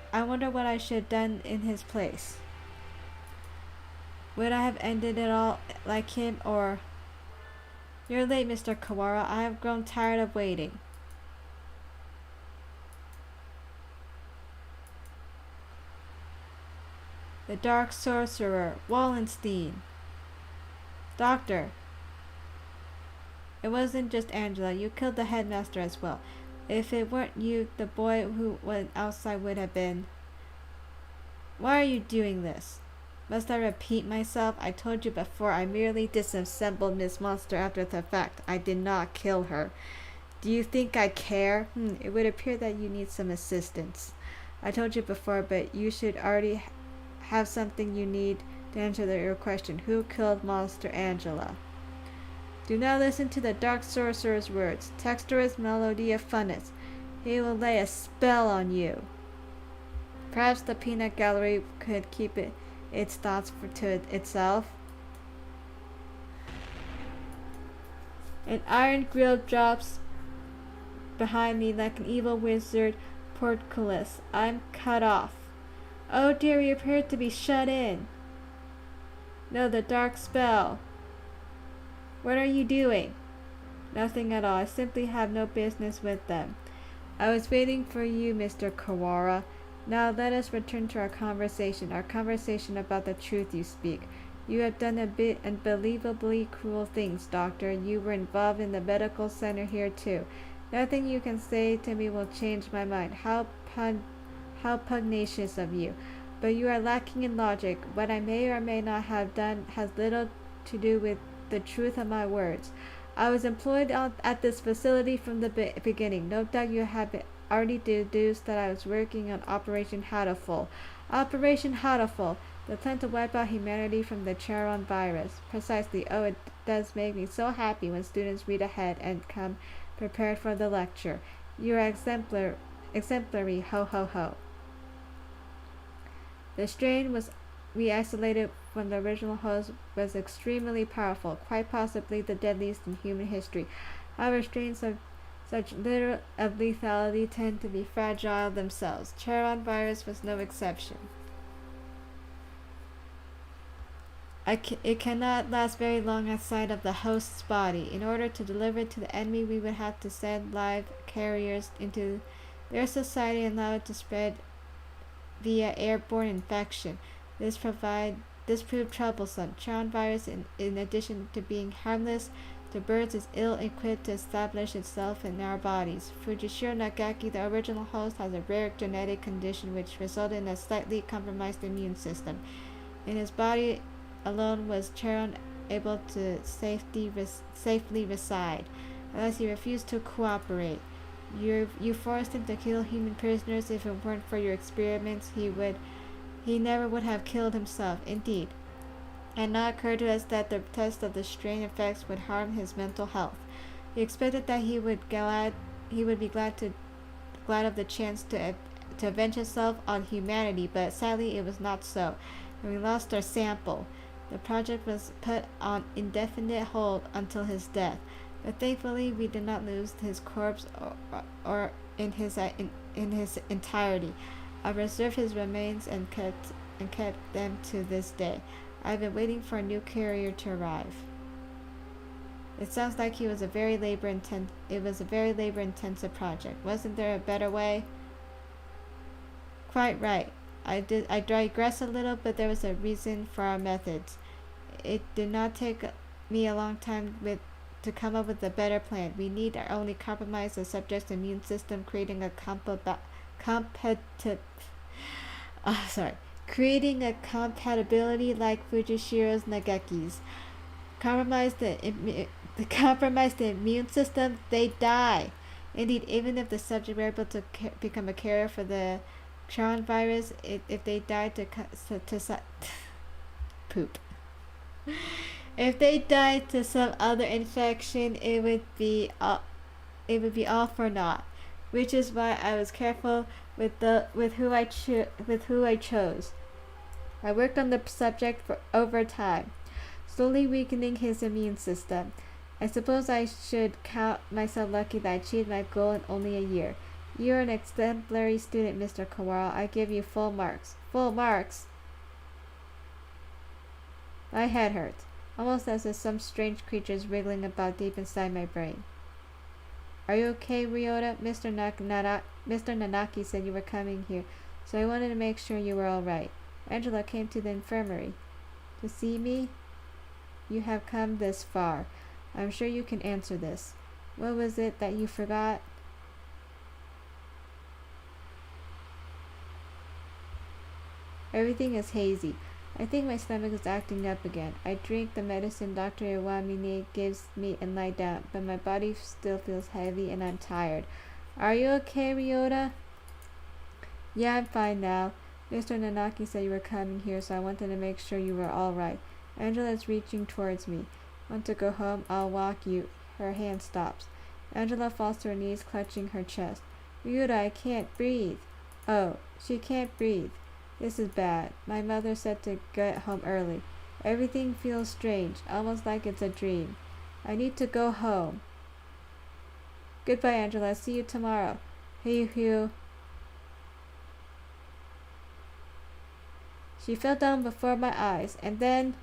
should have done in his place. Would I have ended it all like him, or... You're late, Mr. Kawara. I have grown tired of waiting. The Dark Sorcerer, Wallenstein. Doctor. It wasn't just Angela. You killed the headmaster as well. If it weren't you, the boy who went outside would have been... Why are you doing this? Must I repeat myself? I told you before, I merely disassembled Miss Monster after the fact. I did not kill her. Do you think I care? It would appear that you need some assistance. I told you before, but you should already have something you need to answer your question. Who killed Monster Angela? Do not listen to the dark sorcerer's words. Texturus melodia funis. He will lay a spell on you. Perhaps the peanut gallery could keep its thoughts to itself. An iron grill drops behind me like an evil wizard portcullis. I'm cut off. Oh dear, we appear to be shut in. No, the dark spell. What are you doing? Nothing at all. I simply have no business with them. I was waiting for you, Mr. Kawara. Now let us return to our conversation about the truth you speak. You have done a bit unbelievably cruel things, Doctor. You were involved in the medical center here too. Nothing you can say to me will change my mind. How pugnacious of you. But you are lacking in logic. What I may or may not have done has little to do with the truth of my words. I was employed at this facility from the beginning. No doubt you have already deduced that I was working on Operation HATOFUL. Operation HATOFUL, the plan to wipe out humanity from the Charon virus. Precisely. Oh, it does make me so happy when students read ahead and come prepared for the lecture. You are exemplary, ho ho ho. The strain we isolated from the original host was extremely powerful, quite possibly the deadliest in human history. However, strains of such lethality tend to be fragile themselves. Charon virus was no exception. It cannot last very long outside of the host's body. In order to deliver it to the enemy, we would have to send live carriers into their society and allow it to spread via airborne infection. This proved troublesome. Charon virus, in addition to being harmless to birds, is ill-equipped to establish itself in our bodies. Fujishiro Nagaki, the original host, has a rare genetic condition which resulted in a slightly compromised immune system. In his body alone was Charon able to safely reside, unless he refused to cooperate. You forced him to kill human prisoners. If it weren't for your experiments, he never would have killed himself. Indeed, it had not occurred to us that the test of the strain effects would harm his mental health. We expected that he would be glad of the chance to avenge himself on humanity, but sadly it was not so, and we lost our sample. The project was put on indefinite hold until his death, but thankfully we did not lose his corpse or in his entirety. I reserved his remains and kept them to this day. I've been waiting for a new carrier to arrive. It sounds like it was a very labor-intensive project. Wasn't there a better way? Quite right. I digress a little, but there was a reason for our methods. It did not take me a long time to come up with a better plan. We need only compromise the subject's immune system, creating a compatibility like Fujishiro's Nagaki's. Compromise the immune system, they die. Indeed, even if the subject were able to become a carrier for the Charon virus, if they died poop. If they died to some other infection, it would be all for naught. Which is why I was careful with who I chose. I worked on the subject for over time, slowly weakening his immune system. I suppose I should count myself lucky that I achieved my goal in only a year. You're an exemplary student, Mr. Kawara. I give you full marks. Full marks? My head hurts, almost as if some strange creature is wriggling about deep inside my brain. Are you okay, Ryota? Mr. Nanaki said you were coming here, so I wanted to make sure you were all right. Angela came to the infirmary. To see me? You have come this far. I'm sure you can answer this. What was it that you forgot? Everything is hazy. I think my stomach is acting up again. I drink the medicine Dr. Iwamine gives me and lie down, but my body still feels heavy and I'm tired. Are you okay, Ryota? Yeah, I'm fine now. Mr. Nanaki said you were coming here, so I wanted to make sure you were alright. Angela's reaching towards me. Want to go home? I'll walk you. Her hand stops. Angela falls to her knees, clutching her chest. Ryuta, I can't breathe. Oh, she can't breathe. This is bad. My mother said to get home early. Everything feels strange, almost like it's a dream. I need to go home. Goodbye, Angela. See you tomorrow. Hey, Hugh. She fell down before my eyes, and then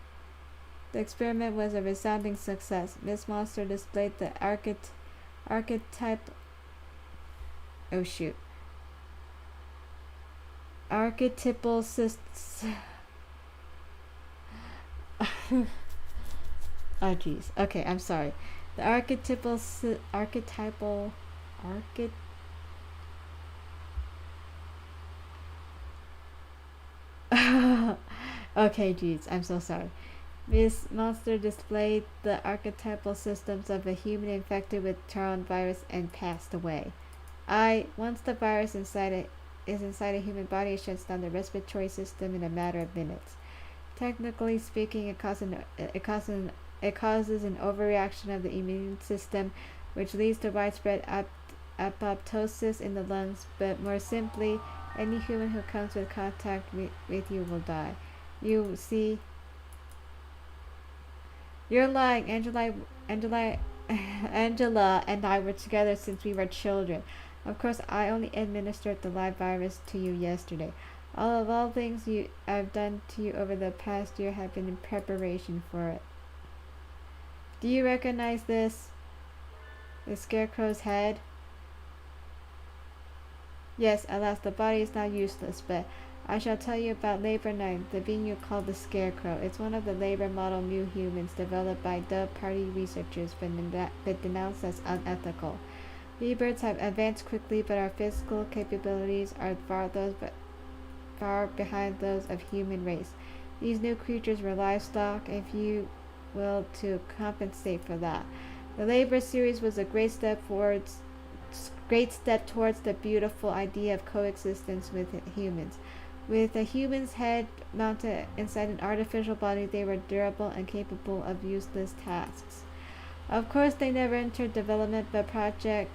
the experiment was a resounding success. Miss Monster displayed the archetype. Oh shoot. Archetypal oh jeez. Okay, I'm sorry. The archetypal okay, jeez. I'm so sorry. Miss Monster displayed the archetypal systems of a human infected with Charon virus and passed away. Once the virus is inside a human body, it shuts down the respiratory system in a matter of minutes. Technically speaking, it causes an overreaction of the immune system, which leads to widespread apoptosis in the lungs. But more simply, any human who comes with contact with you will die. You see, you're lying. Angela and I were together since we were children. Of course, I only administered the live virus to you yesterday. All things I've done to you over the past year have been in preparation for it. Do you recognize this? The scarecrow's head? Yes, alas, the body is now useless, but I shall tell you about Labor 9, the being you call the Scarecrow. It's one of the labor model new humans developed by Dub Party researchers but denounced as unethical. We birds have advanced quickly, but our physical capabilities are far behind those of human race. These new creatures were livestock, if you will, to compensate for that. The Labor series was a great step towards the beautiful idea of coexistence with humans. With a human's head mounted inside an artificial body, they were durable and capable of useless tasks. Of course, they never entered development. The project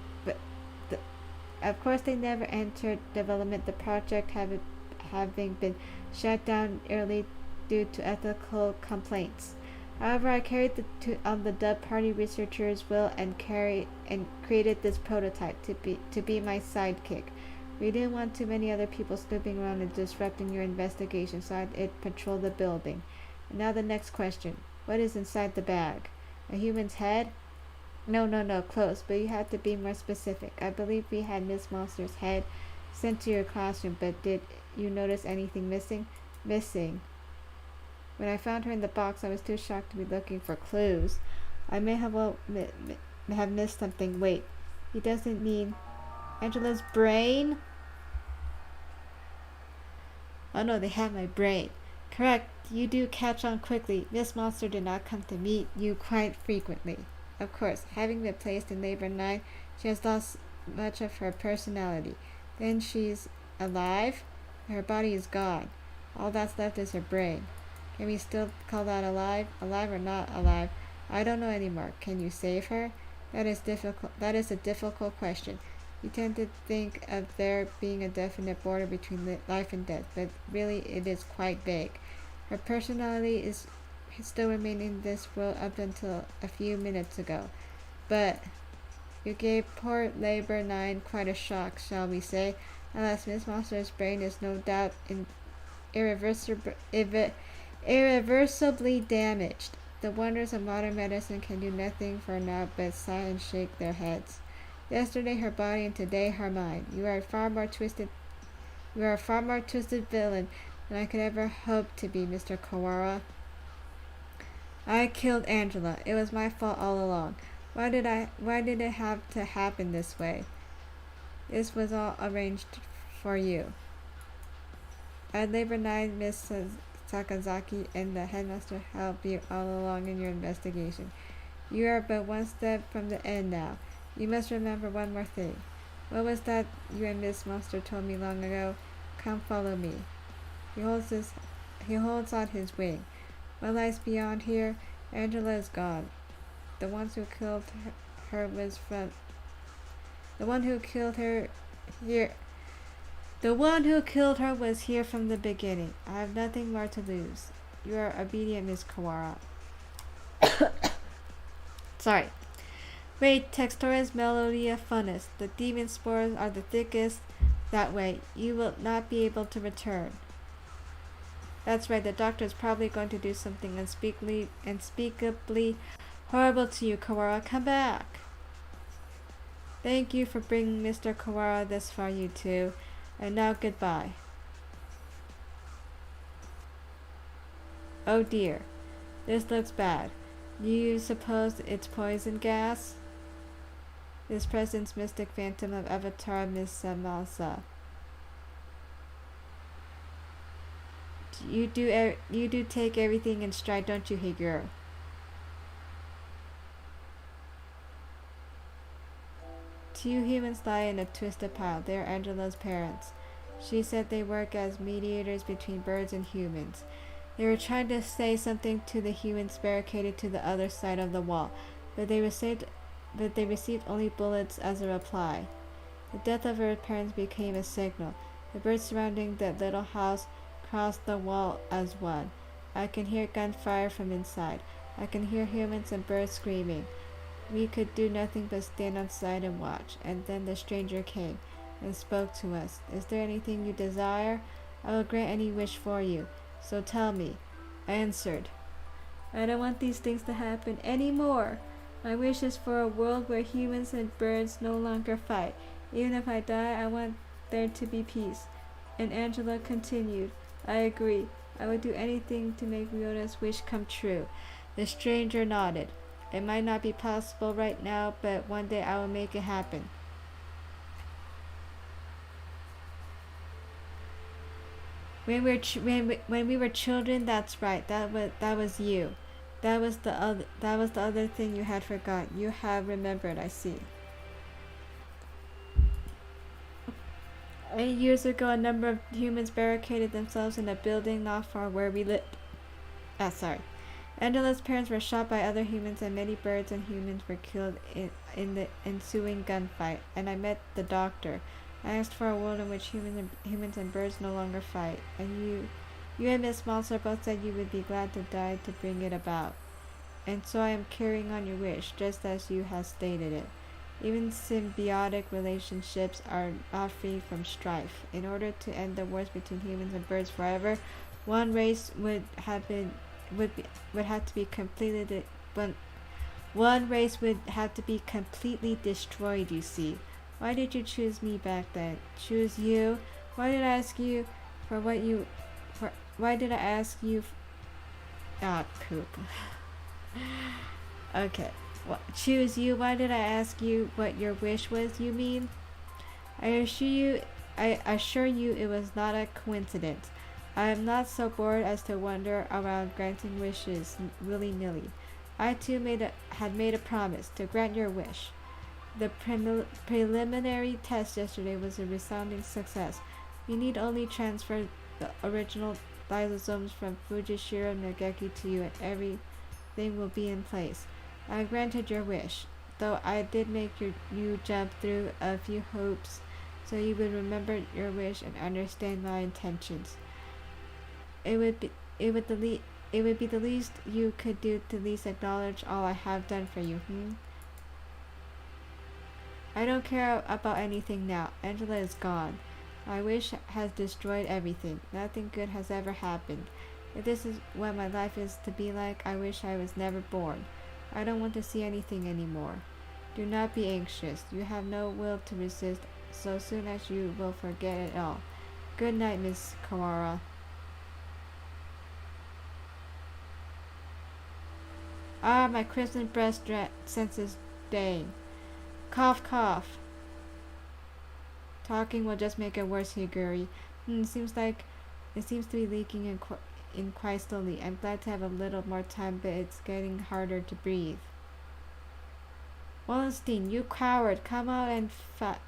having been shut down early due to ethical complaints. However, I carried on the Dub Party researchers' will and created this prototype to be my sidekick. We didn't want too many other people snooping around and disrupting your investigation, so it patrolled the building. And now the next question. What is inside the bag? A human's head? No, close, but you have to be more specific. I believe we had Miss Monster's head sent to your classroom, but did you notice anything missing? Missing. When I found her in the box, I was too shocked to be looking for clues. I may have have missed something. Wait, he doesn't mean Angela's brain? Oh no, they have my brain. Correct, you do catch on quickly. Miss Monster did not come to meet you quite frequently. Of course, having been placed in Labor 9, she has lost much of her personality. Then she's alive? Her body is gone. All that's left is her brain. Can we still call that alive? Alive or not alive? I don't know anymore. Can you save her? That is a difficult question. You tend to think of there being a definite border between life and death, but really it is quite vague. Her personality is still remaining in this world up until a few minutes ago. But you gave poor Labor 9 quite a shock, shall we say. Alas, Miss Monster's brain is no doubt irreversibly damaged. The wonders of modern medicine can do nothing for now but sigh and shake their heads. Yesterday her body and today her mind. You are a far more twisted villain than I could ever hope to be, Mr. Kawara. I killed Angela. It was my fault all along. Why did it have to happen this way? This was all arranged for you. At Labor 9, Miss Sakazaki and the headmaster helped you all along in your investigation. You are but one step from the end now. You must remember one more thing. What was that you and Miss Monster told me long ago? Come follow me. He holds out his wing. What lies beyond here? Angela is gone. The one who killed her was from the one who killed her here. The one who killed her was here from the beginning. I have nothing more to lose. You are obedient, Miss Kawara. Sorry. Wait, Textora's Melodia Funnus. The demon spores are the thickest. That way, you will not be able to return. That's right, the doctor is probably going to do something unspeakably horrible to you, Kawara. Come back. Thank you for bringing Mr. Kawara this far, you two. And now goodbye. Oh dear. This looks bad. Do you suppose it's poison gas? This presence mystic phantom of Avatar Miss Samasa. You do take everything in stride, don't you, Higuro? Two humans lie in a twisted pile. They are Angela's parents. She said they work as mediators between birds and humans. They were trying to say something to the humans barricaded to the other side of the wall, but they received only bullets as a reply. The death of her parents became a signal. The birds surrounding the little house crossed the wall as one. I can hear gunfire from inside. I can hear humans and birds screaming. We could do nothing but stand outside and watch, and then the stranger came and spoke to us. Is there anything you desire? I will grant any wish for you. So tell me. I answered. I don't want these things to happen anymore. My wish is for a world where humans and birds no longer fight. Even if I die, I want there to be peace. And Angela continued. I agree. I would do anything to make Ryota's wish come true. The stranger nodded. It might not be possible right now, but one day I will make it happen. When we were children, that's right. That was you. That was the other thing you had forgotten. You have remembered, I see. 8 years ago, a number of humans barricaded themselves in a building not far where we lived. Angela's parents were shot by other humans, and many birds and humans were killed in the ensuing gunfight. And I met the doctor. I asked for a world in which humans and birds no longer fight. And you and Miss Monster both said you would be glad to die to bring it about. And so I am carrying on your wish, just as you have stated it. Even symbiotic relationships are not free from strife. In order to end the wars between humans and birds forever, one race would have to be completely destroyed, you see. Why did you choose me back then? Choose you? Why did I ask you for what you why did I ask you poop. Okay. Choose you? Why did I ask you what your wish was, you mean? I assure you it was not a coincidence. I am not so bored as to wander around granting wishes willy-nilly. I too had made a promise to grant your wish. The preliminary test yesterday was a resounding success. You need only transfer the original lysosomes from Fujishiro Nageki to you and everything will be in place. I granted your wish, though I did make you jump through a few hoops so you would remember your wish and understand my intentions. It would be the least you could do to at least acknowledge all I have done for you, I don't care about anything now. Angela is gone. My wish has destroyed everything. Nothing good has ever happened. If this is what my life is to be like, I wish I was never born. I don't want to see anything anymore. Do not be anxious. You have no will to resist, so soon as you will forget it all. Good night, Miss Kawara. Ah, my crimson breast senses dang. Cough, cough. Talking will just make it worse, Higuri. It seems to be leaking in quite slowly. I'm glad to have a little more time, but it's getting harder to breathe. Wallenstein, you coward! Come out and fight!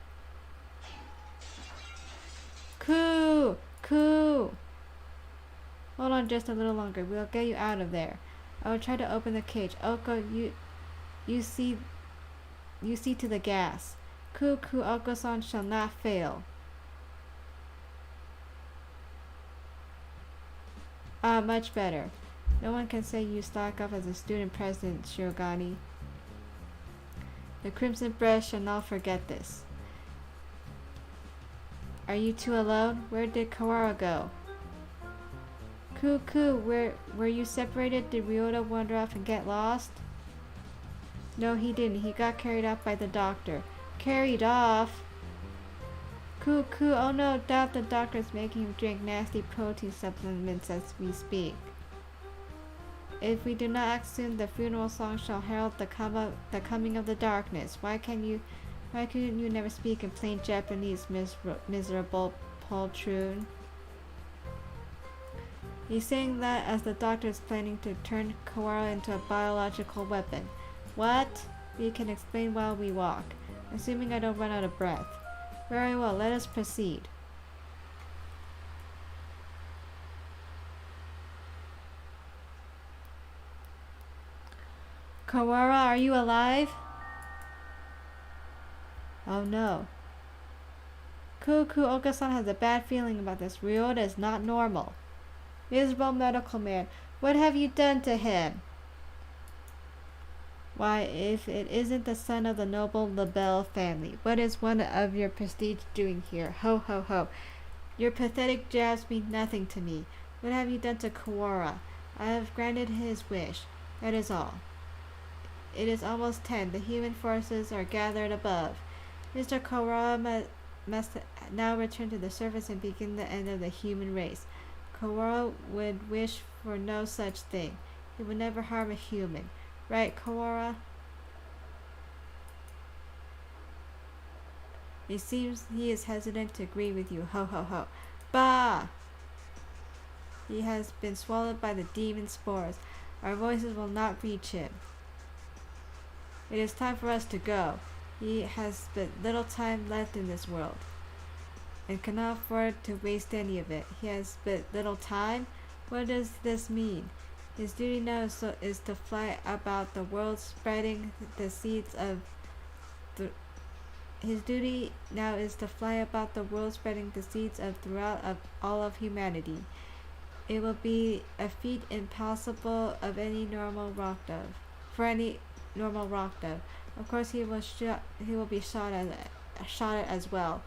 Coo! Coo! Hold on just a little longer. We'll get you out of there. I will try to open the cage. Oko, you see to the gas. Coo Coo Oko-san shall not fail. Ah, much better. No one can say you slack off as a student president, Shirogane. The Crimson Breast shall not forget this. Are you two alone? Where did Kawara go? Coo, were you separated? Did Ryota wander off and get lost? No, he didn't. He got carried off by the doctor. Carried off? Coo, oh no, doubt the doctor's making him drink nasty protein supplements as we speak. If we do not act soon, the funeral song shall herald the coming of the darkness. Why couldn't you never speak in plain Japanese, miserable poltroon? He's saying that as the doctor is planning to turn Kawara into a biological weapon. What? We can explain while we walk, assuming I don't run out of breath. Very well, let us proceed. Kawara, are you alive? Oh no. Coo Oka-san has a bad feeling about this. Ryota is not normal. Miserable medical man, what have you done to him? Why, if it isn't the son of the noble LaBelle family, what is one of your prestige doing here? Ho ho ho. Your pathetic jabs mean nothing to me. What have you done to Kawara? I have granted his wish. That is all. It is almost 10. The human forces are gathered above. Mr. Kawara must now return to the surface and begin the end of the human race. Kawara would wish for no such thing. He would never harm a human. Right, Kawara? It seems he is hesitant to agree with you. Ho ho ho. Bah! He has been swallowed by the demon spores. Our voices will not reach him. It is time for us to go. He has but little time left in this world, and cannot afford to waste any of it. He has but little time? What does this mean? His duty now is to fly about the world spreading the seeds of throughout all of humanity. It will be a feat impossible of any normal rock dove. For any normal rock dove. Of course he will be shot at as well.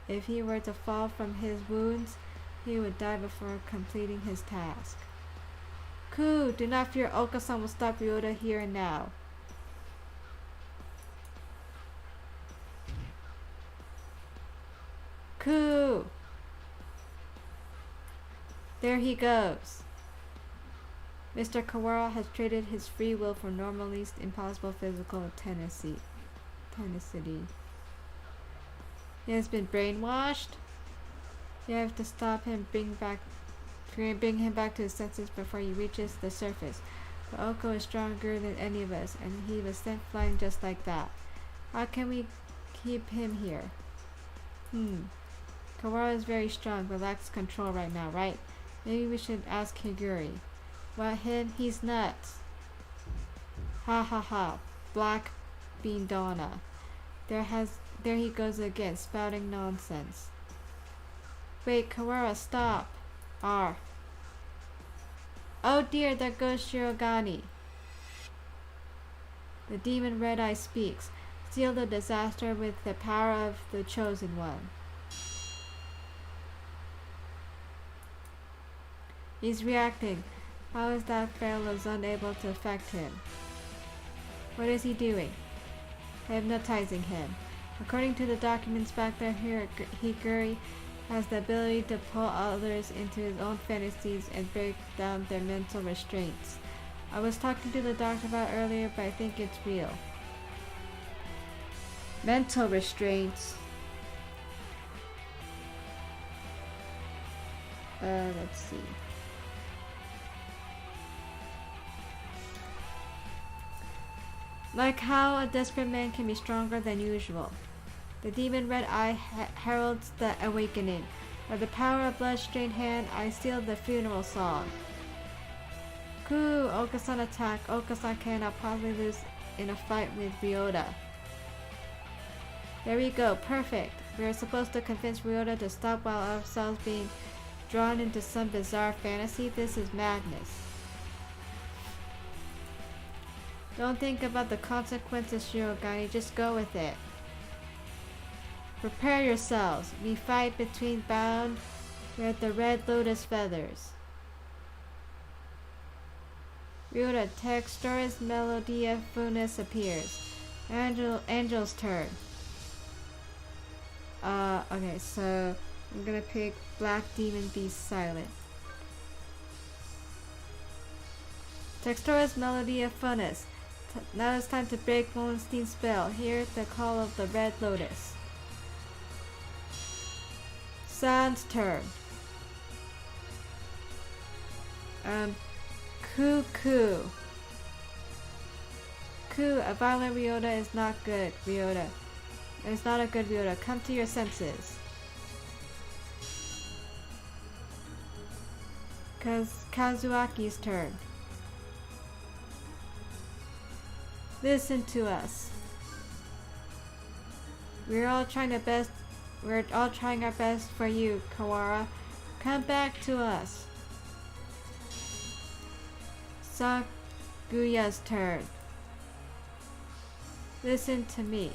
If he were to fall from his wounds, he would die before completing his task. Coo, do not fear. Oka-san will stop Ryota here and now. Coo! There he goes. Mr. Kawara has traded his free will for normally impossible physical tenacity. He has been brainwashed. You have to stop him, bring him back to his senses before he reaches the surface. But Oko is stronger than any of us, and he was sent flying just like that. How can we keep him here? Kawara is very strong, but lacks control right now, right? Maybe we should ask Higuri. What, him? He's nuts. Ha ha ha. Black Bean Donna. There he goes again, spouting nonsense. Wait, Kawara, stop. R. Oh dear, there goes Shirogane. The demon Red Eye speaks. Seal the disaster with the power of the Chosen One. He's reacting. How is that Pharaoh's unable to affect him? What is he doing? Hypnotizing him. According to the documents back there, Higuri has the ability to pull others into his own fantasies and break down their mental restraints. I was talking to the doctor about earlier, but I think it's real. Mental restraints. Let's see. Like how a desperate man can be stronger than usual. The demon red eye heralds the awakening. By the power of blood-stained hand, I seal the funeral song. Ku, Okasan attack. Okasan cannot possibly lose in a fight with Ryota. There we go, perfect. We are supposed to convince Ryota to stop while ourselves being drawn into some bizarre fantasy. This is madness. Don't think about the consequences, Shirogane, just go with it. Prepare yourselves. We fight between bound with the red lotus feathers. Ryota, Textoris Melodia Funes appears. Angel's turn. Okay, so I'm gonna pick Black Demon Beast Silent. Textoris Melodia Funes. Now it's time to break Wallenstein's spell. Hear the call of the Red Lotus. Sans turn. Cuckoo. A violent Ryota is not good, Ryota. It's not a good Ryota. Come to your senses. Kazuaki's turn. Listen to us. We're all trying our best for you, Kawara. Come back to us. Sakuya's turn. Listen to me.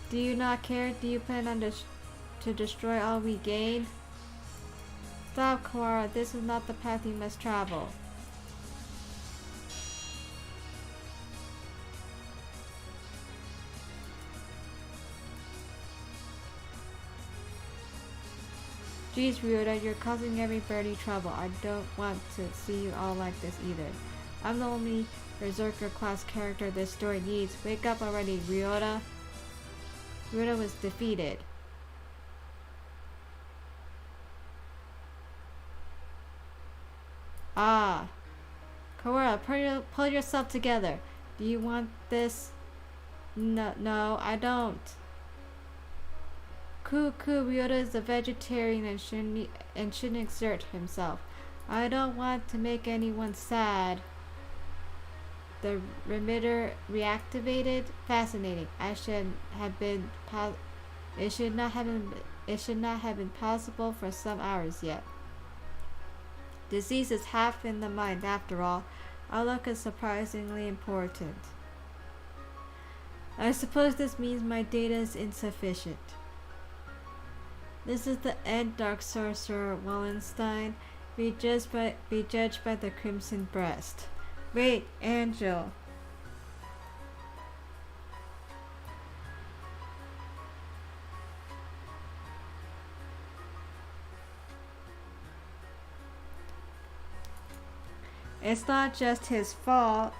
Do you not care? Do you plan on to destroy all we gain? Stop, Kawara. This is not the path you must travel. Geez, Ryota, you're causing everybody trouble. I don't want to see you all like this either. I'm the only Berserker class character this story needs. Wake up already, Ryota. Ryota was defeated. Ah. Kawara, pull yourself together. Do you want this? No, I don't. Ryota is a vegetarian and shouldn't exert himself. I don't want to make anyone sad. The remitter reactivated. Fascinating. It should not have been possible for some hours yet. Disease is half in the mind after all. Outlook is surprisingly important. I suppose this means my data is insufficient. This is the end, Dark Sorcerer Wallenstein. Be judged by the Crimson Breast. Wait, Angel. It's not just his fault.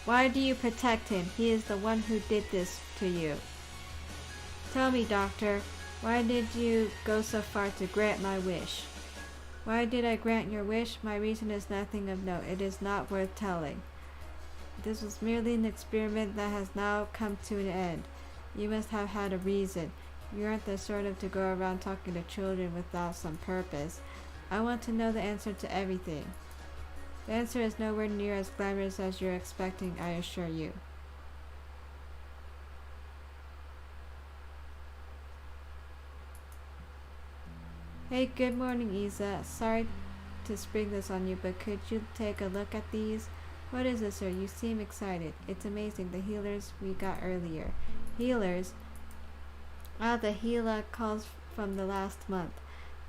Why do you protect him? He is the one who did this to you. Tell me, Doctor, why did you go so far to grant my wish? Why did I grant your wish? My reason is nothing of note. It is not worth telling. This was merely an experiment that has now come to an end. You must have had a reason. You aren't the sort of to go around talking to children without some purpose. I want to know the answer to everything. The answer is nowhere near as glamorous as you're expecting, I assure you. Hey, good morning, Isa. Sorry to spring this on you, but could you take a look at these? What is it, sir? You seem excited. It's amazing, the healers we got earlier. Healers? Ah, the Gila calls from the last month.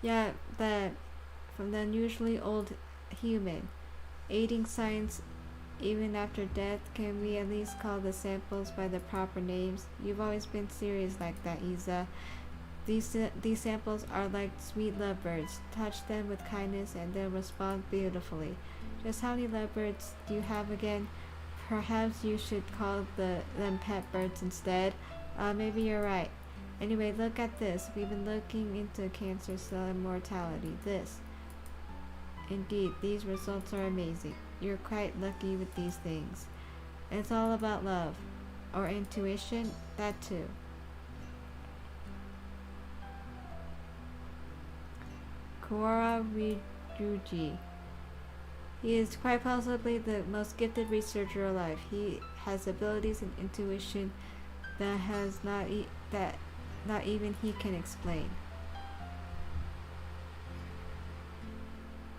Yeah, from the unusually old human. Aiding science even after death. Can we at least call the samples by the proper names? You've always been serious like that, Isa. These samples are like sweet lovebirds. Touch them with kindness and they'll respond beautifully. Just how many lovebirds do you have again? Perhaps you should call them pet birds instead. Maybe you're right. Anyway, look at this. We've been looking into cancer cell immortality. This. Indeed, these results are amazing. You're quite lucky with these things. It's all about love. Or intuition, that too. Kawara Ryuji. He is quite possibly the most gifted researcher alive. He has abilities and intuition that not even he can explain.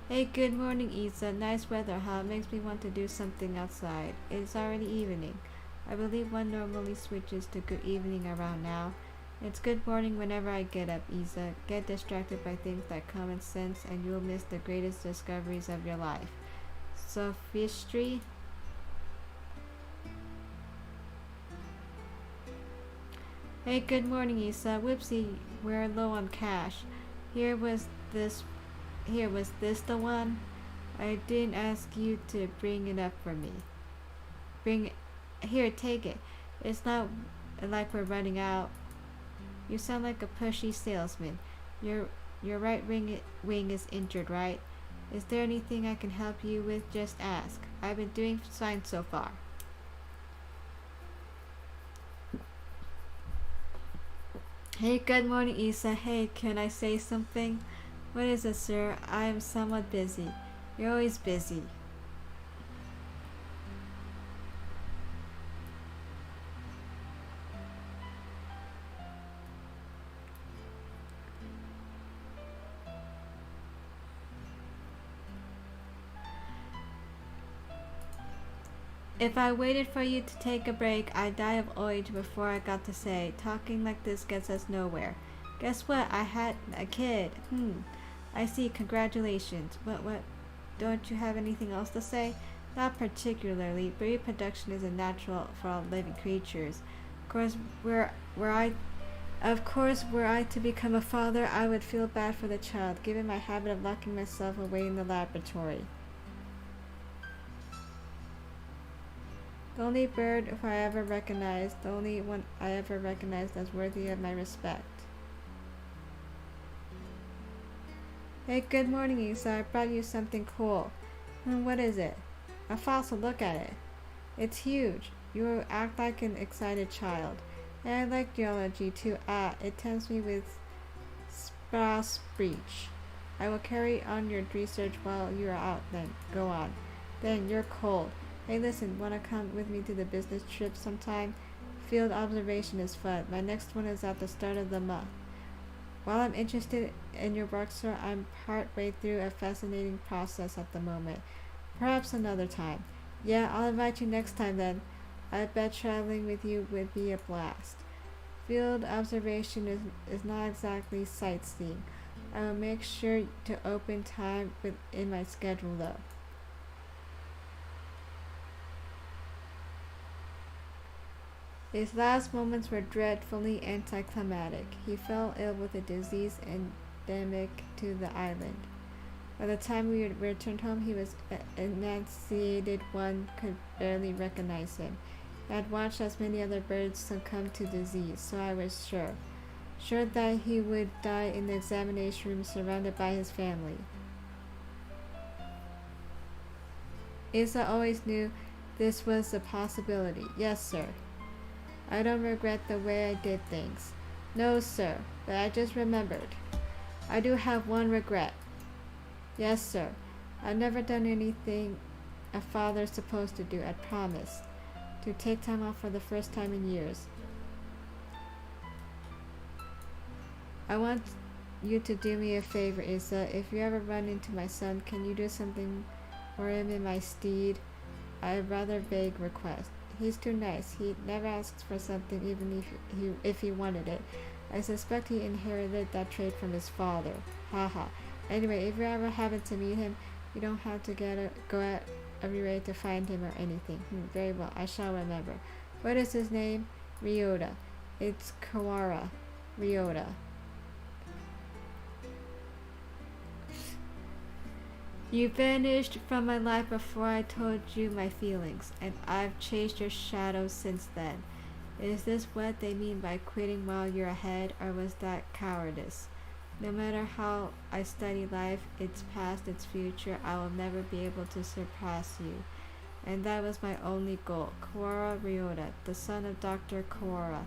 Hey, good morning, Isa. Nice weather, huh? Makes me want to do something outside. It's already evening. I believe one normally switches to good evening around now. It's good morning whenever I get up, Isa. Get distracted by things like common sense and you'll miss the greatest discoveries of your life. Sophistry? Hey, good morning, Isa. Whoopsie, we're low on cash. Here was this the one? I didn't ask you to bring it up for me. Here, take it. It's not like we're running out. You sound like a pushy salesman. Your right wing is injured, right? Is there anything I can help you with? Just ask. I've been doing fine so far. Hey, good morning, Isa. Hey, can I say something? What is it, sir? I am somewhat busy. You're always busy. If I waited for you to take a break, I'd die of age before I got to say. Talking like this gets us nowhere. Guess what? I had a kid. I see. Congratulations. What? Don't you have anything else to say? Not particularly. Reproduction is a natural for all living creatures. Were I to become a father, I would feel bad for the child, given my habit of locking myself away in the laboratory. The only bird who I ever recognized, the only one I ever recognized as worthy of my respect. Hey, good morning, Isa. I brought you something cool. What is it? A fossil. Look at it. It's huge. You act like an excited child. And I like geology too. It tempts me with sprouse breach. I will carry on your research while you are out then. Go on. Then you're cold. Hey, listen, wanna come with me to the business trip sometime? Field observation is fun. My next one is at the start of the month. While I'm interested in your work, sir, I'm part way through a fascinating process at the moment. Perhaps another time. Yeah, I'll invite you next time then. I bet traveling with you would be a blast. Field observation is not exactly sightseeing. I will make sure to open time in my schedule though. His last moments were dreadfully anticlimactic. He fell ill with a disease endemic to the island. By the time we returned home, he was emaciated. One could barely recognize him. I had watched as many other birds succumb to disease, so I was sure that he would die in the examination room surrounded by his family. Isa always knew this was a possibility. Yes, sir. I don't regret the way I did things. No, sir, but I just remembered. I do have one regret. Yes, sir. I've never done anything a father's supposed to do, I promise. To take time off for the first time in years. I want you to do me a favor, Isa. If you ever run into my son, can you do something for him in my stead? A rather vague request. He's too nice. He never asks for something even if he wanted it. I suspect he inherited that trait from his father. Haha. Anyway, if you ever happen to meet him, you don't have to go out every way to find him or anything. Very well. I shall remember. What is his name? Ryota. It's Kawara. Ryota. You vanished from my life before I told you my feelings, and I've chased your shadow since then. Is this what they mean by quitting while you're ahead, or was that cowardice? No matter how I study life, its past, its future, I will never be able to surpass you. And that was my only goal. Kawara Ryota, the son of Dr. Kawara,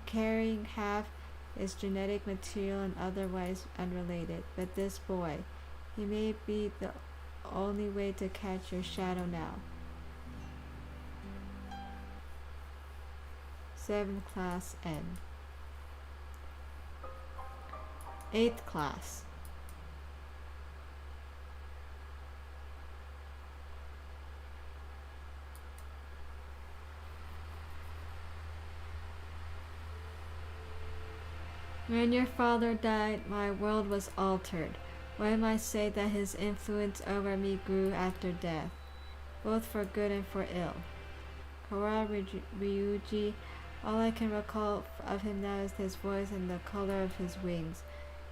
carrying half is genetic material and otherwise unrelated. But this boy, he may be the only way to catch your shadow now. 7th class N. 8th class. When your father died, my world was altered. One might say that his influence over me grew after death, both for good and for ill. Kawara Ryuji, all I can recall of him now is his voice and the color of his wings.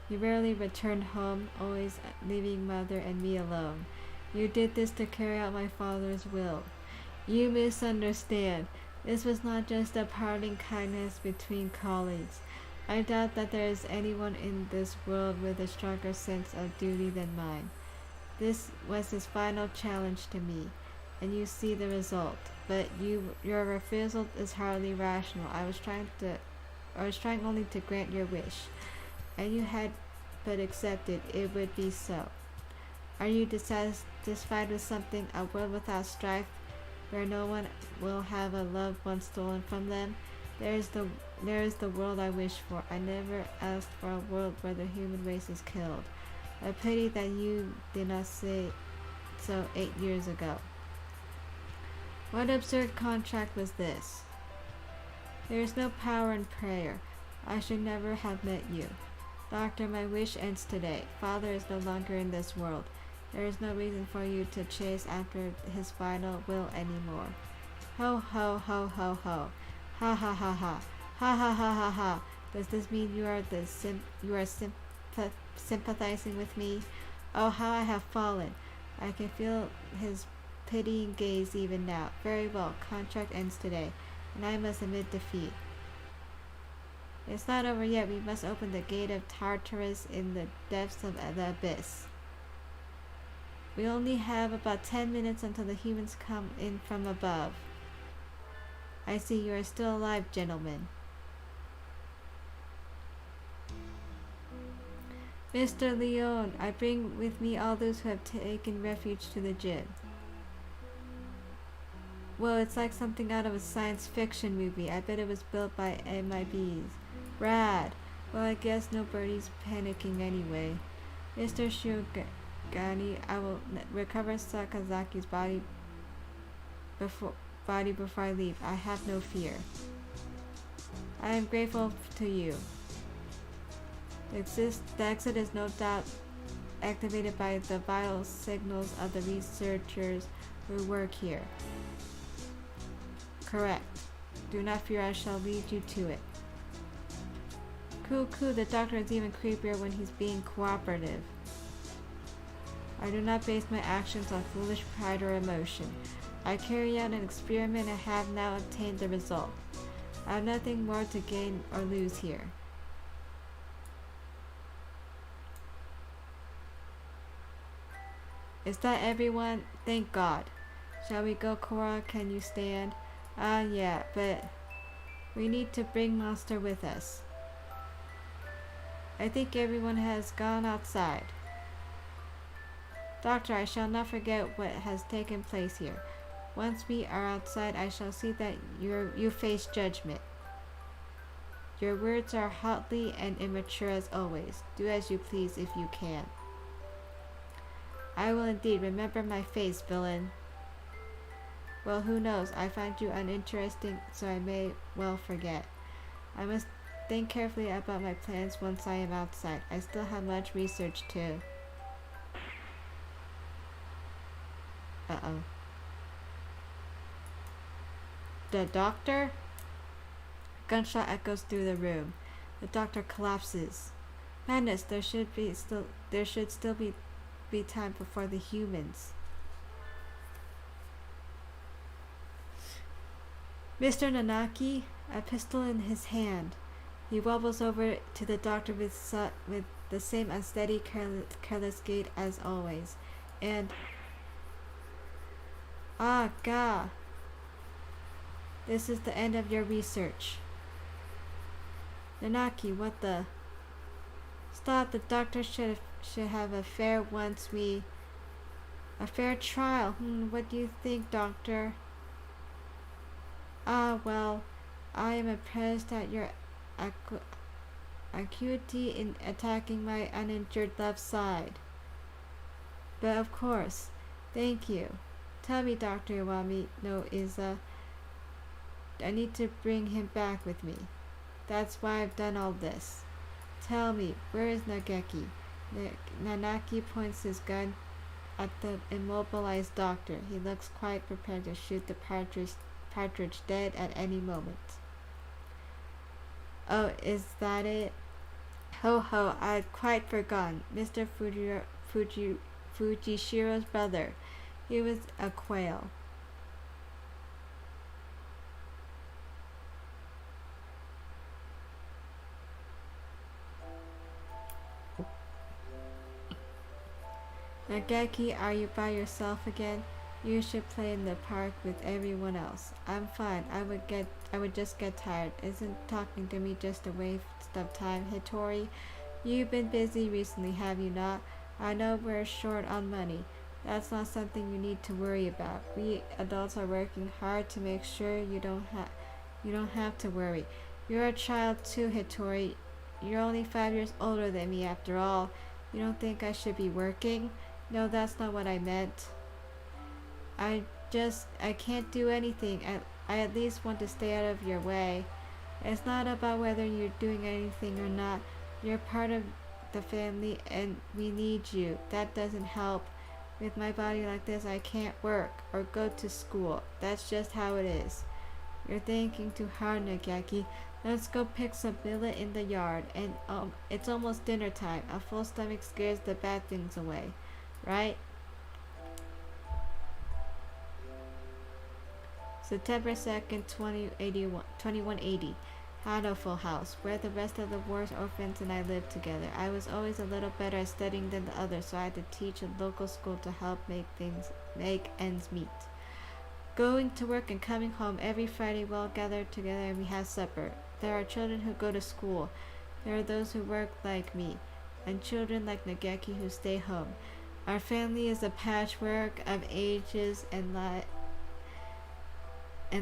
He rarely returned home, always leaving mother and me alone. You did this to carry out my father's will. You misunderstand. This was not just a parting kindness between colleagues. I doubt that there is anyone in this world with a stronger sense of duty than mine. This was his final challenge to me, and you see the result. But your refusal is hardly rational. I was trying only to grant your wish, and you had but accepted it would be so. Are you dissatisfied with something, a world without strife, where no one will have a loved one stolen from them? There is the world I wish for. I never asked for a world where the human race is killed. A pity that you did not say so 8 years ago. What absurd contract was this? There is no power in prayer. I should never have met you. Doctor, my wish ends today. Father is no longer in this world. There is no reason for you to chase after his final will anymore. Ho ho ho ho ho. Ha ha ha ha. Ha ha ha ha ha. Does this mean you are sympathizing with me? Oh, how I have fallen. I can feel his pitying gaze even now. Very well, contract ends today, and I must admit defeat. It's not over yet. We must open the gate of Tartarus in the depths of the abyss. We only have about 10 minutes until the humans come in from above. I see you are still alive, gentlemen. Mr. Leon, I bring with me all those who have taken refuge to the gym. Well, it's like something out of a science fiction movie. I bet it was built by MIBs. Rad. Well, I guess nobody's panicking anyway. Mr. Shiogani, I will recover Sakazaki's body before I leave. I have no fear. I am grateful to you. The exit is no doubt activated by the vital signals of the researchers who work here. Correct. Do not fear, I shall lead you to it. Cool, the doctor is even creepier when he's being cooperative. I do not base my actions on foolish pride or emotion. I carry out an experiment and have now obtained the result. I have nothing more to gain or lose here. Is that everyone? Thank God. Shall we go, Cora? Can you stand? Yeah, but we need to bring Monster with us. I think everyone has gone outside. Doctor, I shall not forget what has taken place here. Once we are outside, I shall see that you face judgment. Your words are haughty and immature as always. Do as you please if you can. I will indeed. Remember my face, villain. Well, who knows? I find you uninteresting, so I may well forget. I must think carefully about my plans once I am outside. I still have much research to. Uh-oh. The doctor? Gunshot echoes through the room. The doctor collapses. Madness, there should still be be time for the humans. Mr. Nanaki, a pistol in his hand. He wobbles over to the doctor with the same unsteady, careless gait as always. And... Ah, gah! This is the end of your research. Nanaki, what the... Stop, the doctor should have a fair trial. What do you think, doctor? Ah, well, I am impressed at your acuity in attacking my uninjured left side. But of course, thank you. Tell me, Dr. Iwami no Iza, I need to bring him back with me. That's why I've done all this. Tell me, where is Nageki? Nanaki points his gun at the immobilized doctor. He looks quite prepared to shoot the partridge dead at any moment. Oh, is that it? Ho ho, I'd quite forgotten. Mr. Fujishiro's brother. He was a quail. Nageki, are you by yourself again? You should play in the park with everyone else. I'm fine. I would just get tired. Isn't talking to me just a waste of time, Hitori? You've been busy recently, have you not? I know we're short on money. That's not something you need to worry about. We adults are working hard to make sure you don't have to worry. You're a child too, Hitori. You're only 5 years older than me after all. You don't think I should be working? No, that's not what I meant. I can't do anything. I at least want to stay out of your way. It's not about whether you're doing anything or not. You're part of the family and we need you. That doesn't help. With my body like this, I can't work or go to school. That's just how it is. You're thinking too hard, Nageki. Let's go pick some millet in the yard. And it's almost dinner time. A full stomach scares the bad things away. Right? September 2nd, 2180. HATOFUL house, where the rest of the war's orphans and I lived together. I was always a little better at studying than the others, so I had to teach a local school to help make ends meet. Going to work and coming home every Friday, we'll gather together and we have supper. There are children who go to school. There are those who work like me, and children like Nageki who stay home. Our family is a patchwork of ages and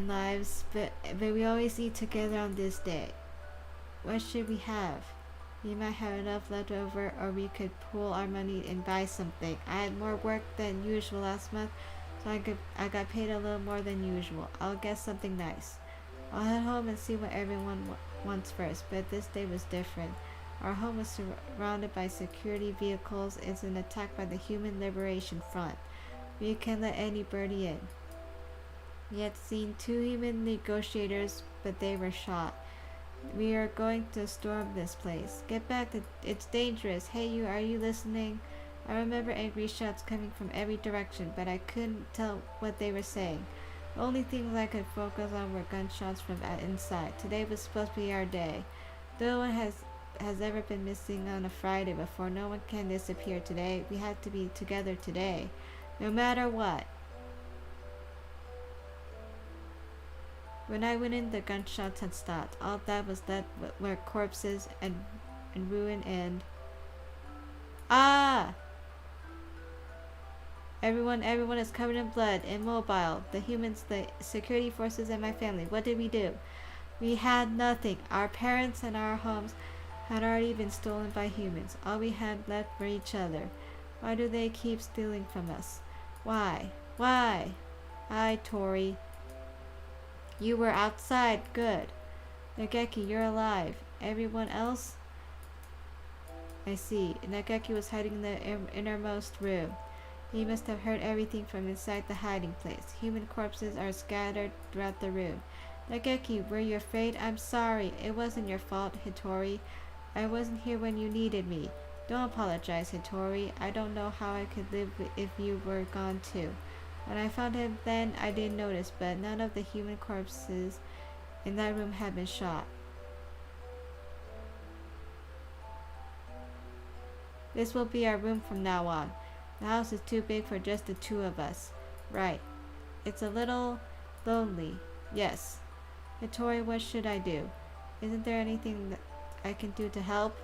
lives, but we always eat together on this day. What should we have? We might have enough left over, or we could pool our money and buy something. I had more work than usual last month, so I got paid a little more than usual. I'll get something nice. I'll head home and see what everyone wants first, but this day was different. Our home was surrounded by security vehicles. It's an attack by the Human Liberation Front. We can't let anybody in. We had seen 2 human negotiators, but they were shot. We are going to storm this place. Get back, it's dangerous. Hey you, are you listening? I remember angry shots coming from every direction, but I couldn't tell what they were saying. The only things I could focus on were gunshots from inside. Today was supposed to be our day. No one has ever been missing on a Friday before. No one can disappear today. We have to be together today, no matter what. When I went in, the gunshots had stopped. All that was left were corpses and ruin and... Ah! Everyone is covered in blood, immobile. The humans, the security forces, and my family. What did we do? We had nothing. Our parents and our homes had already been stolen by humans. All we had left were each other. Why do they keep stealing from us? Why? Why? Hi, Tori. You were outside. Good. Nageki, you're alive. Everyone else? I see. Nageki was hiding in the innermost room. He must have heard everything from inside the hiding place. Human corpses are scattered throughout the room. Nageki, were you afraid? I'm sorry. It wasn't your fault, Hitori. I wasn't here when you needed me. Don't apologize, Hitori. I don't know how I could live if you were gone too. When I found him then, I didn't notice, but none of the human corpses in that room had been shot. This will be our room from now on. The house is too big for just the two of us. Right. It's a little lonely. Yes. Hitori, what should I do? Isn't there anything that I can do to help?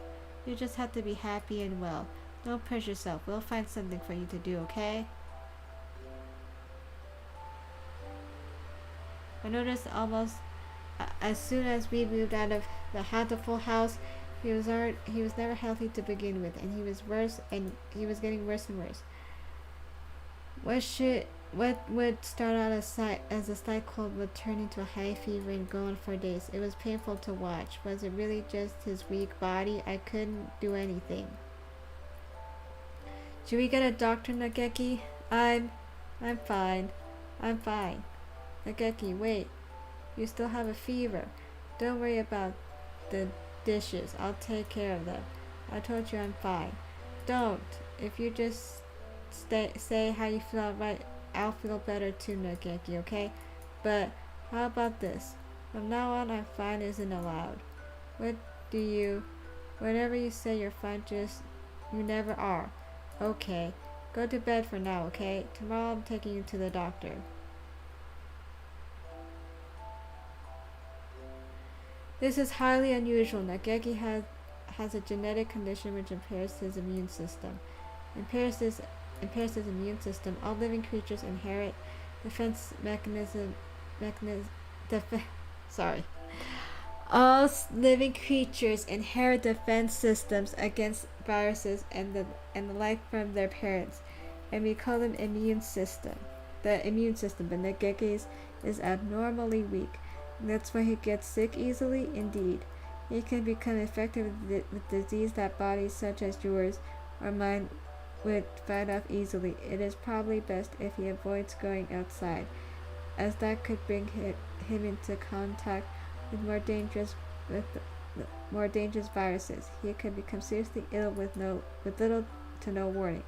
You just have to be happy and well. Don't push yourself. We'll find something for you to do, okay? I noticed almost as soon as we moved out of the HATOFUL house, he was never healthy to begin with, and he was getting worse and worse. What would start out as a slight cold would turn into a high fever and go on for days. It was painful to watch. Was it really just his weak body? I couldn't do anything. Should we get a doctor, Nageki? I'm fine. I'm fine. Nageki, wait. You still have a fever. Don't worry about the dishes. I'll take care of them. I told you I'm fine. Don't. If you just say how you feel, right, I'll feel better too, Nageki, okay? But how about this? From now on, I'm fine isn't allowed. Whenever you say you're fine, you never are. Okay. Go to bed for now, okay? Tomorrow I'm taking you to the doctor. This is highly unusual. Nageki has a genetic condition which impairs his immune system. Impairs his immune system. All living creatures inherit defense All living creatures inherit defense systems against viruses and the like from their parents, and we call them immune system. The immune system, but Nageki's is abnormally weak. That's why he gets sick easily. Indeed, he can become infected with disease that bodies such as yours or mine would fight off easily. It is probably best if he avoids going outside, as that could bring him into contact with more dangerous viruses. He could become seriously ill with little to no warning.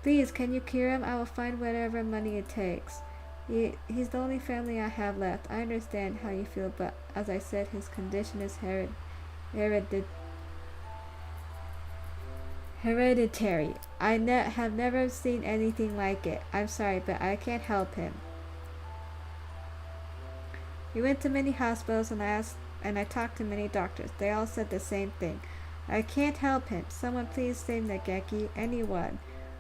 Please, can you cure him? I will find whatever money it takes. He's the only family I have left. I understand how you feel, but as I said, his condition is hereditary. I have never seen anything like it. I'm sorry, but I can't help him. We went to many hospitals and I talked to many doctors. They all said the same thing. I can't help him. Someone please save Nageki. Anyone.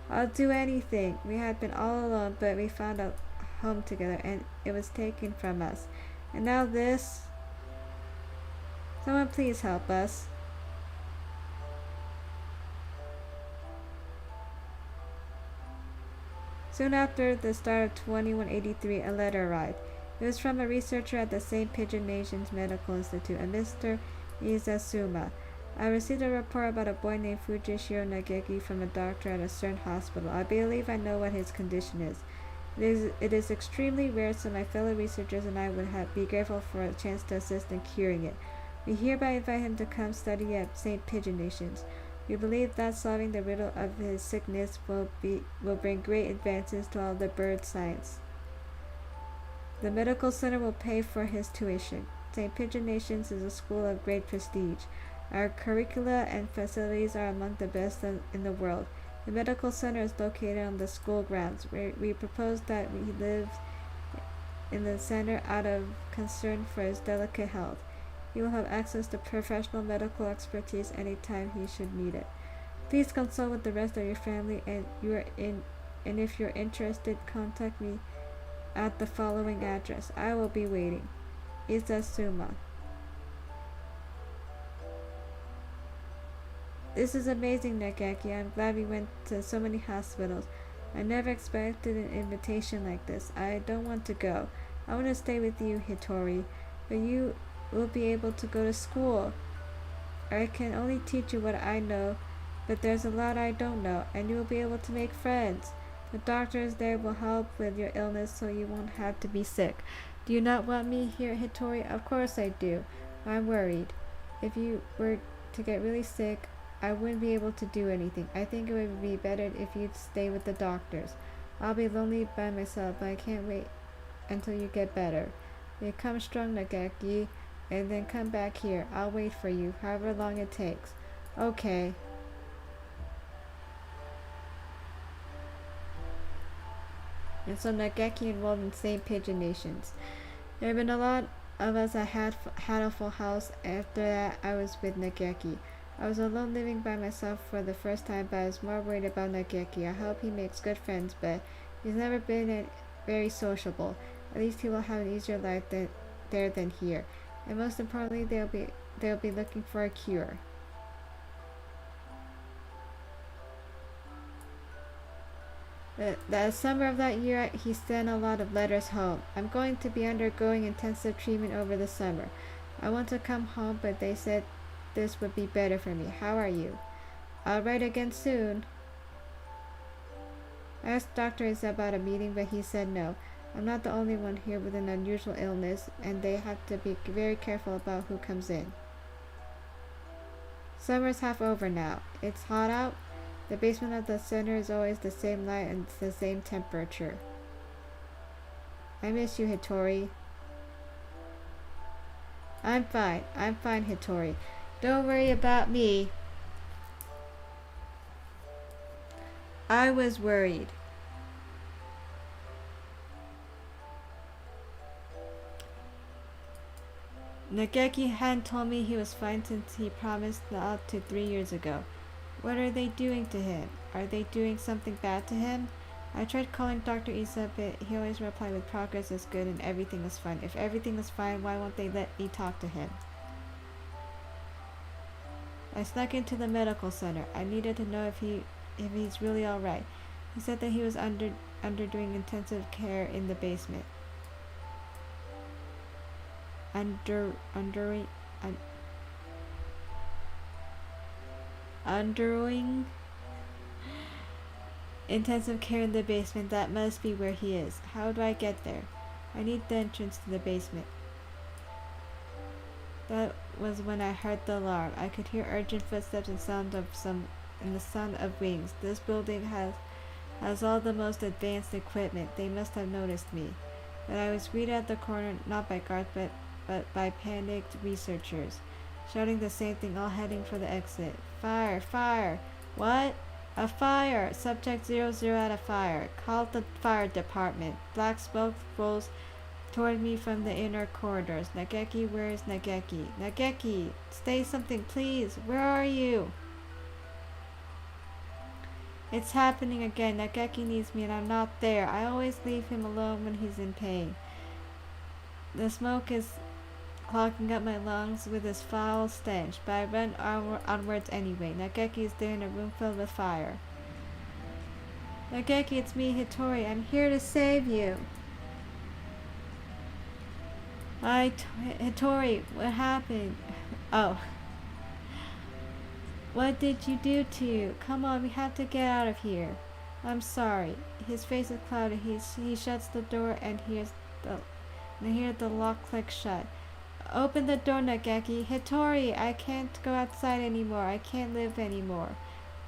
I'll do anything. We had been all alone, but we found a home together and it was taken from us. And now this. Someone please help us. Soon after the start of 2183, a letter arrived. It was from a researcher at the St. Pigeon Nations Medical Institute, a Mr. Izasuma. I received a report about a boy named Fujishiro Nageki from a doctor at a certain hospital. I believe I know what his condition is. It is extremely rare, so my fellow researchers and I would be grateful for a chance to assist in curing it. We hereby invite him to come study at St. Pigeon Nations. We believe that solving the riddle of his sickness will bring great advances to all the bird science. The medical center will pay for his tuition. St. Pigeon Nations is a school of great prestige. Our curricula and facilities are among the best in the world. The medical center is located on the school grounds. We propose that he lives in the center out of concern for his delicate health. He will have access to professional medical expertise anytime he should need it. Please consult with the rest of your family, and if you're interested, contact me at the following address. I will be waiting. Izasuma. This is amazing, Nageki. I'm glad we went to so many hospitals. I never expected an invitation like this. I don't want to go. I want to stay with you, Hitori. But you will be able to go to school. I can only teach you what I know, but there's a lot I don't know, and you will be able to make friends. The doctors there will help with your illness so you won't have to be sick. Do you not want me here, Hitori? Of course I do. I'm worried. If you were to get really sick, I wouldn't be able to do anything. I think it would be better if you'd stay with the doctors. I'll be lonely by myself, but I can't wait until you get better. Become strong, Nageki, and then come back here. I'll wait for you, however long it takes. Okay. And so Nageki enrolled in St. Pigeon Nations. There have been a lot of us at HATOFUL house. After that, I was with Nageki. I was alone living by myself for the first time, but I was more worried about Nageki. I hope he makes good friends, but he's never been very sociable. At least he will have an easier life there than here. And most importantly, they'll be looking for a cure. The summer of that year, he sent a lot of letters home. I'm going to be undergoing intensive treatment over the summer. I want to come home, but they said this would be better for me. How are you? I'll write again soon. I asked Dr. Isa about a meeting, but he said no. I'm not the only one here with an unusual illness, and they have to be very careful about who comes in. Summer's half over now. It's hot out. The basement of the center is always the same light and the same temperature. I miss you, Hitori. I'm fine, Hitori. Don't worry about me. I was worried. Nageki hadn't told me he was fine since he promised up to 3 years ago. What are they doing to him? Are they doing something bad to him? I tried calling Dr. Isa, but he always replied with progress is good and everything is fine. If everything is fine, why won't they let me talk to him? I snuck into the medical center. I needed to know if he's really alright. He said that he was undergoing intensive care in the basement. Undergoing intensive care in the basement. That must be where he is. How do I get there? I need the entrance to the basement. That was when I heard the alarm. I could hear urgent footsteps and the sound of wings. This building has all the most advanced equipment. They must have noticed me. But I was greeted at the corner not by guards but by panicked researchers, shouting the same thing, all heading for the exit. Fire! Fire! What? A fire! Subject 00 at a fire. Call the fire department. Black smoke rolls toward me from the inner corridors. Nageki, where is Nageki? Nageki! Say something, please! Where are you? It's happening again. Nageki needs me and I'm not there. I always leave him alone when he's in pain. The smoke is clogging up my lungs with this foul stench, but I run onwards anyway. Nageki is there in a room filled with fire. Nageki, it's me, Hitori. I'm here to save you. Hitori, what happened? Oh. What did you do to you? Come on, we have to get out of here. I'm sorry. His face is clouded. He shuts the door and hears the lock click shut. Open the door, Nageki. Hitori, I can't go outside anymore. I can't live anymore.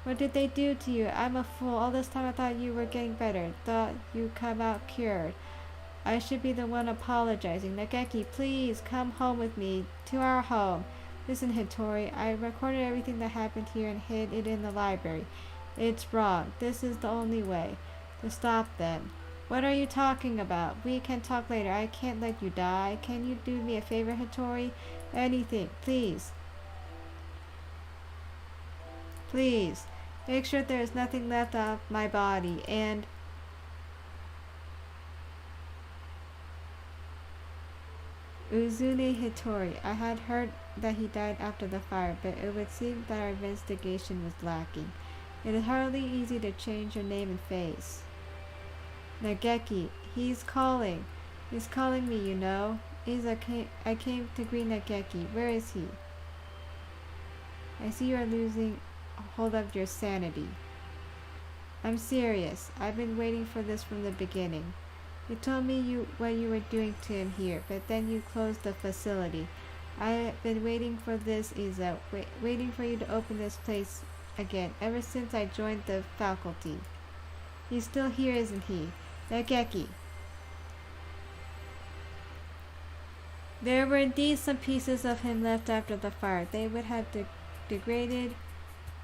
What did they do to you? I'm a fool. All this time I thought you were getting better. Thought you'd come out cured. I should be the one apologizing. Nageki, please come home with me. To our home. Listen, Hitori, I recorded everything that happened here and hid it in the library. It's wrong. This is the only way to stop them. What are you talking about? We can talk later. I can't let you die. Can you do me a favor, Hitori? Anything, please. Please. Make sure there is nothing left of my body and... Uzune Hitori. I had heard that he died after the fire, but it would seem that our investigation was lacking. It is hardly easy to change your name and face. Nageki, he's calling. He's calling me, you know. I came to greet Nageki. Where is he? I see you are losing hold of your sanity. I'm serious. I've been waiting for this from the beginning. You told me what you were doing to him here, but then you closed the facility. I've been waiting for this, Iza. Waiting for you to open this place again, ever since I joined the faculty. He's still here, isn't he? Nageki. There were indeed some pieces of him left after the fire. They would have degraded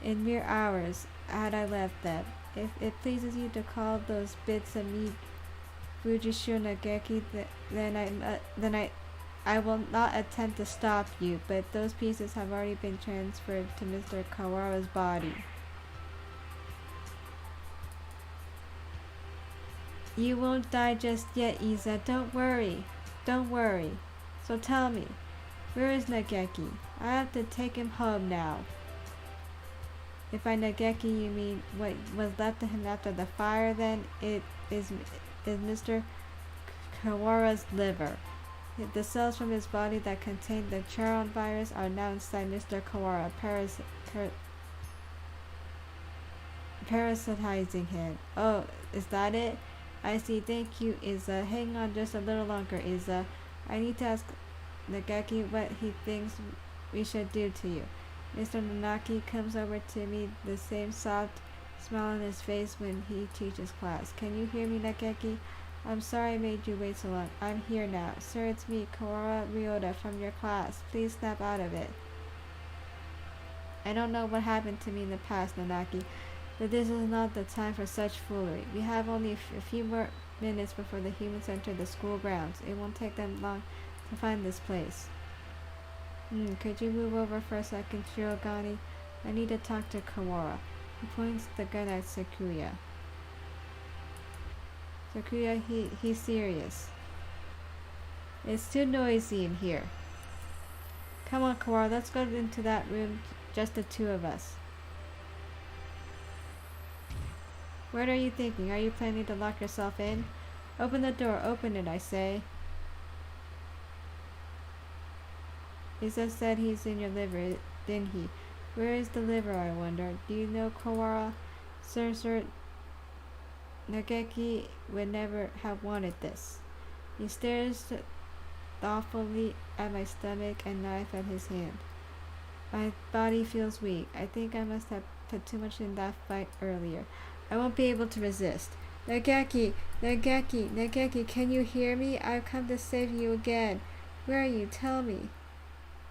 in mere hours had I left them. If it pleases you to call those bits of meat Fujishu Nageki, then I will not attempt to stop you, but those pieces have already been transferred to Mr. Kawara's body. You won't die just yet, Iza. Don't worry. Don't worry. So tell me, where is Nageki? I have to take him home now. If by Nageki you mean what was left of him after the fire, then it is Mr. Kawara's liver. The cells from his body that contain the Charon virus are now inside Mr. Kawara, parasitizing him. Oh, is that it? I see. Thank you, Iza. Hang on just a little longer, Iza. I need to ask Nageki what he thinks we should do to you. Mr. Nanaki comes over to me, the same soft smile on his face when he teaches class. Can you hear me, Nageki? I'm sorry I made you wait so long. I'm here now. Sir, it's me, Kawara Ryota, from your class. Please snap out of it. I don't know what happened to me in the past, Nanaki, but this is not the time for such foolery. We have only a few more minutes before the humans enter the school grounds. It won't take them long to find this place. Could you move over for a second, Shirogane? I need to talk to Kawara. He points the gun at Sakuya. Sakuya, he's serious. It's too noisy in here. Come on, Kawara, let's go into that room, just the two of us. What are you thinking? Are you planning to lock yourself in? Open the door, open it, I say. Iza said he's in your liver, didn't he? Where is the liver, I wonder? Do you know, Kawara? Sir, Nageki would never have wanted this. He stares thoughtfully at my stomach and knife at his hand. My body feels weak. I think I must have put too much in that fight earlier. I won't be able to resist. Nageki, can you hear me? I've come to save you again. Where are you? Tell me.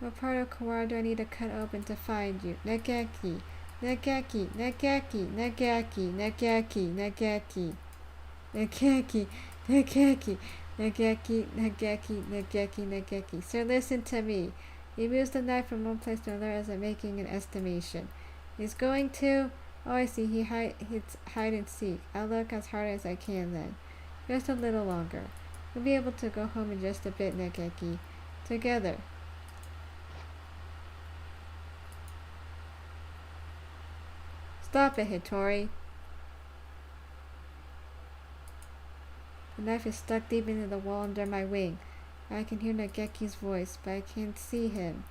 What part of Kawara do I need to cut open to find you? Nageki. Sir, listen to me. He moves the knife from one place to another as I'm making an estimation. He's going to... Oh, I see. He hits hide and seek. I'll look as hard as I can then. Just a little longer. We'll be able to go home in just a bit, Nageki. Together. Stop it, Hitori. The knife is stuck deep into the wall under my wing. I can hear Nageki's voice, but I can't see him.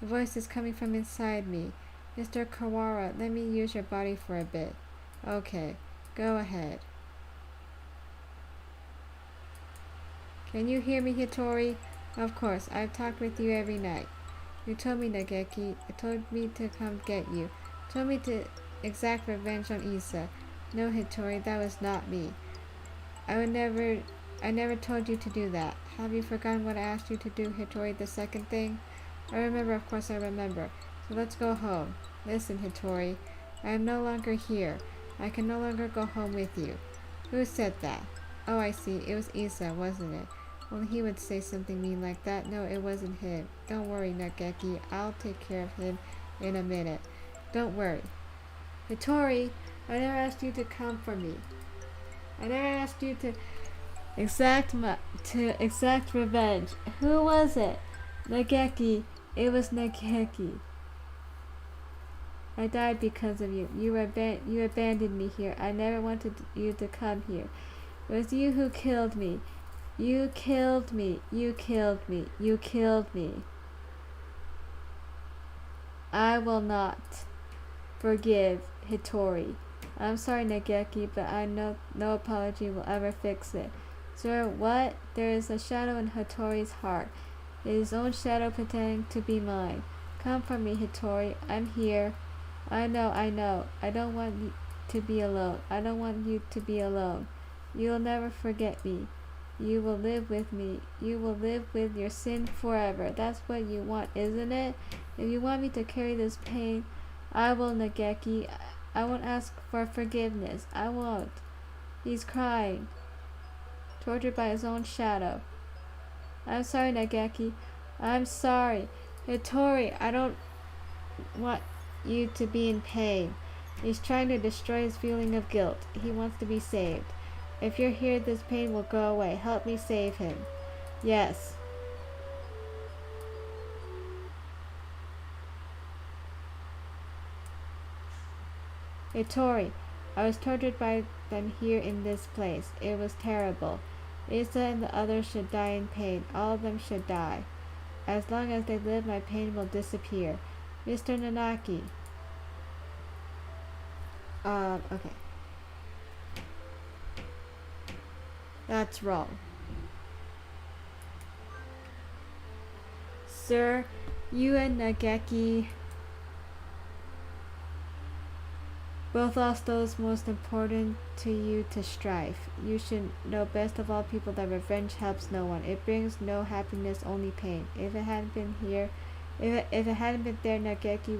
The voice is coming from inside me. Mr. Kawara, let me use your body for a bit. Okay, go ahead. Can you hear me, Hitori? Of course, I've talked with you every night. You told me, Nageki. You told me to come get you. You told me to exact revenge on Issa. No, Hitori, that was not me. I never told you to do that. Have you forgotten what I asked you to do, Hitori, the second thing? I remember, of course I remember. So let's go home. Listen, Hitori, I am no longer here. I can no longer go home with you. Who said that? Oh, I see. It was Issa, wasn't it? Only he would say something mean like that. No, it wasn't him. Don't worry, Nageki. I'll take care of him in a minute. Don't worry. Hitori, I never asked you to come for me. I never asked you to exact revenge. Who was it? Nageki. It was Nageki. I died because of you. You abandoned me here. I never wanted you to come here. It was you who killed me. You killed me. You killed me. You killed me. I will not forgive Hitori. I'm sorry, Nageki, but I know no apology will ever fix it. Sir, what? There is a shadow in Hitori's heart. his own shadow pretending to be mine. Come for me, Hitori. I'm here. I know. I don't want you to be alone. I don't want you to be alone. You'll never forget me. You will live with me. You will live with your sin forever. That's what you want, isn't it? If you want me to carry this pain, I will, Nageki. I won't ask for forgiveness. I won't. He's crying, tortured by his own shadow. I'm sorry, Nageki. I'm sorry. Hitori, I don't want you to be in pain. He's trying to destroy his feeling of guilt. He wants to be saved. If you're here, this pain will go away. Help me save him. Yes. Hitori, I was tortured by them here in this place. It was terrible. Lisa and the others should die in pain. All of them should die. As long as they live, my pain will disappear. Mr. Nanaki. Okay. That's wrong. Sir, you and Nageki both lost those most important to you to strife. You should know best of all people that revenge helps no one. It brings no happiness, only pain. If it hadn't been here, if it hadn't been there, Nageki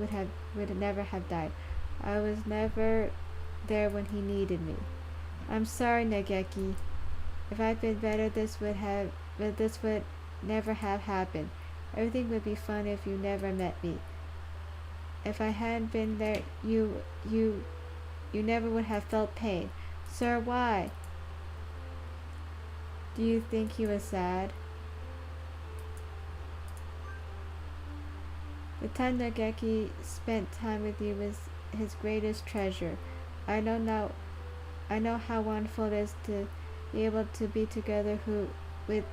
would never have died. I was never there when he needed me. I'm sorry, Nageki. If I'd been better, this would never have happened. Everything would be fun if you never met me. If I hadn't been there, you never would have felt pain. Sir, why? Do you think he was sad? The time Nageki spent time with you was his greatest treasure. I know how wonderful it is to be able to be together with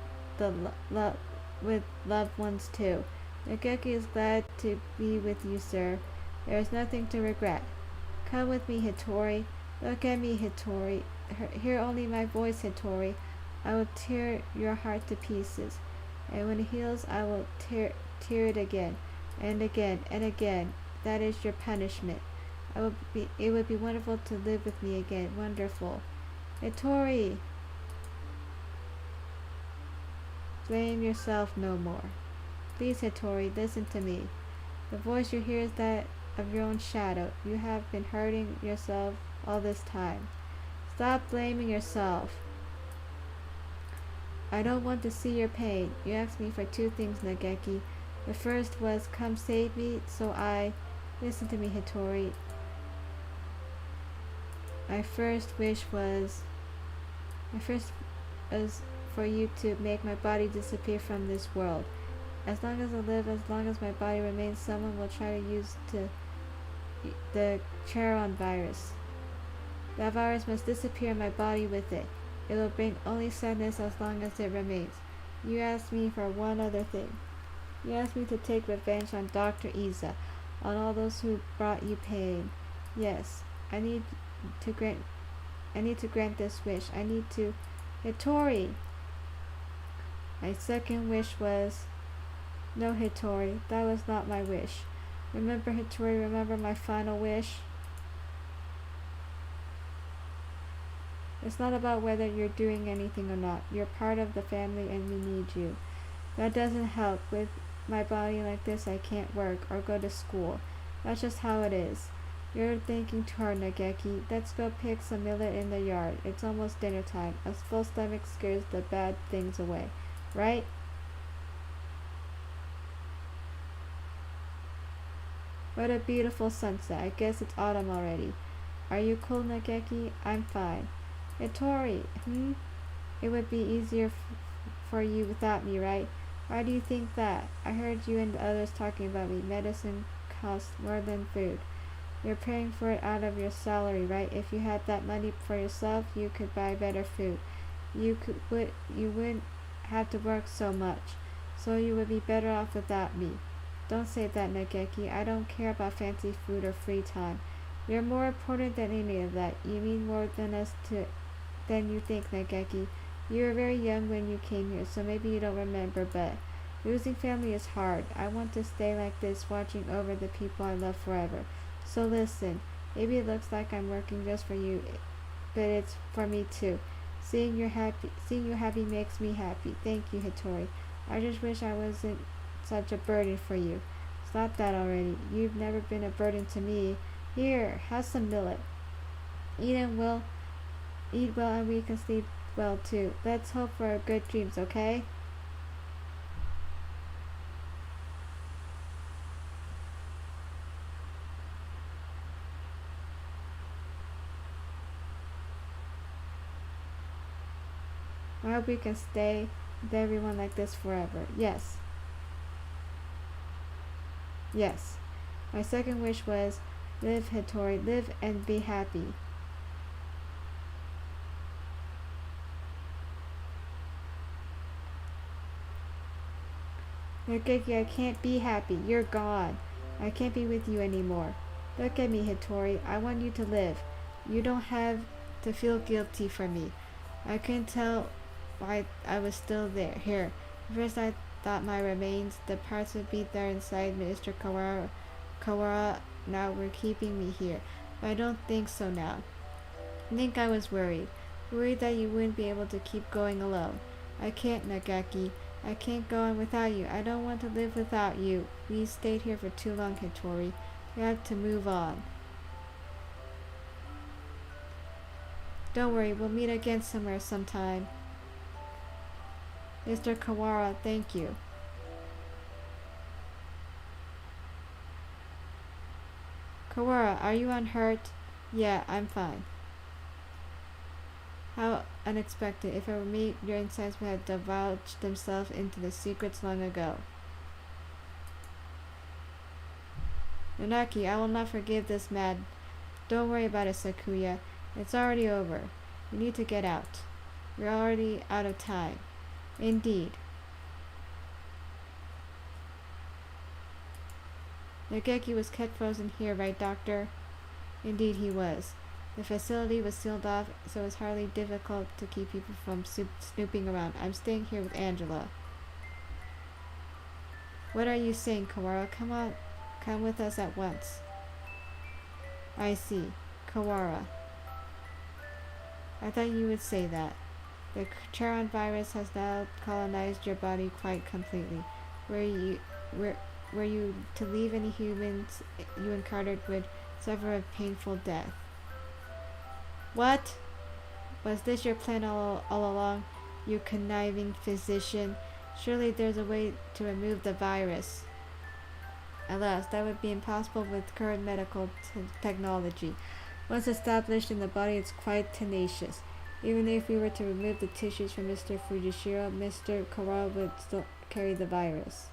loved ones too. Nageki is glad to be with you, sir. There is nothing to regret. Come with me, Hitori. Look at me, Hitori. Hear only my voice, Hitori. I will tear your heart to pieces, and when it heals, I will tear it again, and again, and again. That is your punishment. It would be wonderful to live with me again. Wonderful. Hitori! Blame yourself no more. Please, Hitori, listen to me. The voice you hear is that of your own shadow. You have been hurting yourself all this time. Stop blaming yourself. I don't want to see your pain. You asked me for two things, Nageki. The first was, come save me, so listen to me, Hitori. My first was for you to make my body disappear from this world. As long as I live, as long as my body remains, someone will try to use the Charon virus. That virus must disappear and my body with it. It will bring only sadness as long as it remains. You asked me for one other thing. You asked me to take revenge on Dr. Iza, on all those who brought you pain. Yes, I need to grant this wish. I need to... Hitori! My second wish was... No, Hitori, that was not my wish. Remember, Hitori, remember my final wish? It's not about whether you're doing anything or not. You're part of the family and we need you. That doesn't help. With my body like this, I can't work or go to school. That's just how it is. You're thinking too hard, Nageki. Let's go pick some millet in the yard. It's almost dinner time. A full stomach scares the bad things away. Right? What a beautiful sunset. I guess it's autumn already. Are you cool, Nageki? I'm fine. Hitori, It would be easier for you without me, right? Why do you think that? I heard you and the others talking about me. Medicine costs more than food. You're paying for it out of your salary, right? If you had that money for yourself, you could buy better food. You wouldn't have to work so much. So you would be better off without me. Don't say that, Nageki. I don't care about fancy food or free time. You're more important than any of that. You mean more than you think, Nageki. You were very young when you came here, so maybe you don't remember, but Losing family is hard. I want to stay like this, watching over the people I love forever. So listen, maybe it looks like I'm working just for you, but it's for me too. Seeing you happy makes me happy. Thank you, Hattori. I just wish I wasn't such a burden for you. Stop that already. You've never been a burden to me. Here, have some millet. Eat and well, eat well, and we can sleep well too. Let's hope for good dreams, okay? I hope we can stay with everyone like this forever. Yes. Yes. My second wish was live, Hattori, live and be happy. Nageki, I can't be happy. You're gone. I can't be with you anymore. Look at me, Hattori. I want you to live. You don't have to feel guilty for me. I couldn't tell why I was still there. Here. First I thought my remains, the parts would be there inside Mr. Kawara now were keeping me here. But I don't think so now. I think I was worried. Worried that you wouldn't be able to keep going alone. I can't, Nagaki. I can't go on without you. I don't want to live without you. We stayed here for too long, Hattori. We have to move on. Don't worry, we'll meet again somewhere sometime. Mr. Kawara, thank you. Kawara, are you unhurt? Yeah, I'm fine. How unexpected. If it were me, your insides would have divulged themselves into the secrets long ago. Nonaki, I will not forgive this man. Don't worry about it, Sakuya. It's already over. We need to get out. We're already out of time. Indeed. Nageki was kept frozen here, right, Doctor? Indeed he was. The facility was sealed off, so it was hardly difficult to keep people from snooping around. I'm staying here with Angela. What are you saying, Kawara? Come on, come with us at once. I see. Kawara. I thought you would say that. The Charon virus has now colonized your body quite completely. Were you to leave any humans you encountered would suffer a painful death. What? Was this your plan all along, you conniving physician? Surely there's a way to remove the virus. Alas, that would be impossible with current medical technology. Once established in the body, it's quite tenacious. Even if we were to remove the tissues from Mr. Fujishiro, Mr. Kawara would still carry the virus.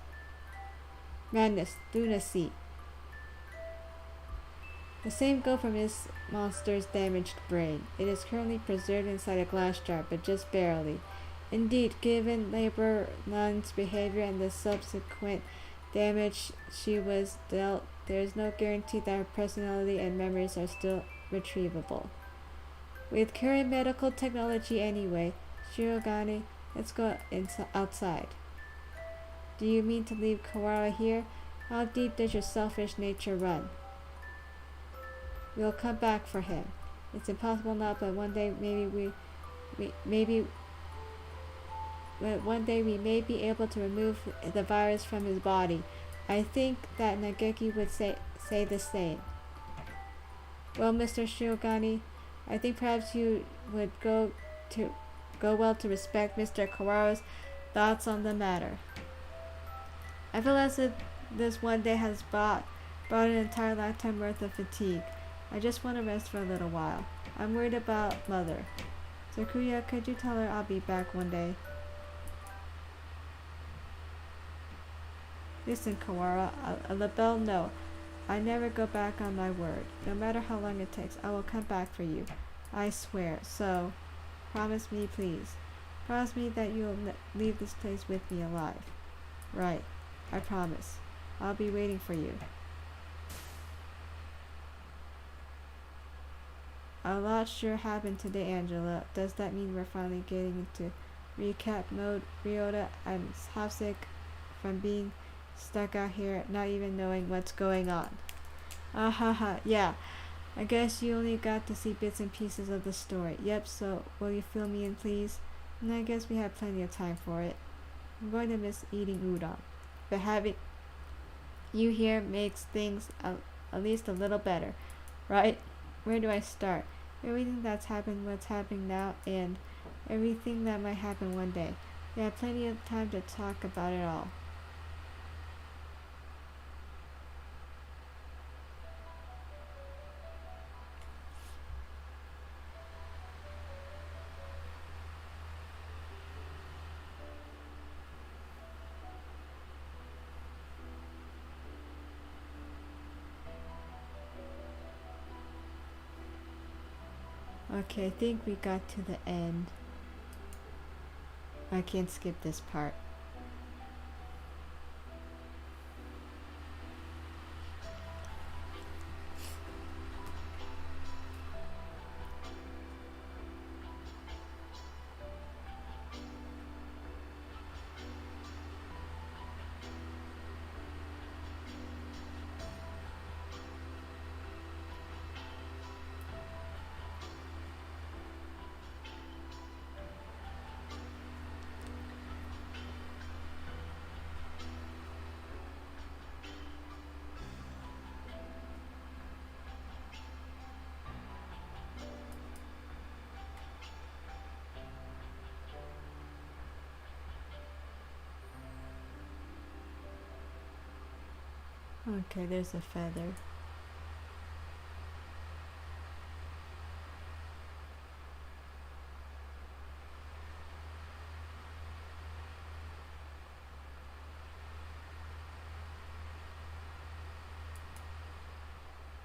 Madness, lunacy. The same goes for Miss Monster's damaged brain. It is currently preserved inside a glass jar, but just barely. Indeed, given Labor Nun's behavior and the subsequent damage she was dealt, there is no guarantee that her personality and memories are still retrievable. With current medical technology anyway, Shirogane, let's go outside. Do you mean to leave Kawara here? How deep does your selfish nature run? We'll come back for him. It's impossible now, but one day one day we may be able to remove the virus from his body. I think that Nageki would say the same. Well, Mr. Shirogane, I think perhaps you would go well to respect Mr. Kawara's thoughts on the matter. I feel as if this one day has brought an entire lifetime worth of fatigue. I just want to rest for a little while. I'm worried about Mother. Sakuya, could you tell her I'll be back one day? Listen, Kawara, Labelle, no. I never go back on my word. No matter how long it takes, I will come back for you. I swear. So, promise me, please. Promise me that you'll leave this place with me alive. Right. I promise. I'll be waiting for you. A lot sure happened today, Angela. Does that mean we're finally getting into recap mode? Ryota, I'm half sick from being stuck out here not even knowing what's going on. Ah ha ha, yeah. I guess you only got to see bits and pieces of the story. Yep, so will you fill me in please? And I guess we have plenty of time for it. I'm going to miss eating udon, but having you here makes things at least a little better, right? Where do I start? Everything that's happened, what's happening now, and everything that might happen one day. We have plenty of time to talk about it all. Okay, I think we got to the end. I can't skip this part. Okay, there's a feather.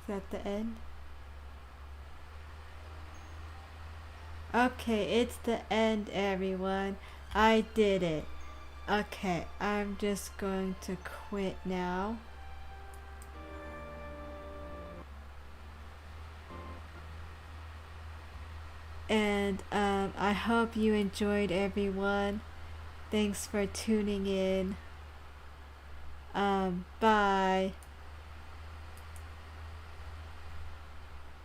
Is that the end? Okay, it's the end, everyone. I did it. Okay, I'm just going to quit now. And I hope you enjoyed, everyone. Thanks for tuning in. Bye.